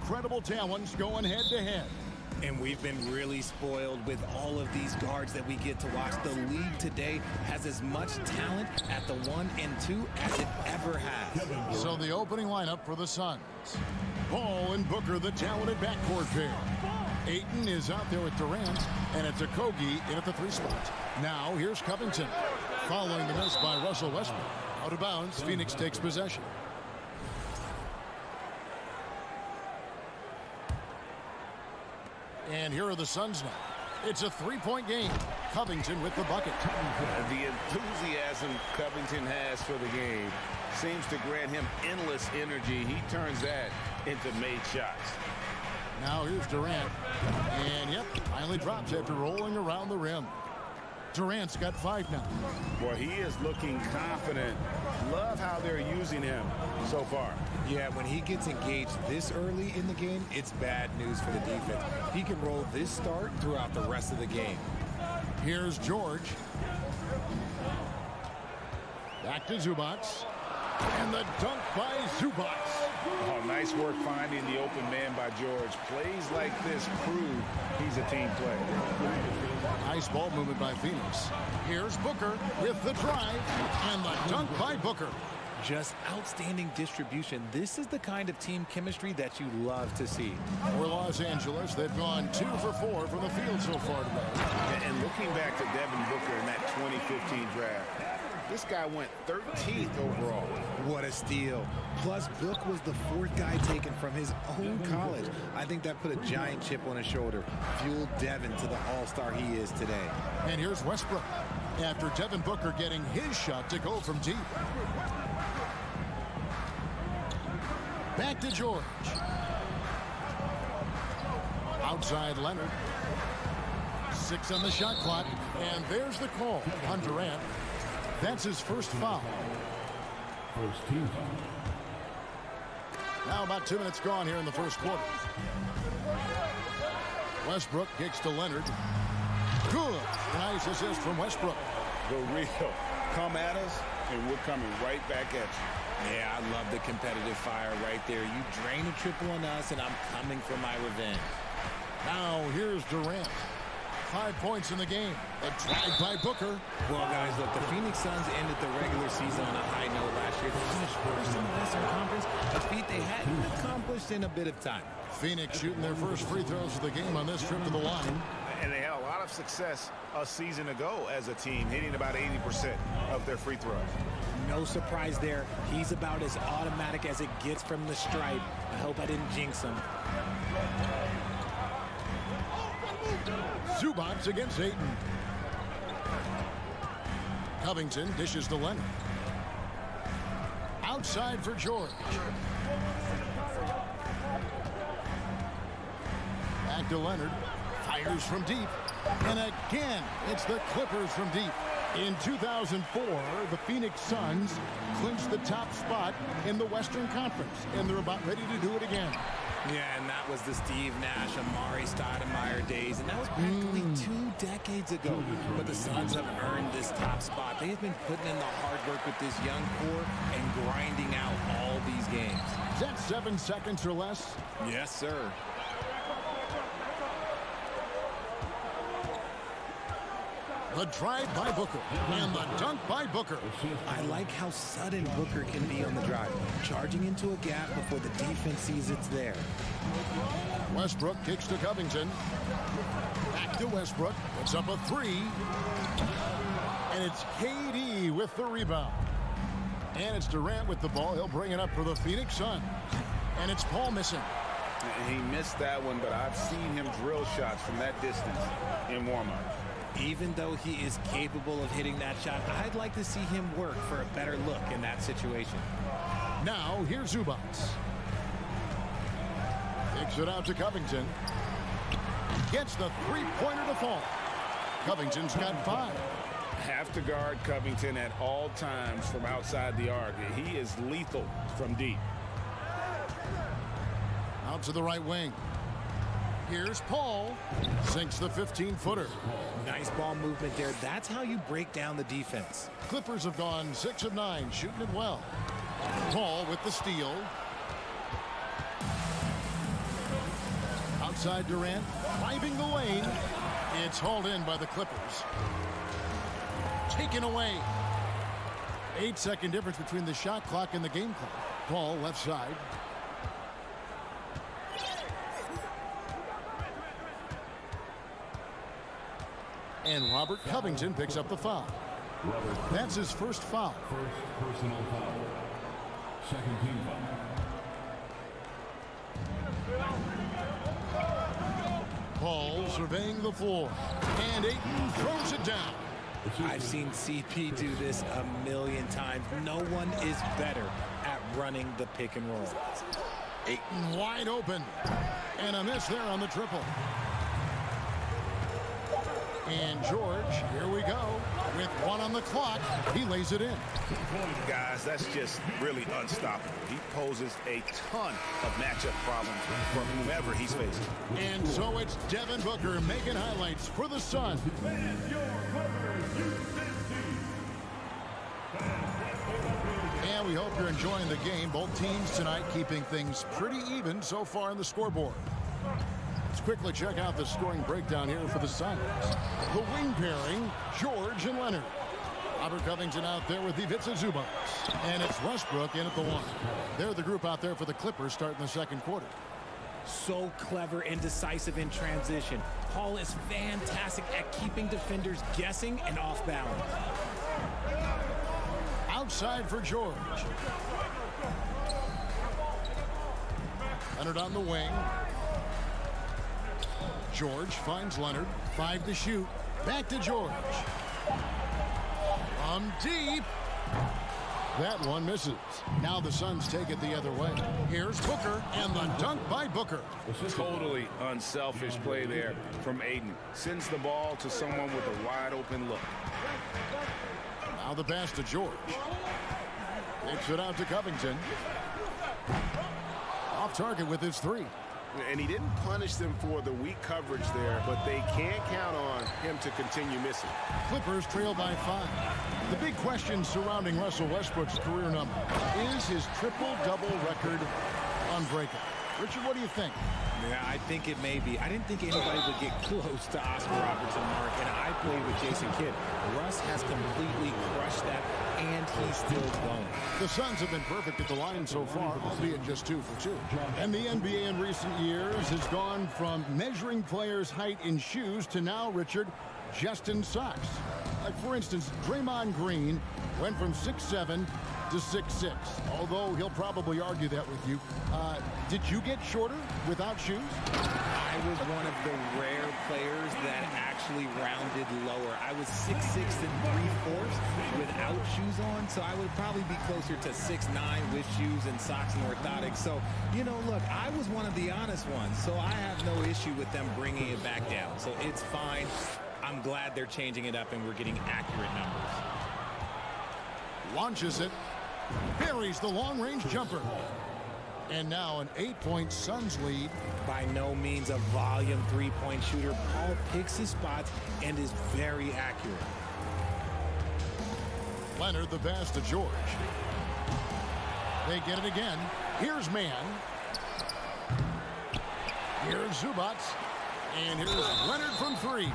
incredible talents going head-to-head. And we've been really spoiled with all of these guards that we get to watch. The league today has as much talent at the 1 and 2 as it ever has. So the opening lineup for the Suns. Ball and Booker, the talented backcourt pair. Ayton is out there with Durant, and it's Okogie in at the 3 spot. Now here's Covington. Following the miss by Russell Westbrook. Out of bounds, Phoenix takes possession. And here are the Suns now. It's a 3-point game. Covington with the bucket. The enthusiasm Covington has for the game seems to grant him endless energy. He turns that into made shots. Now here's Durant. And yep, finally drops after rolling around the rim. Durant's got 5 now. Boy, he is looking confident. Love how they're using him so far. Yeah, when he gets engaged this early in the game, it's bad news for the defense. He can roll this start throughout the rest of the game. Here's George. Back to Zubac. And the dunk by Zubac. Oh, nice work finding the open man by George. Plays like this prove he's a team player. Nice ball movement by Phoenix. Here's Booker with the drive. And the dunk by Booker. Just outstanding distribution. This is the kind of team chemistry that you love to see. For Los Angeles, they've gone 2 for 4 from the field so far today. And looking back to Devin Booker in that 2015 draft, this guy went 13th overall. What a steal. Plus, Book was the 4th guy taken from his own college. I think that put a giant chip on his shoulder, fueled Devin to the all-star he is today. And here's Westbrook. After Devin Booker getting his shot to go from deep. Back to George. Outside Leonard. 6 on the shot clock. And there's the call on Durant. That's his first foul. First team foul. Now about 2 minutes gone here in the first quarter. Westbrook kicks to Leonard. Good. Nice assist from Westbrook. The real. Come at us, and we're coming right back at you. Yeah, I love the competitive fire right there. You drain a triple on us, and I'm coming for my revenge. Now here's Durant. 5 points in the game. A drive by Booker. Well, guys, look, the Phoenix Suns ended the regular season on a high note last year. They finished first in the Western Conference, a feat they hadn't accomplished in a bit of time. Phoenix shooting their first free throws of the game on this trip to the line. And they had a lot of success a season ago as a team, hitting about 80% of their free throws. No surprise there. He's about as automatic as it gets from the stripe. I hope I didn't jinx him. Zubac against Ayton. Covington dishes to Leonard. Outside for George. Back to Leonard. Fires from deep. And again, it's the Clippers from deep. In 2004, the Phoenix Suns clinched the top spot in the Western Conference, and they're about ready to do it again. Yeah, and that was the Steve Nash, Amari Stoudemire days, and that was practically 2 decades ago. But the Suns have earned this top spot. They have been putting in the hard work with this young core and grinding out all these games. Is that 7 seconds or less? Yes, sir. The drive by Booker and the dunk by Booker. I like how sudden Booker can be on the drive, charging into a gap before the defense sees it's there. Westbrook kicks to Covington. Back to Westbrook. Puts up a 3. And it's KD with the rebound. And it's Durant with the ball. He'll bring it up for the Phoenix Suns. And it's Paul missing. He missed that one, but I've seen him drill shots from that distance in warm-up. Even though he is capable of hitting that shot, I'd like to see him work for a better look in that situation. Now, here's Zubac. Kicks it out to Covington. Gets the three-pointer to fall. Covington's got 5. Have to guard Covington at all times from outside the arc. He is lethal from deep. Out to the right wing. Here's Paul. Sinks the 15-footer. Nice ball movement there. That's how you break down the defense. Clippers have gone 6 of 9, shooting it well. Paul with the steal. outside Durant, driving the lane. It's hauled in by the Clippers. Taken away. 8-second difference between the shot clock and the game clock. Ball left side. And Robert Covington picks up the foul. That's his first foul. First personal foul. Second team foul. Paul surveying the floor. And Ayton throws it down. I've seen CP do this a million times. No one is better at running the pick and roll. Ayton wide open. And a miss there on the triple. And George, here we go. With 1 on the clock, he lays it in. Guys, that's just really unstoppable. He poses a ton of matchup problems for whomever he's facing. And so it's Devin Booker making highlights for the Suns. And we hope you're enjoying the game. Both teams tonight keeping things pretty even so far in the scoreboard. Let's quickly check out the scoring breakdown here for the Suns. The wing pairing, George and Leonard. Robert Covington out there with Ivica Zubac. And it's Westbrook in at the 1. They're the group out there for the Clippers starting the second quarter. So clever and decisive in transition. Paul is fantastic at keeping defenders guessing and off balance. Outside for George. Leonard on the wing. George finds Leonard. 5 to shoot. Back to George. From deep. That one misses. Now the Suns take it the other way. Here's Booker, and the dunk by Booker. Totally unselfish play there from Ayton. Sends the ball to someone with a wide open look. Now the pass to George. Kicks it out to Covington. Off target with his 3. And he didn't punish them for the weak coverage there, but they can't count on him to continue missing. Clippers trail by 5. The big question surrounding Russell Westbrook's career number is his triple-double record on breakout. Richard, what do you think? Yeah, I think it may be. I didn't think anybody would get close to Oscar Robertson, Mark, and I played with Jason Kidd. Russ has completely crushed that, and he's still going. The Suns have been perfect at the line so far, albeit just 2 for 2. And the NBA in recent years has gone from measuring players' height in shoes to now, Richard, just in socks. Like, for instance, Draymond Green went from 6'7" to 6'6", although he'll probably argue that with you. Did you get shorter without shoes? I was one of the rare players that actually rounded lower. I was 6'6" and 3/4 without shoes on, so I would probably be closer to 6'9" with shoes and socks and orthotics. So, you know, look, I was one of the honest ones, so I have no issue with them bringing it back down. So it's fine. I'm glad they're changing it up and we're getting accurate numbers. Launches it. Buries the long-range jumper. And now an 8-point Suns lead. By no means a volume three-point shooter. Paul picks his spots and is very accurate. Leonard the pass to George. They get it again. Here's Mann. Here's Zubac. And here's Leonard from 3.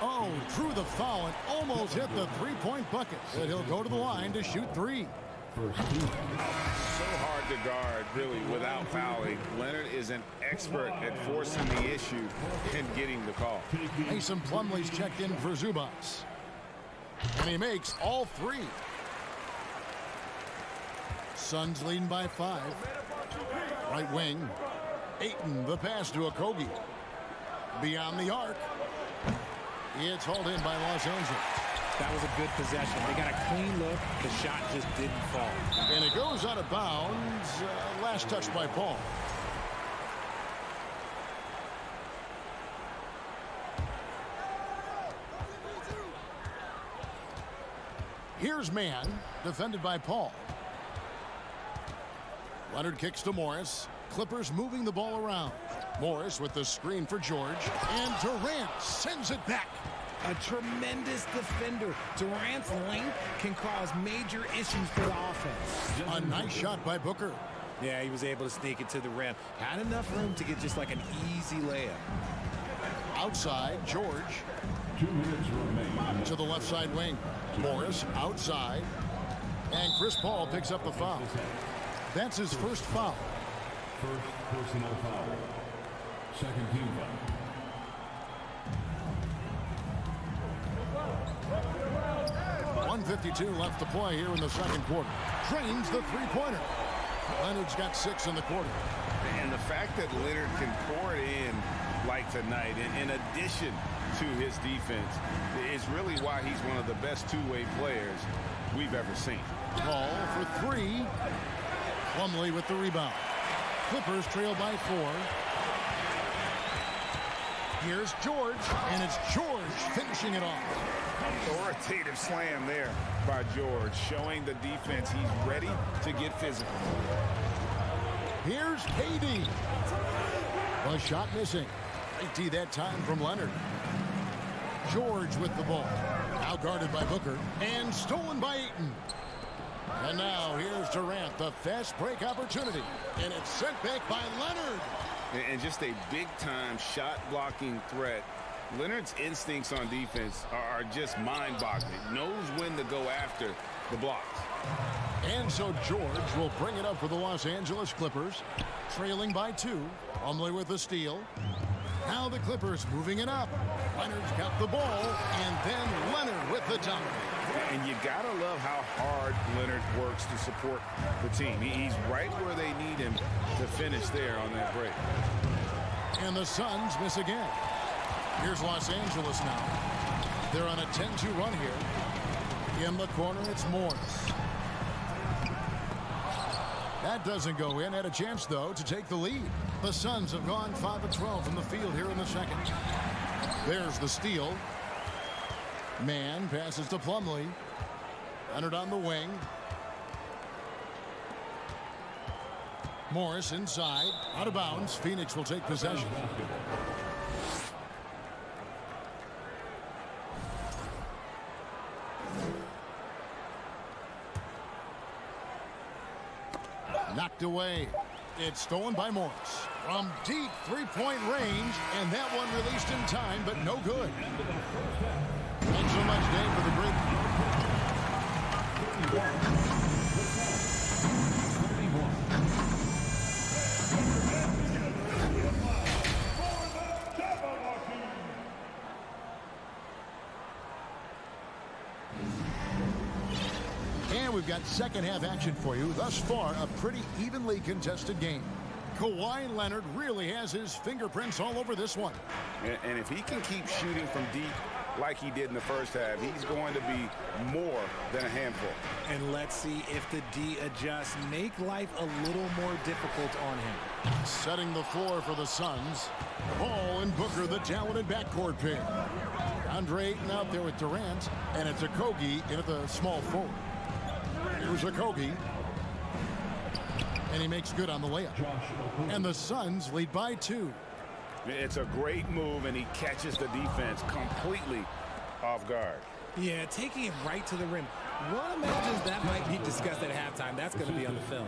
Oh, drew the foul and almost hit the three-point bucket. But he'll go to the line to shoot 3. So hard to guard, really, without fouling. Leonard is an expert at forcing the issue and getting the call. Mason Plumlee's checked in for Zubac. And he makes all 3. Suns leading by 5. Right wing. Ayton, the pass to Okogie. Beyond the arc. It's hauled in by Los Angeles. That was a good possession. They got a clean look. The shot just didn't fall. And it goes out of bounds. Last touch by Paul. Here's Mann, defended by Paul. Leonard kicks to Morris. Clippers moving the ball around. Morris with the screen for George. And Durant sends it back. A tremendous defender. Durant's length can cause major issues for the offense. A nice shot by Booker. Yeah, he was able to sneak it to the rim. Had enough room to get just like an easy layup. Outside, George. 2 minutes remaining. To the left side wing. Morris outside. And Chris Paul picks up the foul. That's his first foul. First personal foul. Second team foul. .152 left to play here in the second quarter. Drains the three-pointer. Leonard's got 6 in the quarter. And the fact that Leonard can pour it in like tonight, in addition to his defense, is really why he's one of the best two-way players we've ever seen. Ball for 3. Plumlee with the rebound. Clippers trail by 4. Here's George, and it's George finishing it off. Authoritative slam there by George, showing the defense he's ready to get physical. Here's KD. A shot missing. Great that time from Leonard. George with the ball. Now guarded by Booker, and stolen by Ayton. And now here's Durant, the fast break opportunity. And it's sent back by Leonard. And just a big-time shot-blocking threat. Leonard's instincts on defense are just mind-boggling. Knows when to go after the blocks. And so George will bring it up for the Los Angeles Clippers, trailing by 2. Plumlee with the steal. Now the Clippers moving it up. Leonard's got the ball, and then Leonard with the dunk. And you gotta love how hard Leonard works to support the team. He's right where they need him to finish there on that break. And the Suns miss again. Here's Los Angeles now. They're on a 10-2 run here. In the corner, it's Morris. That doesn't go in. Had a chance, though, to take the lead. The Suns have gone 5 of 12 from the field here in the second. There's the steal. Man passes to Plumlee. Leonard on the wing. Morris inside. Out of bounds. Phoenix will take possession. Knocked away. It's stolen by Morris. From deep three-point range, and that one released in time, but no good. Thanks so much, Dave, for the break. And we've got second half action for you. Thus far, a pretty evenly contested game. Kawhi Leonard really has his fingerprints all over this one. And if he can keep shooting from deep like he did in the first half, he's going to be more than a handful. And let's see if the D adjusts, make life a little more difficult on him. Setting the floor for the Suns. Paul and Booker, the talented backcourt pair. Andre Ayton out there with Durant, and it's Okogie in at the small forward. Here's Okogie. And he makes good on the layup. And the Suns lead by 2. It's a great move, and he catches the defense completely off guard. Yeah, taking it right to the rim. One imagines that might be discussed at halftime. That's going to be on the film.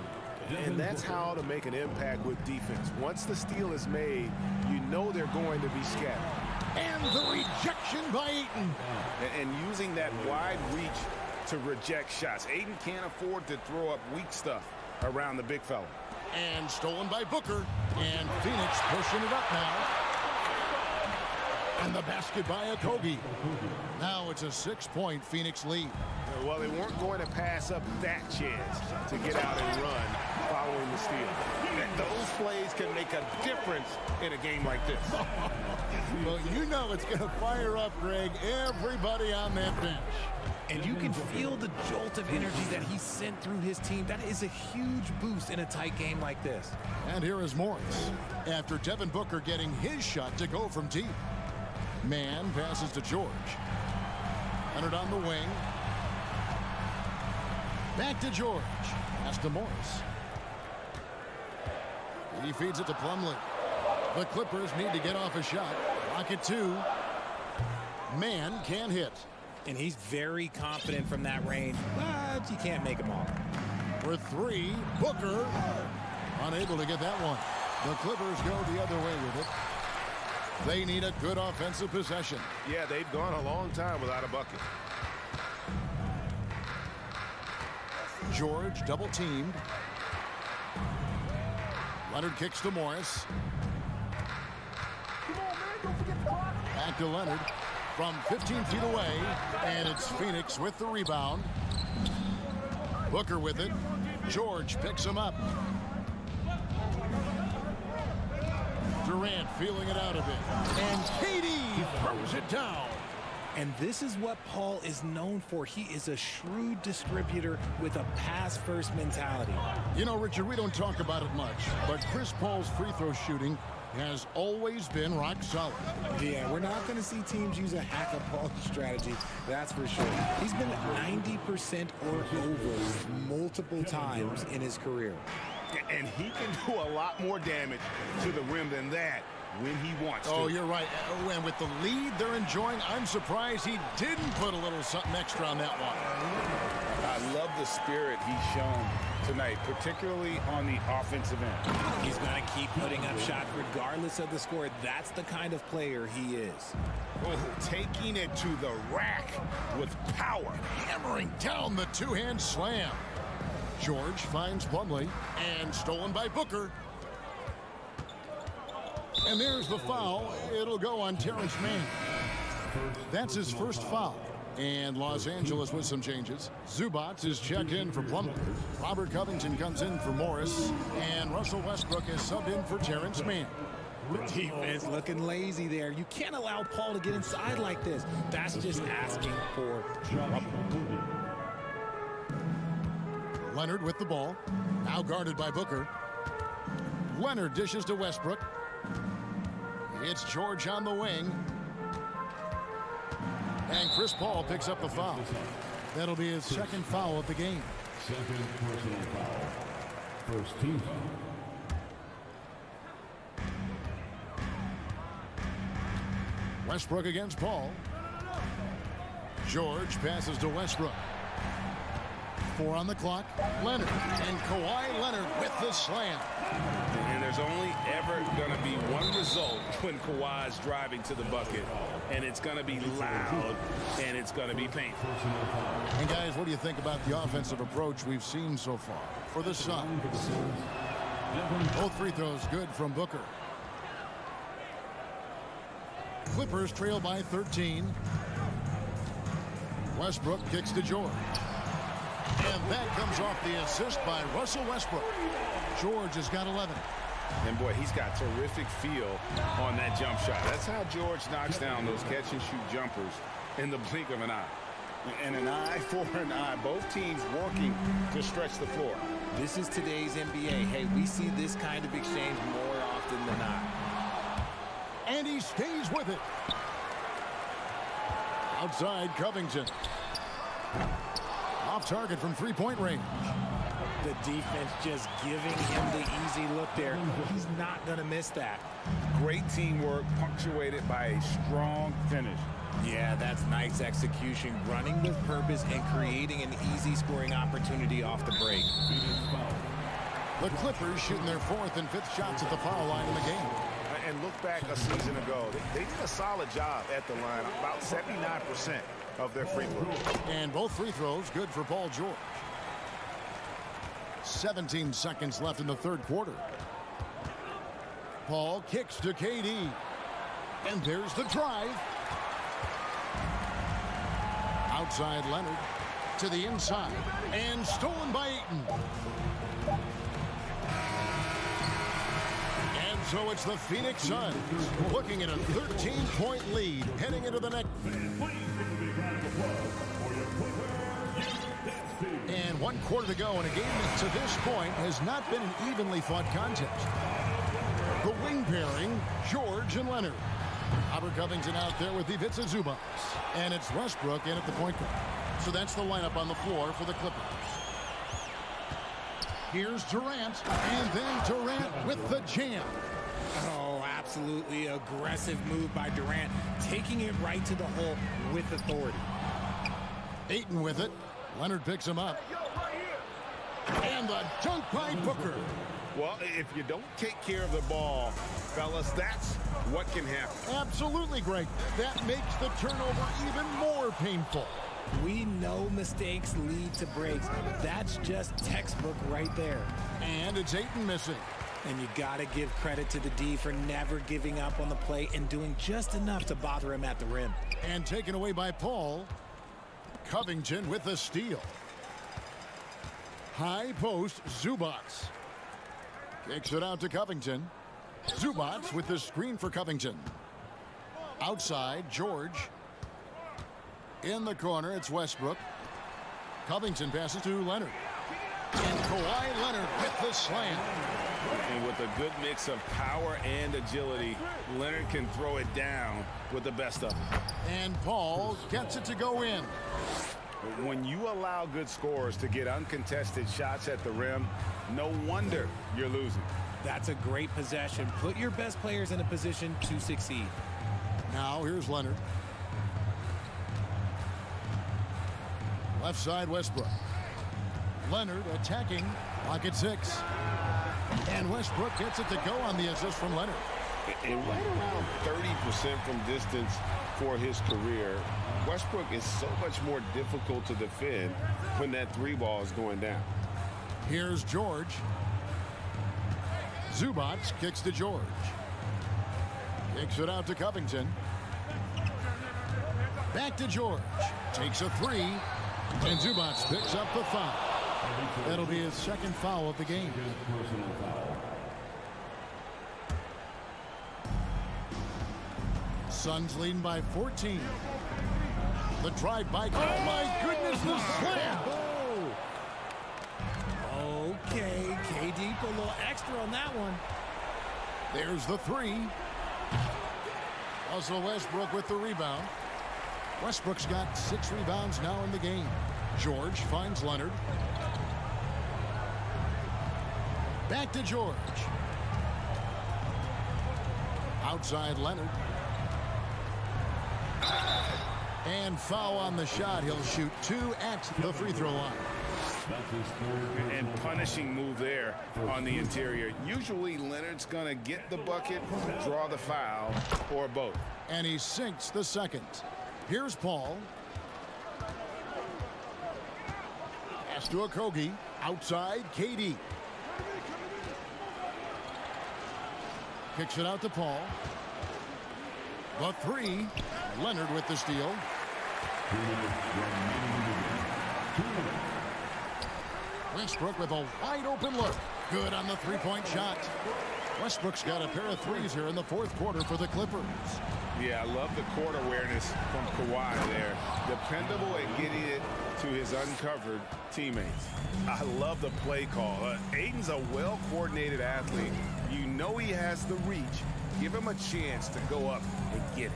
And that's how to make an impact with defense. Once the steal is made, you know they're going to be scattered. And the rejection by Ayton. And using that wide reach to reject shots. Ayton can't afford to throw up weak stuff around the big fella. And stolen by Booker. And Phoenix pushing it up now. And the basket by Okogie. Now it's a 6-point Phoenix lead. Well, they weren't going to pass up that chance to get out and run following the steal. And those plays can make a difference in a game like this. Well, you know it's going to fire up, Greg, everybody on that bench. And you can feel the jolt of energy that he sent through his team. That is a huge boost in a tight game like this. And here is Morris. After Devin Booker getting his shot to go from deep. Man passes to George. Leonard on the wing. Back to George. Pass to Morris. He feeds it to Plumlee. The Clippers need to get off a shot. Rocket 2. Man can't hit. And he's very confident from that range, but you can't make them all. For 3, Booker. Unable to get that one. The Clippers go the other way with it. They need a good offensive possession. Yeah, they've gone a long time without a bucket. George double teamed. Leonard kicks to Morris. Back to Leonard from 15 feet away, and it's Phoenix with the rebound. Booker with it. George picks him up. Durant feeling it out a bit, and KD throws it down. And this is what Paul is known for. He is a shrewd distributor with a pass-first mentality. You know, Richard, we don't talk about it much, but Chris Paul's free throw shooting has always been rock solid. Yeah, we're not going to see teams use a hack-a-Paul strategy, that's for sure. He's been at 90% or over multiple times in his career. And he can do a lot more damage to the rim than that when he wants to. Oh, you're right. And with the lead they're enjoying, I'm surprised he didn't put a little something extra on that one. I love the spirit he's shown tonight, particularly on the offensive end. He's going to keep putting up shots regardless of the score. That's the kind of player he is. Oh, taking it to the rack with power. Hammering down the two-hand slam. George finds Plumlee, and stolen by Booker. And there's the foul. It'll go on Terrence Mann. That's his first foul. And Los Angeles with some changes. Zubac is checked in for Plumlee. Robert Covington comes in for Morris. And Russell Westbrook is subbed in for Terrence Mann. The defense looking lazy there. You can't allow Paul to get inside like this. That's just asking for trouble. Leonard with the ball. Now guarded by Booker. Leonard dishes to Westbrook. It's George on the wing. And Chris Paul picks up the foul. That'll be his second foul of the game. Second personal foul. First team foul. Westbrook against Paul. George passes to Westbrook. 4 on the clock. Leonard, and Kawhi Leonard with the slam. And there's only ever going to be one result when Kawhi's driving to the bucket, and it's going to be loud, and it's going to be painful. And guys, what do you think about the offensive approach we've seen so far for the Suns? Both free throws good from Booker. Clippers trail by 13. Westbrook kicks to George. And that comes off the assist by Russell Westbrook. George has got 11. And boy, he's got terrific feel on that jump shot. That's how George knocks down those catch-and-shoot jumpers in the blink of an eye. And an eye for an eye. Both teams working to stretch the floor. This is today's NBA. Hey, we see this kind of exchange more often than not. And he stays with it. Outside Covington. Off target from three-point range. The defense just giving him the easy look there. He's not going to miss that. Great teamwork punctuated by a strong finish. Yeah, that's nice execution. Running with purpose and creating an easy scoring opportunity off the break. The Clippers shooting their 4th and 5th shots at the foul line in the game. And look back a season ago. They did a solid job at the line. About 79% of their free throws. And both free throws good for Paul George. 17 seconds left in the third quarter. Paul kicks to KD. And there's the drive. Outside Leonard to the inside. And stolen by Ayton. And so it's the Phoenix Suns looking at a 13-point lead heading into the next. And 1 quarter to go in a game that to this point has not been an evenly fought contest. The wing pairing, George and Leonard. Robert Covington out there with Ivica Zubac. And it's Westbrook in at the point guard. So that's the lineup on the floor for the Clippers. Here's Durant, and then Durant with the jam. Oh, absolutely aggressive move by Durant, taking it right to the hole with authority. Ayton with it. Leonard picks him up. And the dunk by Booker. Well, if you don't take care of the ball, fellas, that's what can happen. Absolutely, Greg. That makes the turnover even more painful. We know mistakes lead to breaks. That's just textbook right there. And it's Ayton missing. And you got to give credit to the D for never giving up on the play and doing just enough to bother him at the rim. And taken away by Paul. Covington with the steal. High post, Zubats. Kicks it out to Covington. Zubats with the screen for Covington. Outside, George. In the corner, it's Westbrook. Covington passes to Leonard. And Kawhi Leonard with the slam. And with a good mix of power and agility, Leonard can throw it down with the best of them. And Paul gets it to go in. When you allow good scorers to get uncontested shots at the rim, no wonder you're losing. That's a great possession. Put your best players in a position to succeed. Now here's Leonard. Left side, Westbrook. Leonard attacking, lock at 6. And Westbrook gets it to go on the assist from Leonard. And right around 30% from distance for his career, Westbrook is so much more difficult to defend when that 3 ball is going down. Here's George. Zubats kicks to George. Kicks it out to Covington. Back to George. Takes a 3. And Zubats picks up the foul. That'll be his second foul of the game. Suns leading by 14. The drive by. Oh my goodness, the slam! Okay, KD put a little extra on that one. There's the 3. Also Westbrook with the rebound. Westbrook's got 6 rebounds now in the game. George finds Leonard. Back to George. Outside Leonard. And foul on the shot. He'll shoot 2 at the free throw line. And punishing move there on the interior. Usually Leonard's going to get the bucket, draw the foul, or both. And he sinks the second. Here's Paul. Pass to Okogie. Outside, KD. Kicks it out to Paul. The 3. Leonard with the steal. Westbrook with a wide open look. Good on the 3-point shot. Westbrook's got a pair of 3s here in the 4th quarter for the Clippers. Yeah, I love the court awareness from Kawhi there. Dependable at getting it to his uncovered teammates. I love the play call. Ayton's a well-coordinated athlete. You know he has the reach. Give him a chance to go up and get it.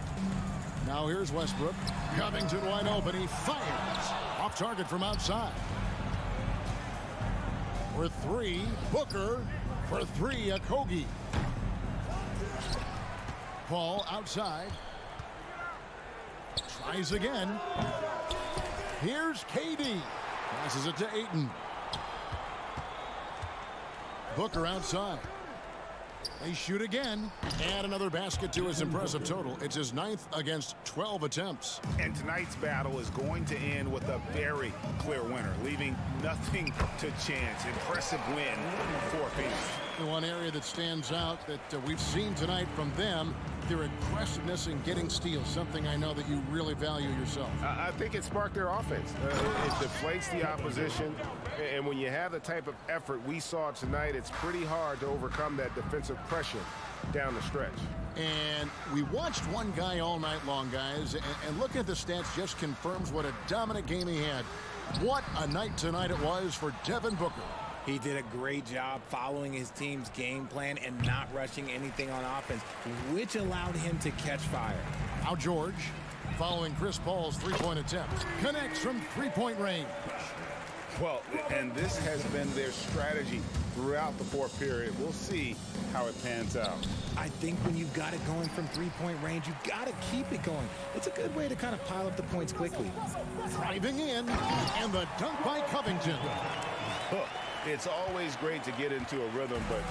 Now here's Westbrook. Covington wide open. He fires. Off target from outside. For 3, Booker. For 3, Okogie. Paul outside. Tries again. Here's KD. Passes it to Ayton. Booker outside. They shoot again. And another basket to his impressive total. It's his 9th against 12 attempts. And tonight's battle is going to end with a very clear winner, leaving nothing to chance. Impressive win for Phoenix. The one area that stands out that we've seen tonight from them, their aggressiveness in getting steals, something I know that you really value yourself. I think it sparked their offense. It deflates the opposition, and when you have the type of effort we saw tonight, it's pretty hard to overcome that defensive pressure down the stretch. And we watched one guy all night long, guys, and looking at the stats just confirms what a dominant game he had. What a night tonight it was for Devin Booker. He did a great job following his team's game plan and not rushing anything on offense, which allowed him to catch fire. Now George, following Chris Paul's 3-point attempt, connects from 3-point range. Well, and this has been their strategy throughout the 4th period. We'll see how it pans out. I think when you've got it going from 3-point range, you've got to keep it going. It's a good way to kind of pile up the points quickly. Driving in, and the dunk by Covington. It's always great to get into a rhythm, but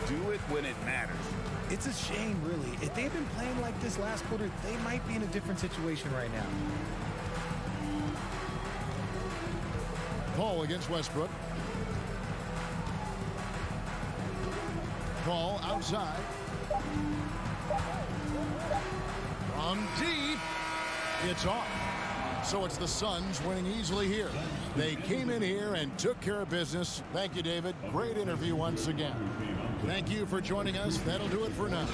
do it when it matters. It's a shame, really. If they had been playing like this last quarter, they might be in a different situation right now. Paul against Westbrook. Paul outside. From deep. It's off. So it's the Suns winning easily here. They came in here and took care of business. Thank you, David. Great interview once again. Thank you for joining us. That'll do it for now.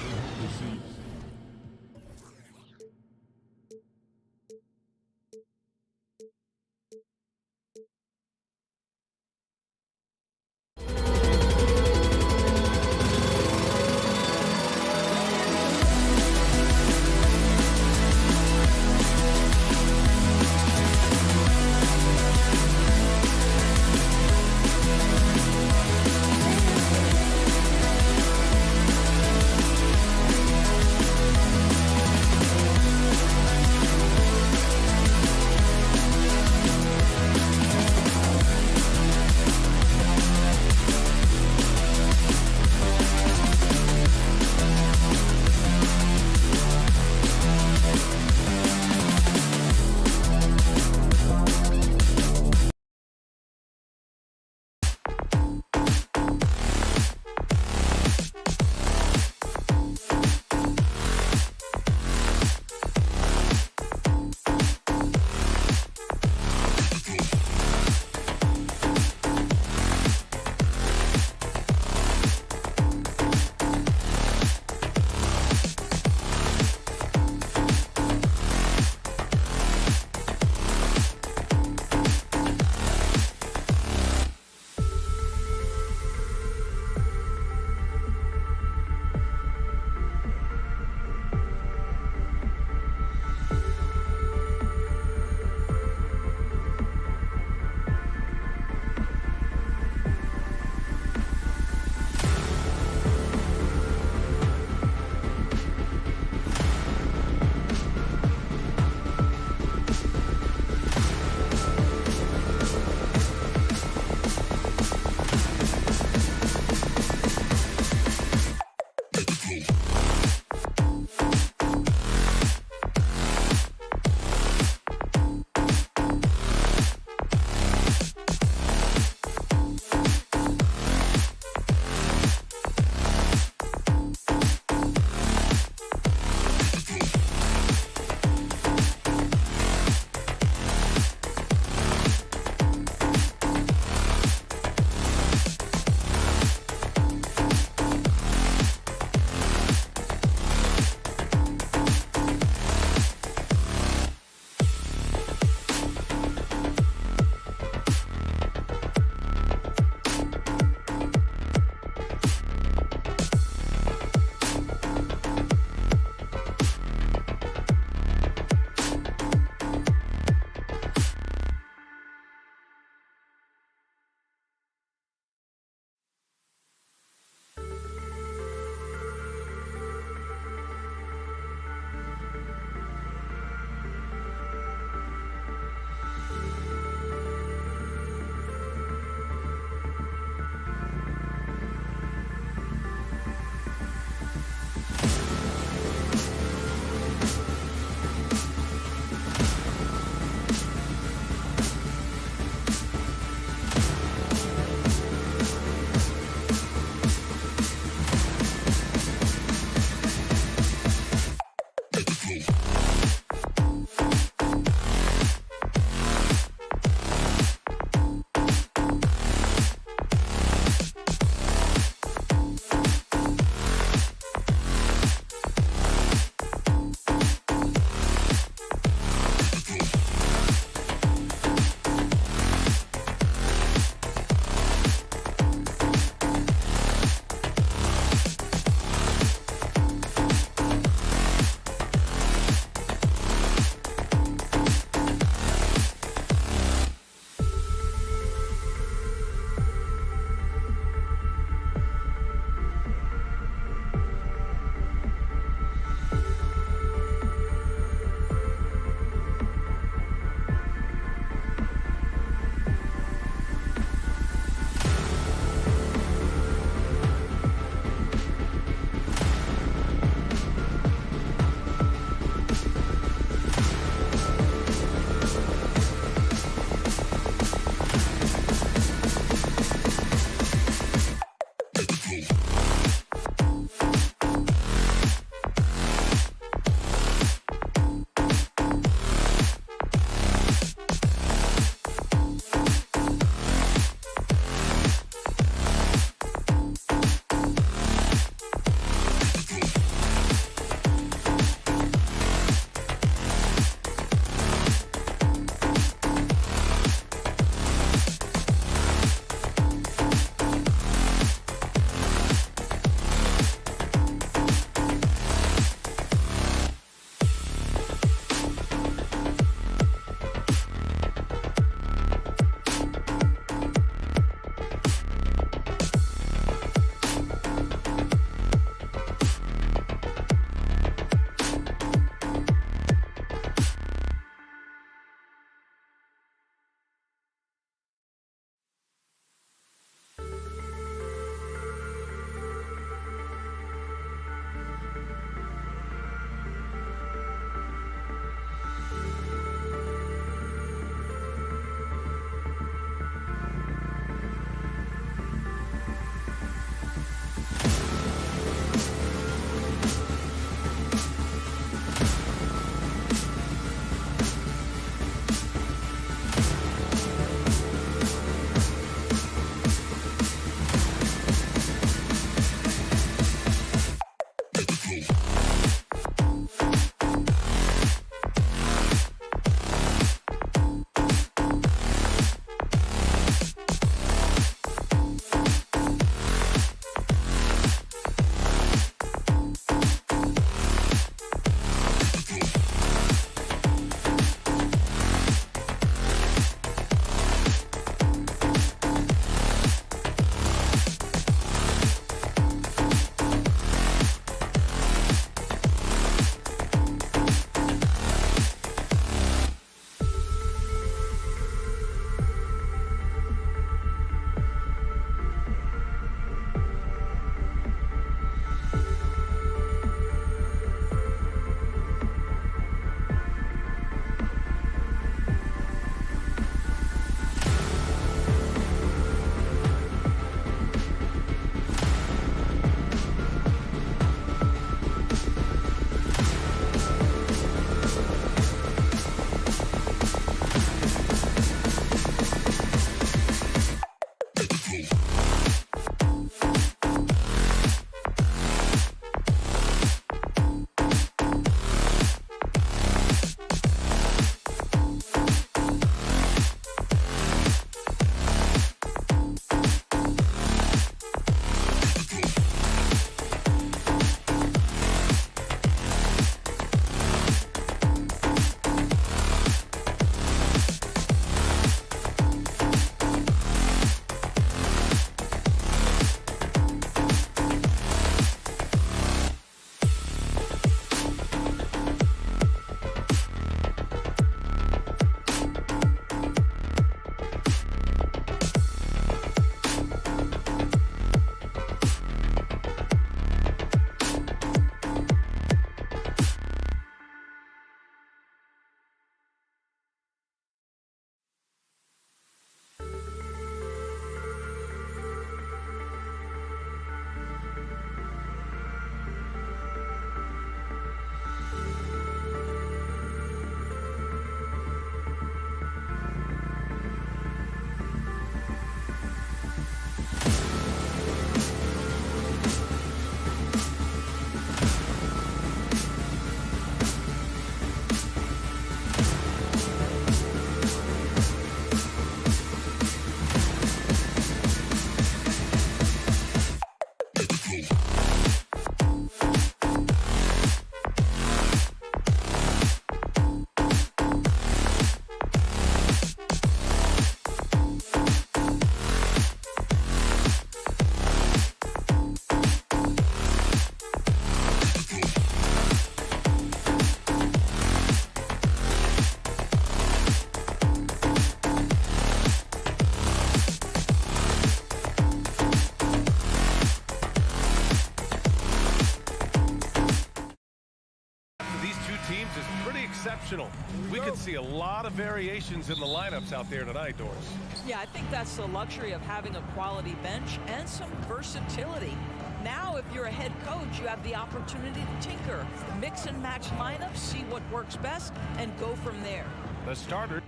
exceptional. We could see a lot of variations in the lineups out there tonight, Doris. Yeah, I think that's the luxury of having a quality bench and some versatility. Now, if you're a head coach, you have the opportunity to tinker, mix and match lineups, see what works best, and go from there. The starter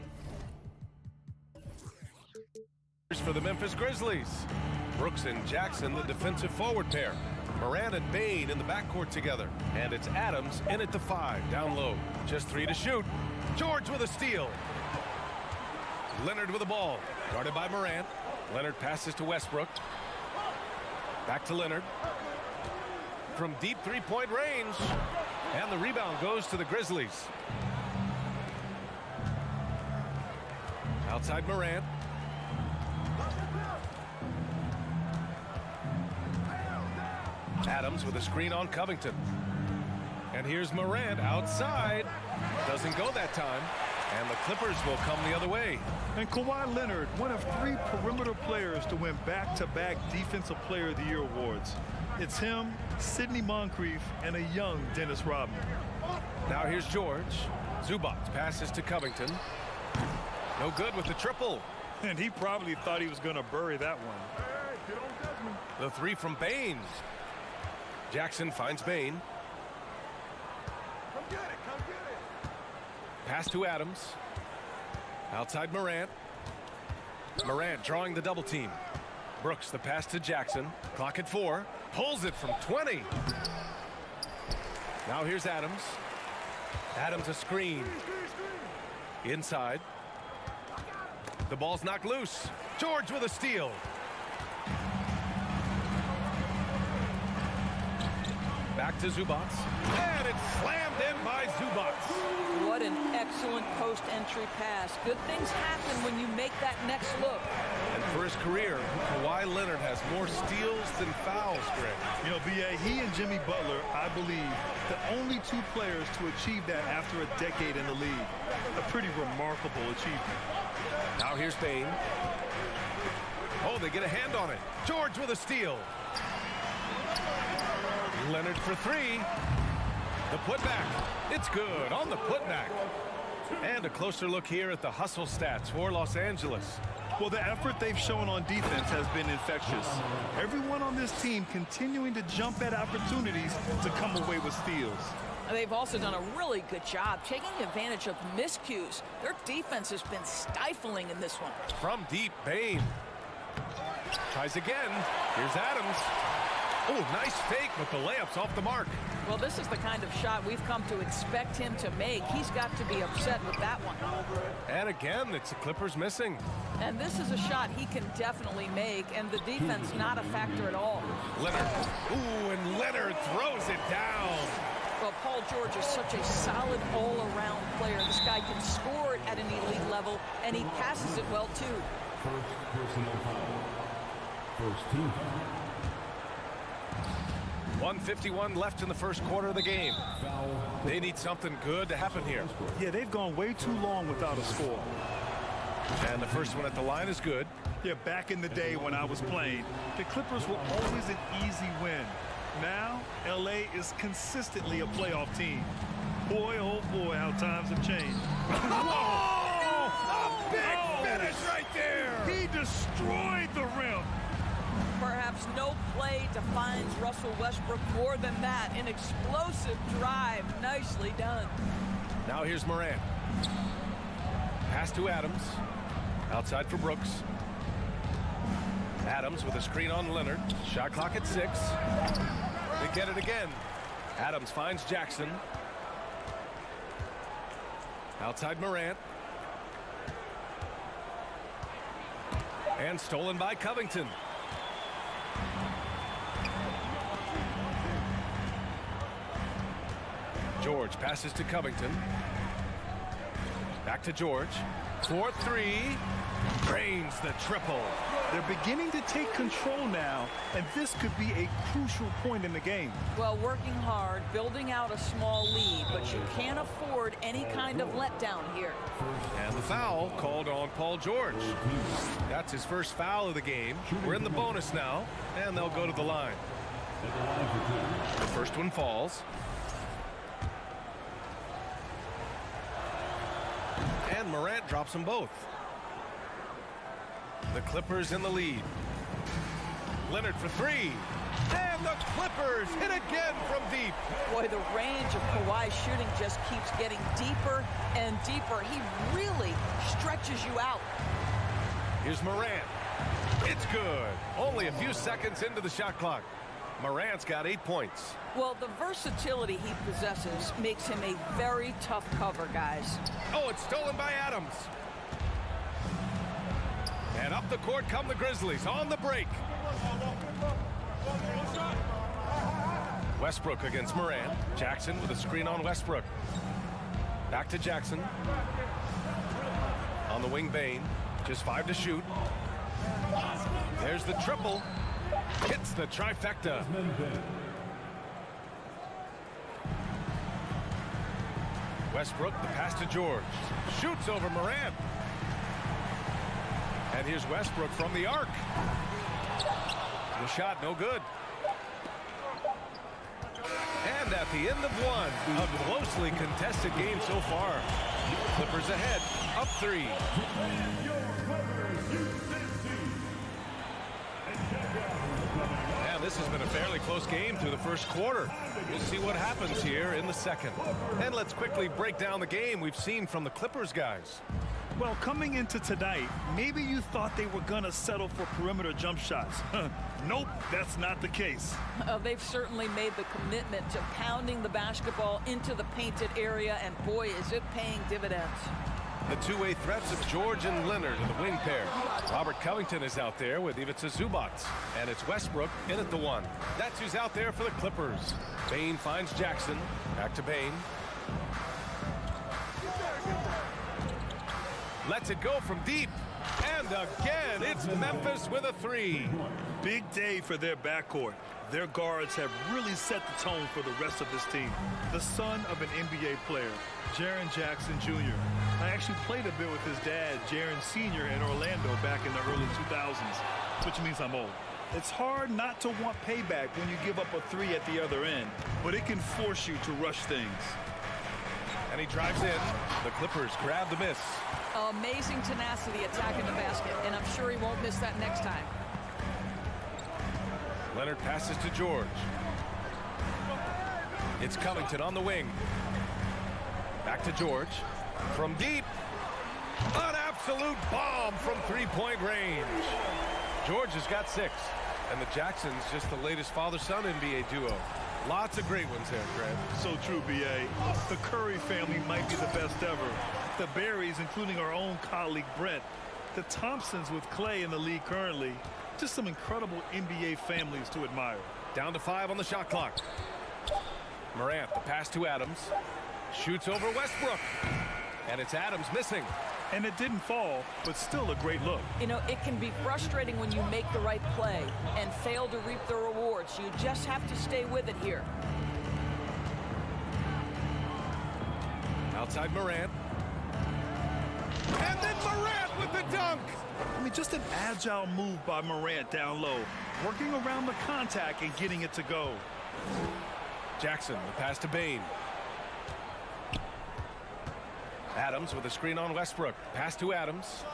for the Memphis Grizzlies. Brooks and Jackson, the defensive forward pair. Moran and Bain in the backcourt together. And it's Adams in at the 5, down low. Just 3 to shoot. George with a steal. Leonard with the ball. Guarded by Moran. Leonard passes to Westbrook. Back to Leonard. From deep three-point range. And the rebound goes to the Grizzlies. Outside Moran. Adams with a screen on Covington. And here's Morant outside. Doesn't go that time. And the Clippers will come the other way. And Kawhi Leonard, one of 3 perimeter players to win back-to-back Defensive Player of the Year awards. It's him, Sidney Moncrief, and a young Dennis Rodman. Now here's George. Zubac passes to Covington. No good with the triple. And he probably thought he was going to bury that one. The 3 from Bain. Jackson finds Bain. Pass to Adams. Outside Morant. Morant drawing the double team. Brooks the pass to Jackson. Clock at 4. Pulls it from 20. Now here's Adams. Adams a screen. Inside. The ball's knocked loose. George with a steal. Back to Zubac. And it's slammed in by Zubac. What an excellent post-entry pass. Good things happen when you make that next look. And for his career, Kawhi Leonard has more steals than fouls, Greg. You know, B.A., he and Jimmy Butler, I believe, the only 2 players to achieve that after a decade in the league. A pretty remarkable achievement. Now here's Bain. Oh, they get a hand on it. George with a steal. Leonard for 3. The putback. It's good on the putback. And a closer look here at the hustle stats for Los Angeles. Well, the effort they've shown on defense has been infectious. Everyone on this team continuing to jump at opportunities to come away with steals. They've also done a really good job taking advantage of miscues. Their defense has been stifling in this one. From deep, Bain. Tries again. Here's Adams. Oh, nice fake, but the layup's off the mark. Well, this is the kind of shot we've come to expect him to make. He's got to be upset with that one. And again, it's the Clippers missing. And this is a shot he can definitely make, and the defense not a factor at all. Leonard. Ooh, and Leonard throws it down. Well, Paul George is such a solid all-around player. This guy can score it at an elite level, and he passes it well, too. First personal foul. First team foul. 1:51 left in the first quarter of the game. They need something good to happen here. Yeah, they've gone way too long without a score. And the first one at the line is good. Yeah, back in the day when I was playing, the Clippers were always an easy win. Now, LA is consistently a playoff team. Boy, oh boy, how times have changed. Whoa! A big finish right there! He destroyed the rim. Perhaps no play defines Russell Westbrook more than that. An explosive drive. Nicely done. Now here's Morant. Pass to Adams. Outside for Brooks. Adams with a screen on Leonard. Shot clock at 6. They get it again. Adams finds Jackson. Outside Morant. And stolen by Covington. George passes to Covington. Back to George. 4-3. Drains the triple. They're beginning to take control now, and this could be a crucial point in the game. Well, working hard, building out a small lead, but you can't afford any kind of letdown here. And the foul called on Paul George. That's his first foul of the game. We're in the bonus now, and they'll go to the line. The first one falls. And Morant drops them both. The Clippers in the lead. Leonard for three. And the Clippers hit again from deep. Boy, the range of Kawhi's shooting just keeps getting deeper and deeper. He really stretches you out. Here's Morant. It's good. Only a few seconds into the shot clock. Morant's got 8 points. Well, the versatility he possesses makes him a very tough cover, guys. Oh, it's stolen by Adams. And up the court come the Grizzlies on the break. Westbrook against Morant. Jackson with a screen on Westbrook. Back to Jackson. On the wing, Bane. Just 5 to shoot. There's the triple. Hits the trifecta. Westbrook, the pass to George. Shoots over Morant. And here's Westbrook from the arc. The shot no good. And at the end of one, a closely contested game so far. Clippers ahead, up 3. And this has been a fairly close game through the first quarter. We'll see what happens here in the second. And let's quickly break down the game we've seen from the Clippers guys. Well, coming into tonight, maybe you thought they were going to settle for perimeter jump shots. Nope, that's not the case. They've certainly made the commitment to pounding the basketball into the painted area, and boy, is it paying dividends. The two-way threats of George and Leonard in the wing pair. Robert Covington is out there with Ivica Zubac. And it's Westbrook in at the 1. That's who's out there for the Clippers. Bane finds Jackson. Back to Bane. Lets it go from deep. And again, it's Memphis with a 3. Big day for their backcourt. Their guards have really set the tone for the rest of this team. The son of an NBA player, Jaren Jackson Jr. I actually played a bit with his dad, Jaren Sr. in Orlando back in the early 2000s, which means I'm old. It's hard not to want payback when you give up a 3 at the other end, but it can force you to rush things. And he drives in. The Clippers grab the miss. Amazing tenacity attacking the basket, and I'm sure he won't miss that next time. Leonard passes to George. It's Covington on the wing. Back to George. From deep. An absolute bomb from three-point range. George has got 6. And the Jacksons just the latest father-son NBA duo. Lots of great ones there, Grant. So true, B.A. The Curry family might be the best ever. The Berries, including our own colleague Brent. The Thompsons with Clay in the league currently. Just some incredible NBA families to admire. Down to 5 on the shot clock. Morant, the pass to Adams. Shoots over Westbrook. And it's Adams missing. And it didn't fall, but still a great look. You know, it can be frustrating when you make the right play and fail to reap the rewards. You just have to stay with it here. Outside Morant. And then Morant with the dunk. I mean, just an agile move by Morant down low, working around the contact and getting it to go. Jackson, the pass to Bane. Adams with a screen on Westbrook. Pass to Adams.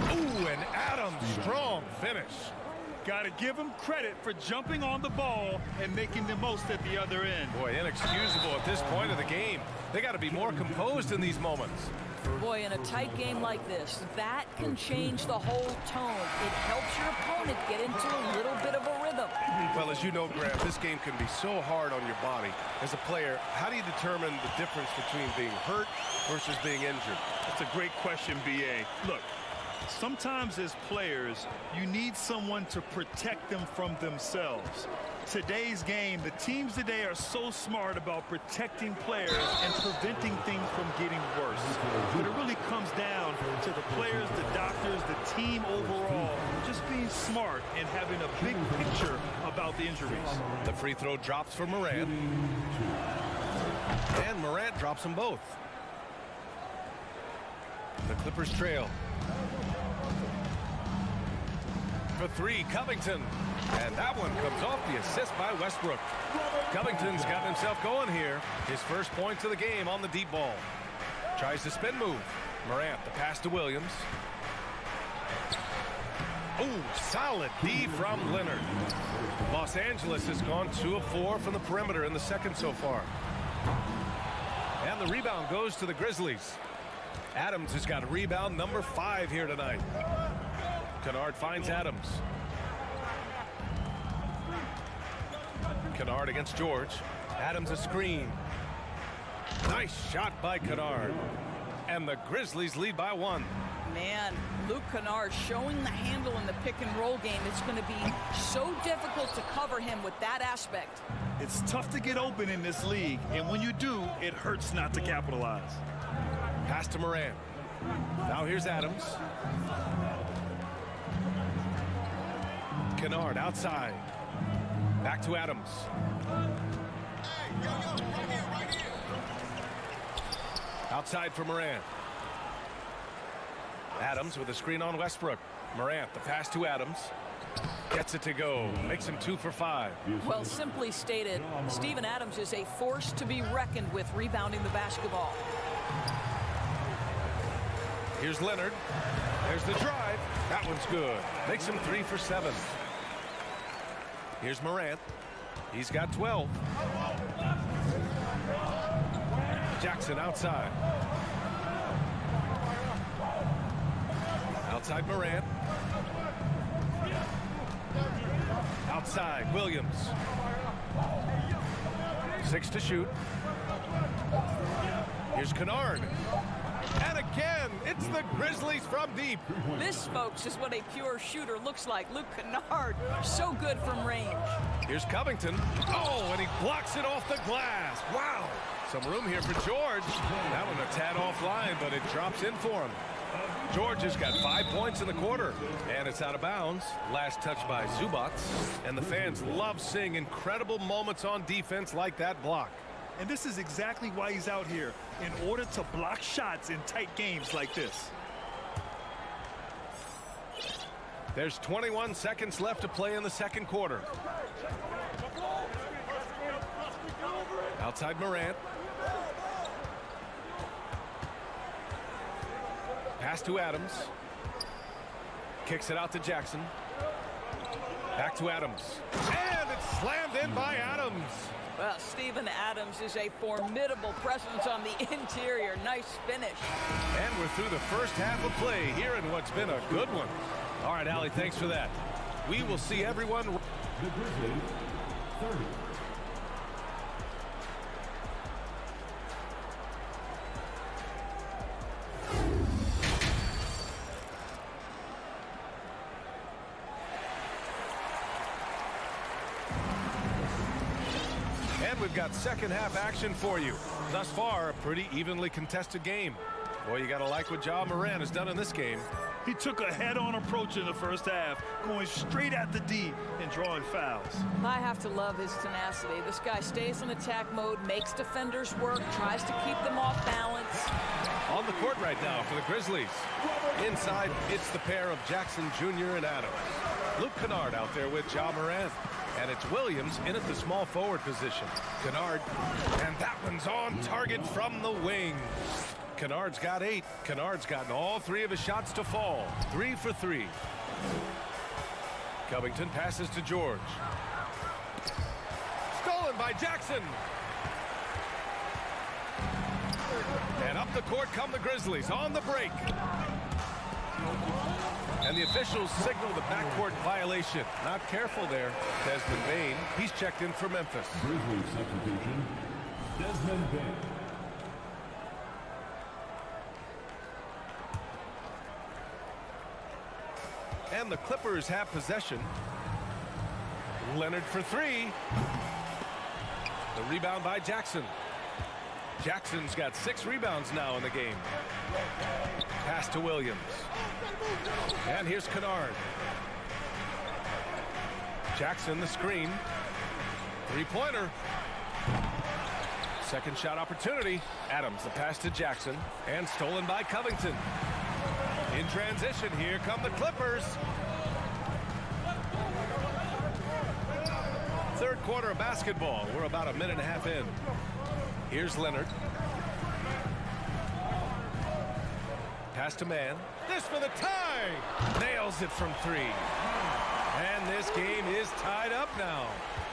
Ooh, and Adams, strong finish. Got to give him credit for jumping on the ball and making the most at the other end. Boy, inexcusable at this point of the game. They got to be more composed in these moments. Boy, in a tight game like this, that can change the whole tone. It helps your opponent get into a little bit of a rhythm. Well, as you know, Grant, this game can be so hard on your body. As a player, how do you determine the difference between being hurt versus being injured? That's a great question, B.A. Look, sometimes as players, you need someone to protect them from themselves. Today's game, the teams today are so smart about protecting players and preventing things from getting worse. But it really comes down to the players, the doctors, the team overall, just being smart and having a big picture about the injuries. The free throw drops for Morant. And Morant drops them both. The Clippers trail. For 3, Covington. And that one comes off the assist by Westbrook. Covington's gotten himself going here. His first points of the game on the deep ball. Tries the spin move. Morant, the pass to Williams. Oh, solid D from Leonard. Los Angeles has gone 2 of 4 from the perimeter in the second so far. And the rebound goes to the Grizzlies. Adams has got rebound number 5 here tonight. Kennard finds Adams. Kennard against George. Adams a screen. Nice shot by Kennard. And the Grizzlies lead by 1. Man, Luke Kennard showing the handle in the pick and roll game. It's going to be so difficult to cover him with that aspect. It's tough to get open in this league, and when you do, it hurts not to capitalize. Pass to Morant. Now here's Adams. Kennard outside. Back to Adams. Outside for Morant. Adams with a screen on Westbrook. Morant, the pass to Adams. Gets it to go. Makes him 2 for 5. Well, simply stated, Steven Adams is a force to be reckoned with rebounding the basketball. Here's Leonard. There's the drive. That one's good. Makes him 3 for 7. Here's Morant. He's got 12. Jackson outside. Outside Morant. Outside Williams. 6 to shoot. Here's Kennard. And again, it's the Grizzlies from deep. This, folks, is what a pure shooter looks like. Luke Kennard, so good from range. Here's Covington. Oh, and he blocks it off the glass. Wow. Some room here for George. That one a tad offline, but it drops in for him. George has got 5 points in the quarter, and it's out of bounds. Last touch by Zubac, and the fans love seeing incredible moments on defense like that block. And this is exactly why he's out here, in order to block shots in tight games like this. There's 21 seconds left to play in the second quarter. Outside Morant. Pass to Adams. Kicks it out to Jackson. Back to Adams. And it's slammed in by Adams. Well, Steven Adams is a formidable presence on the interior. Nice finish. And we're through the first half of play here in what's been a good one. All right, Allie, thanks for that. We will see everyone. The Grizzlies, 30. And we've got second half action for you. Thus far, a pretty evenly contested game. Boy, you got to like what Ja Morant has done in this game. He took a head-on approach in the first half, going straight at the D and drawing fouls. I have to love his tenacity. This guy stays in attack mode, makes defenders work, tries to keep them off balance. On the court right now for the Grizzlies. Inside, it's the pair of Jackson Jr. and Adams. Luke Kennard out there with Ja Morant. And it's Williams in at the small forward position. Kennard, and that one's on target from the wing. Kennard's got 8. Kennard's gotten all 3 of his shots to fall. 3 for 3. Covington passes to George. Stolen by Jackson. And up the court come the Grizzlies on the break. And the officials signal the backcourt violation. Not careful there. Desmond Bain, he's checked in for Memphis. Grizzlies substitution, Desmond Bain. And the Clippers have possession. Leonard for 3. The rebound by Jackson. Jackson's got 6 rebounds now in the game. Pass to Williams. And here's Kennard. Jackson the screen. 3-pointer. Second shot opportunity. Adams the pass to Jackson. And stolen by Covington. In transition, here come the Clippers. Third quarter of basketball. We're about a minute and a half in. Here's Leonard. Pass to man. This for the tie. Nails it from 3. And this game is tied up now.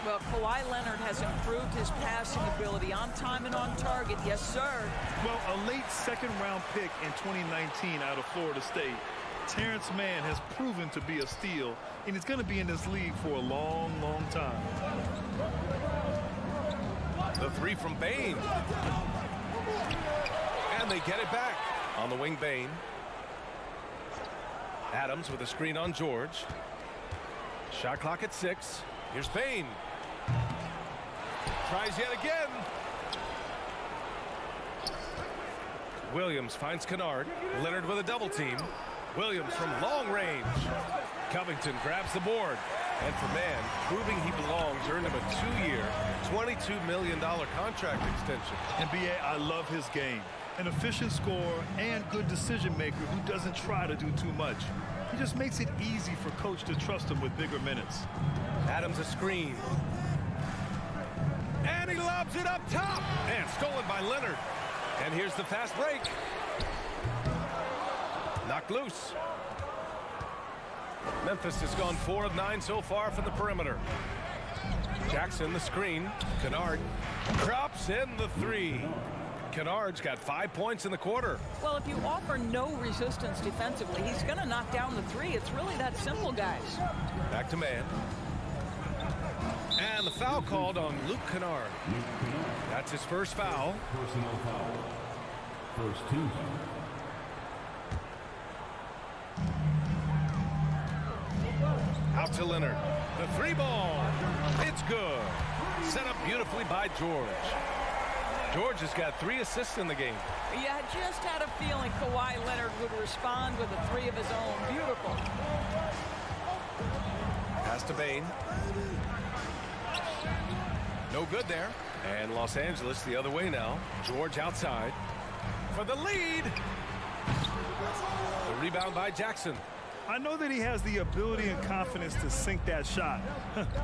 Well, Kawhi Leonard has improved his passing ability on time and on target. Yes, sir. Well, a late second-round pick in 2019 out of Florida State. Terrence Mann has proven to be a steal, and he's going to be in this league for a long, long time. The 3 from Bane. And they get it back. On the wing, Bane. Adams with a screen on George. Shot clock at 6. Here's Bane. Tries yet again. Williams finds Kennard. Leonard with a double team. Williams from long range. Covington grabs the board. And for Mann, proving he belongs, earned him a 2-year, $22 million contract extension. NBA, I love his game. An efficient scorer and good decision maker who doesn't try to do too much. He just makes it easy for coach to trust him with bigger minutes. Adams a screen. And he lobs it up top. And stolen by Leonard. And here's the fast break. Knocked loose. Memphis has gone 4 of 9 so far from the perimeter. Jackson the screen. Kennard drops in the 3. Kennard's got 5 points in the quarter. Well, if you offer no resistance defensively, he's going to knock down the 3. It's really that simple, guys. Back to Mann. And the foul called on Luke Kennard. That's his first foul. Personal foul. First team. Out to Leonard. The 3 ball. It's good. Set up beautifully by George. George has got 3 assists in the game. Yeah, I just had a feeling Kawhi Leonard would respond with a 3 of his own. Beautiful. Pass to Bane. No good there. And Los Angeles the other way now. George outside for the lead. The rebound by Jackson. I know that he has the ability and confidence to sink that shot,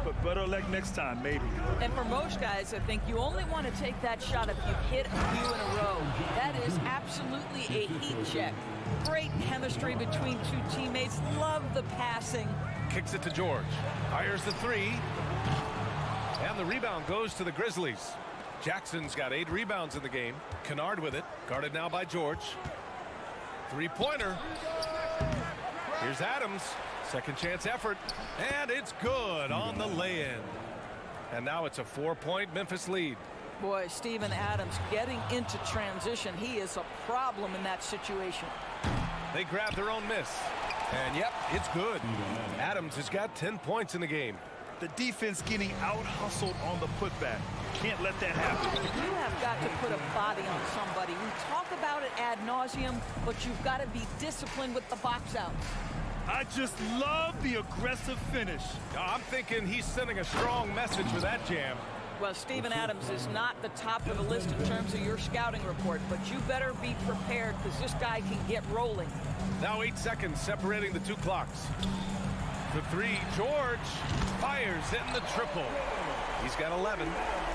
but better luck next time, maybe. And for most guys, I think you only want to take that shot if you've hit a few in a row. That is absolutely a heat check. Great chemistry between 2 teammates. Love the passing. Kicks it to George. Fires the 3. And the rebound goes to the Grizzlies. Jackson's got 8 rebounds in the game. Kennard with it. Guarded now by George. 3-pointer. Here's Adams. Second chance effort. And it's good on the lay-in. And now it's a 4-point Memphis lead. Boy, Steven Adams getting into transition. He is a problem in that situation. They grab their own miss. And yep, it's good. Adams has got 10 points in the game. The defense getting out-hustled on the putback. Can't let that happen. You have got to put a body on somebody. We talk about it ad nauseum, but you've got to be disciplined with the box out. I just love the aggressive finish. I'm thinking he's sending a strong message with that jam. Well, Steven Adams is not the top of the list in terms of your scouting report, but you better be prepared because this guy can get rolling. Now 8 seconds separating the 2 clocks. The 3, George fires in the triple. He's got 11.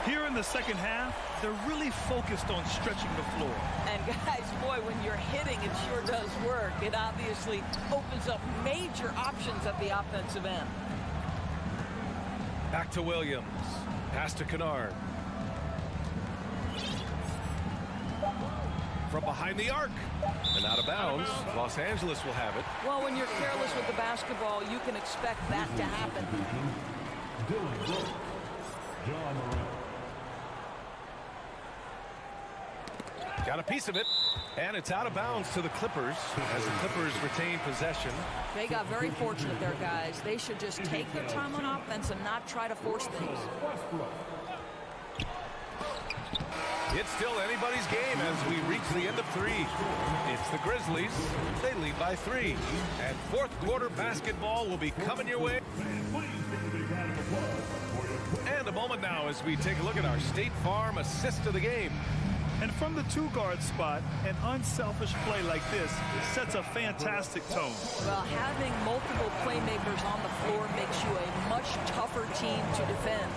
Here in the second half, they're really focused on stretching the floor. And guys, boy, when you're hitting, it sure does work. It obviously opens up major options at the offensive end. Back to Williams. Pass to Kennard. From behind the arc. And out of bounds. Los Angeles will have it. Well, when you're careless with the basketball, you can expect that to happen. Got a piece of it. And it's out of bounds to the Clippers as the Clippers retain possession. They got very fortunate there, guys. They should just take their time on offense and not try to force things. It's still anybody's game as we reach the end of 3. It's the Grizzlies. They lead by 3. And fourth quarter basketball will be coming your way. And a moment now as we take a look at our State Farm assist of the game. And from the 2-guard spot, an unselfish play like this sets a fantastic tone. Well, having multiple playmakers on the floor makes you a much tougher team to defend.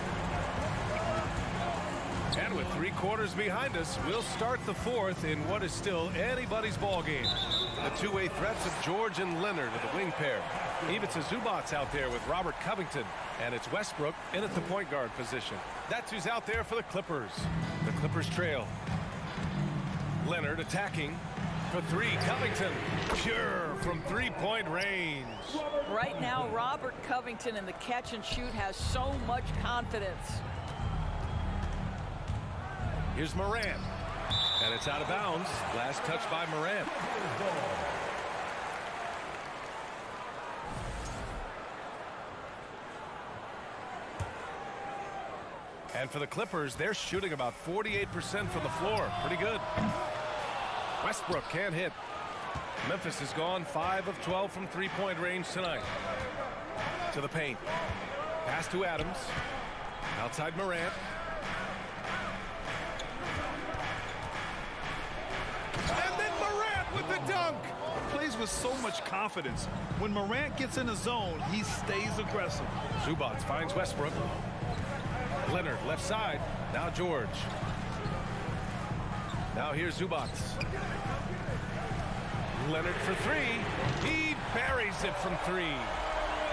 And with 3 quarters behind us, we'll start the 4th in what is still anybody's ball game. The two-way threats of George and Leonard of the wing pair. Ivica Zubac's out there with Robert Covington. And it's Westbrook in at the point guard position. That's who's out there for the Clippers. The Clippers trail. Leonard attacking for three. Covington pure from three-point range. Right now, Robert Covington in the catch and shoot has so much confidence. Here's Morant. And it's out of bounds. Last touch by Morant. And for the Clippers, they're shooting about 48% from the floor. Pretty good. Westbrook can't hit. Memphis has gone 5 of 12 from three-point range tonight. To the paint. Pass to Adams. Outside Morant. And then Morant with the dunk. Plays with so much confidence. When Morant gets in the zone, he stays aggressive. Zubac finds Westbrook. Leonard left side. Now George. Now here's Zubac. Leonard for three. He buries it from three.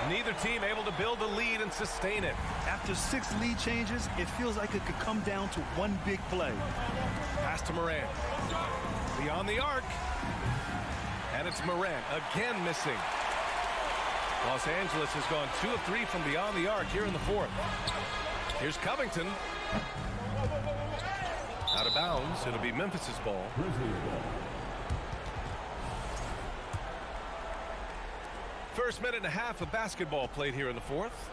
Neither team able to build a lead and sustain it. After 6 lead changes, it feels like it could come down to one big play. Pass to Morant. Beyond the arc. And it's Morant again missing. Los Angeles has gone 2 of 3 from beyond the arc here in the fourth. Here's Covington. Out of bounds. It'll be Memphis's ball. First minute and a half of basketball played here in the fourth.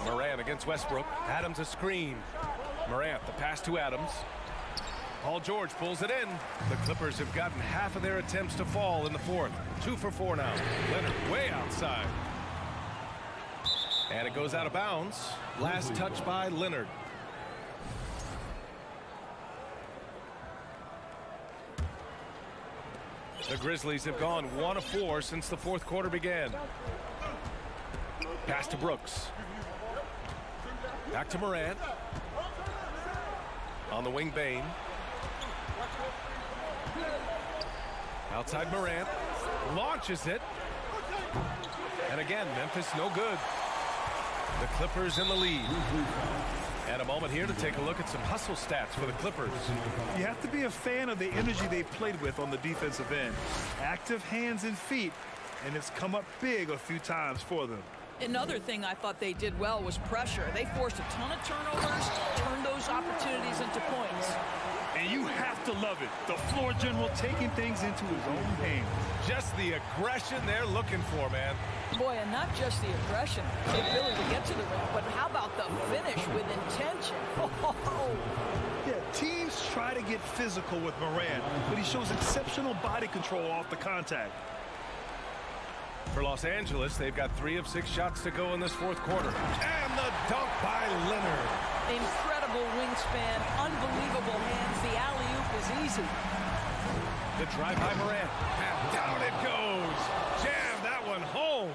Morant against Westbrook. Adams a screen. Morant, the pass to Adams. Paul George pulls it in. The Clippers have gotten half of their attempts to fall in the fourth. 2 for 4 now. Leonard way outside. And it goes out of bounds. Last touch by Leonard. The Grizzlies have gone 1 of 4 since the fourth quarter began. Pass to Brooks. Back to Morant. On the wing, Bain. Outside Morant. Launches it. And again, Memphis no good. The Clippers in the lead. And a moment here to take a look at some hustle stats for the Clippers. You have to be a fan of the energy they've played with on the defensive end. Active hands and feet, and it's come up big a few times for them. Another thing I thought they did well was pressure. They forced a ton of turnovers, turned those opportunities into points. And you have to love it. The floor general taking things into his own hands. Just the aggression they're looking for, man. Boy, and not just the aggression, the ability to get to the rim, but how about the finish with intention? Yeah, teams try to get physical with Morant, but he shows exceptional body control off the contact. For Los Angeles, they've got 3 of 6 shots to go in this fourth quarter. And the dunk by Leonard. Incredible wingspan, unbelievable hands. The alley-oop is easy. The drive by Morant. And down it goes. Jam that one home.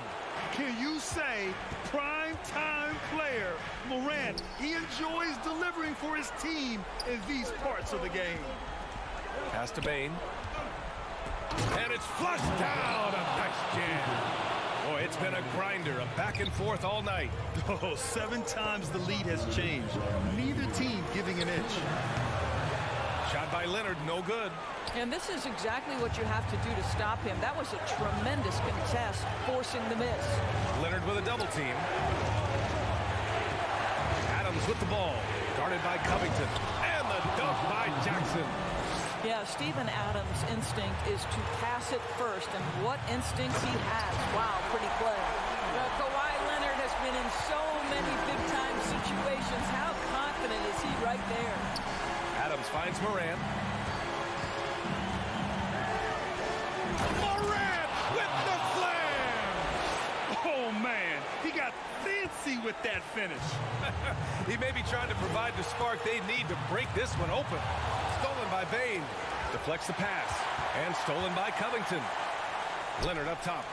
Can you say prime-time player Morant? He enjoys delivering for his team in these parts of the game. Pass to Bain. And it's flushed down. A nice jam. Boy, it's been a grinder, a back and forth all night. Oh, 7 times the lead has changed. Neither team giving an inch. Shot by Leonard, no good. And this is exactly what you have to do to stop him. That was a tremendous contest, forcing the miss. Leonard with a double team. Adams with the ball, guarded by Covington. And the dunk by Jackson. Yeah, Steven Adams' instinct is to pass it first, and what instincts he has. Wow, pretty play. Kawhi Leonard has been in so many big-time situations. How confident is he right there? Adams finds Morant. Morant with the slam! Oh, man, he got fancy with that finish. He may be trying to provide the spark they need to break this one open. Stolen by Bain. Deflects the pass. And stolen by Covington. Leonard up top.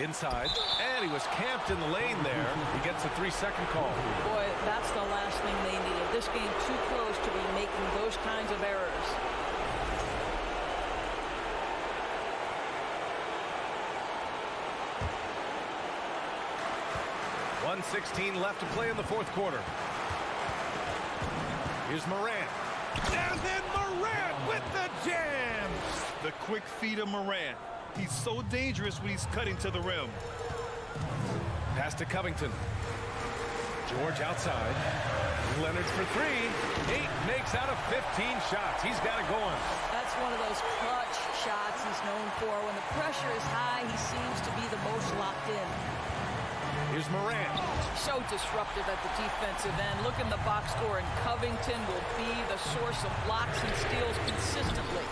Inside. And he was camped in the lane there. He gets a 3-second call. Boy, that's the last thing they needed. This game too close to be making those kinds of errors. 1:16 left to play in the fourth quarter. Here's Morant. And then Morant with the jam. The quick feet of Morant. He's so dangerous when he's cutting to the rim. Pass to Covington. George outside. Leonard for three. 8 makes out of 15 shots. He's got it going. That's one of those clutch shots he's known for. When the pressure is high, he seems to be the most locked in. Here's Morant. So disruptive at the defensive end. Look in the box score, and Covington will be the source of blocks and steals consistently.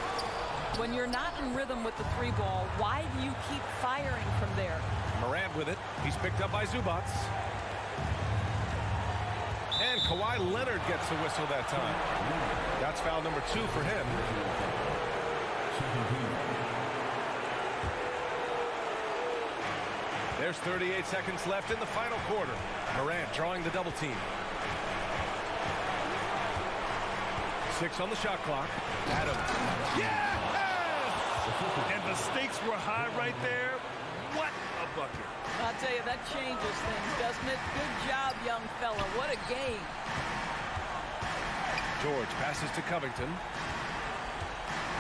When you're not in rhythm with the three ball, why do you keep firing from there? Morant with it. He's picked up by Zubac. And Kawhi Leonard gets the whistle that time. That's foul number 2 for him. There's 38 seconds left in the final quarter. Morant drawing the double team. 6 on the shot clock. Adams. Yes! And the stakes were high right there. What a bucket. I'll tell you, that changes things, doesn't it? Good job, young fella. What a game. George passes to Covington.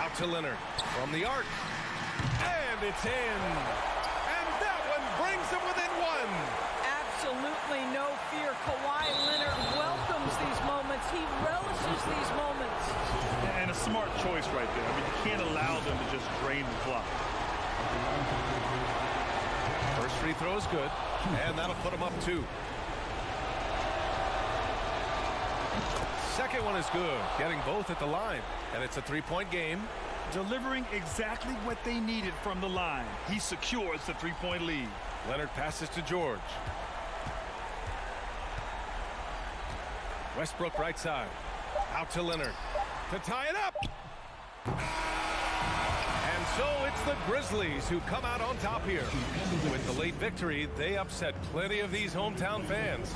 Out to Leonard from the arc. And it's in. And that one brings them within 1. Absolutely no fear. Kawhi Leonard welcomes these moments. He relishes these moments. And a smart choice right there. I mean, you can't allow them to just drain the clock. First free throw is good, and that'll put him up 2. Second one is good, getting both at the line, and it's a 3-point game. Delivering exactly what they needed from the line. He secures the 3-point lead. Leonard passes to George. Westbrook right side. Out to Leonard to tie it up. And so it's the Grizzlies who come out on top here. With the late victory, they upset plenty of these hometown fans.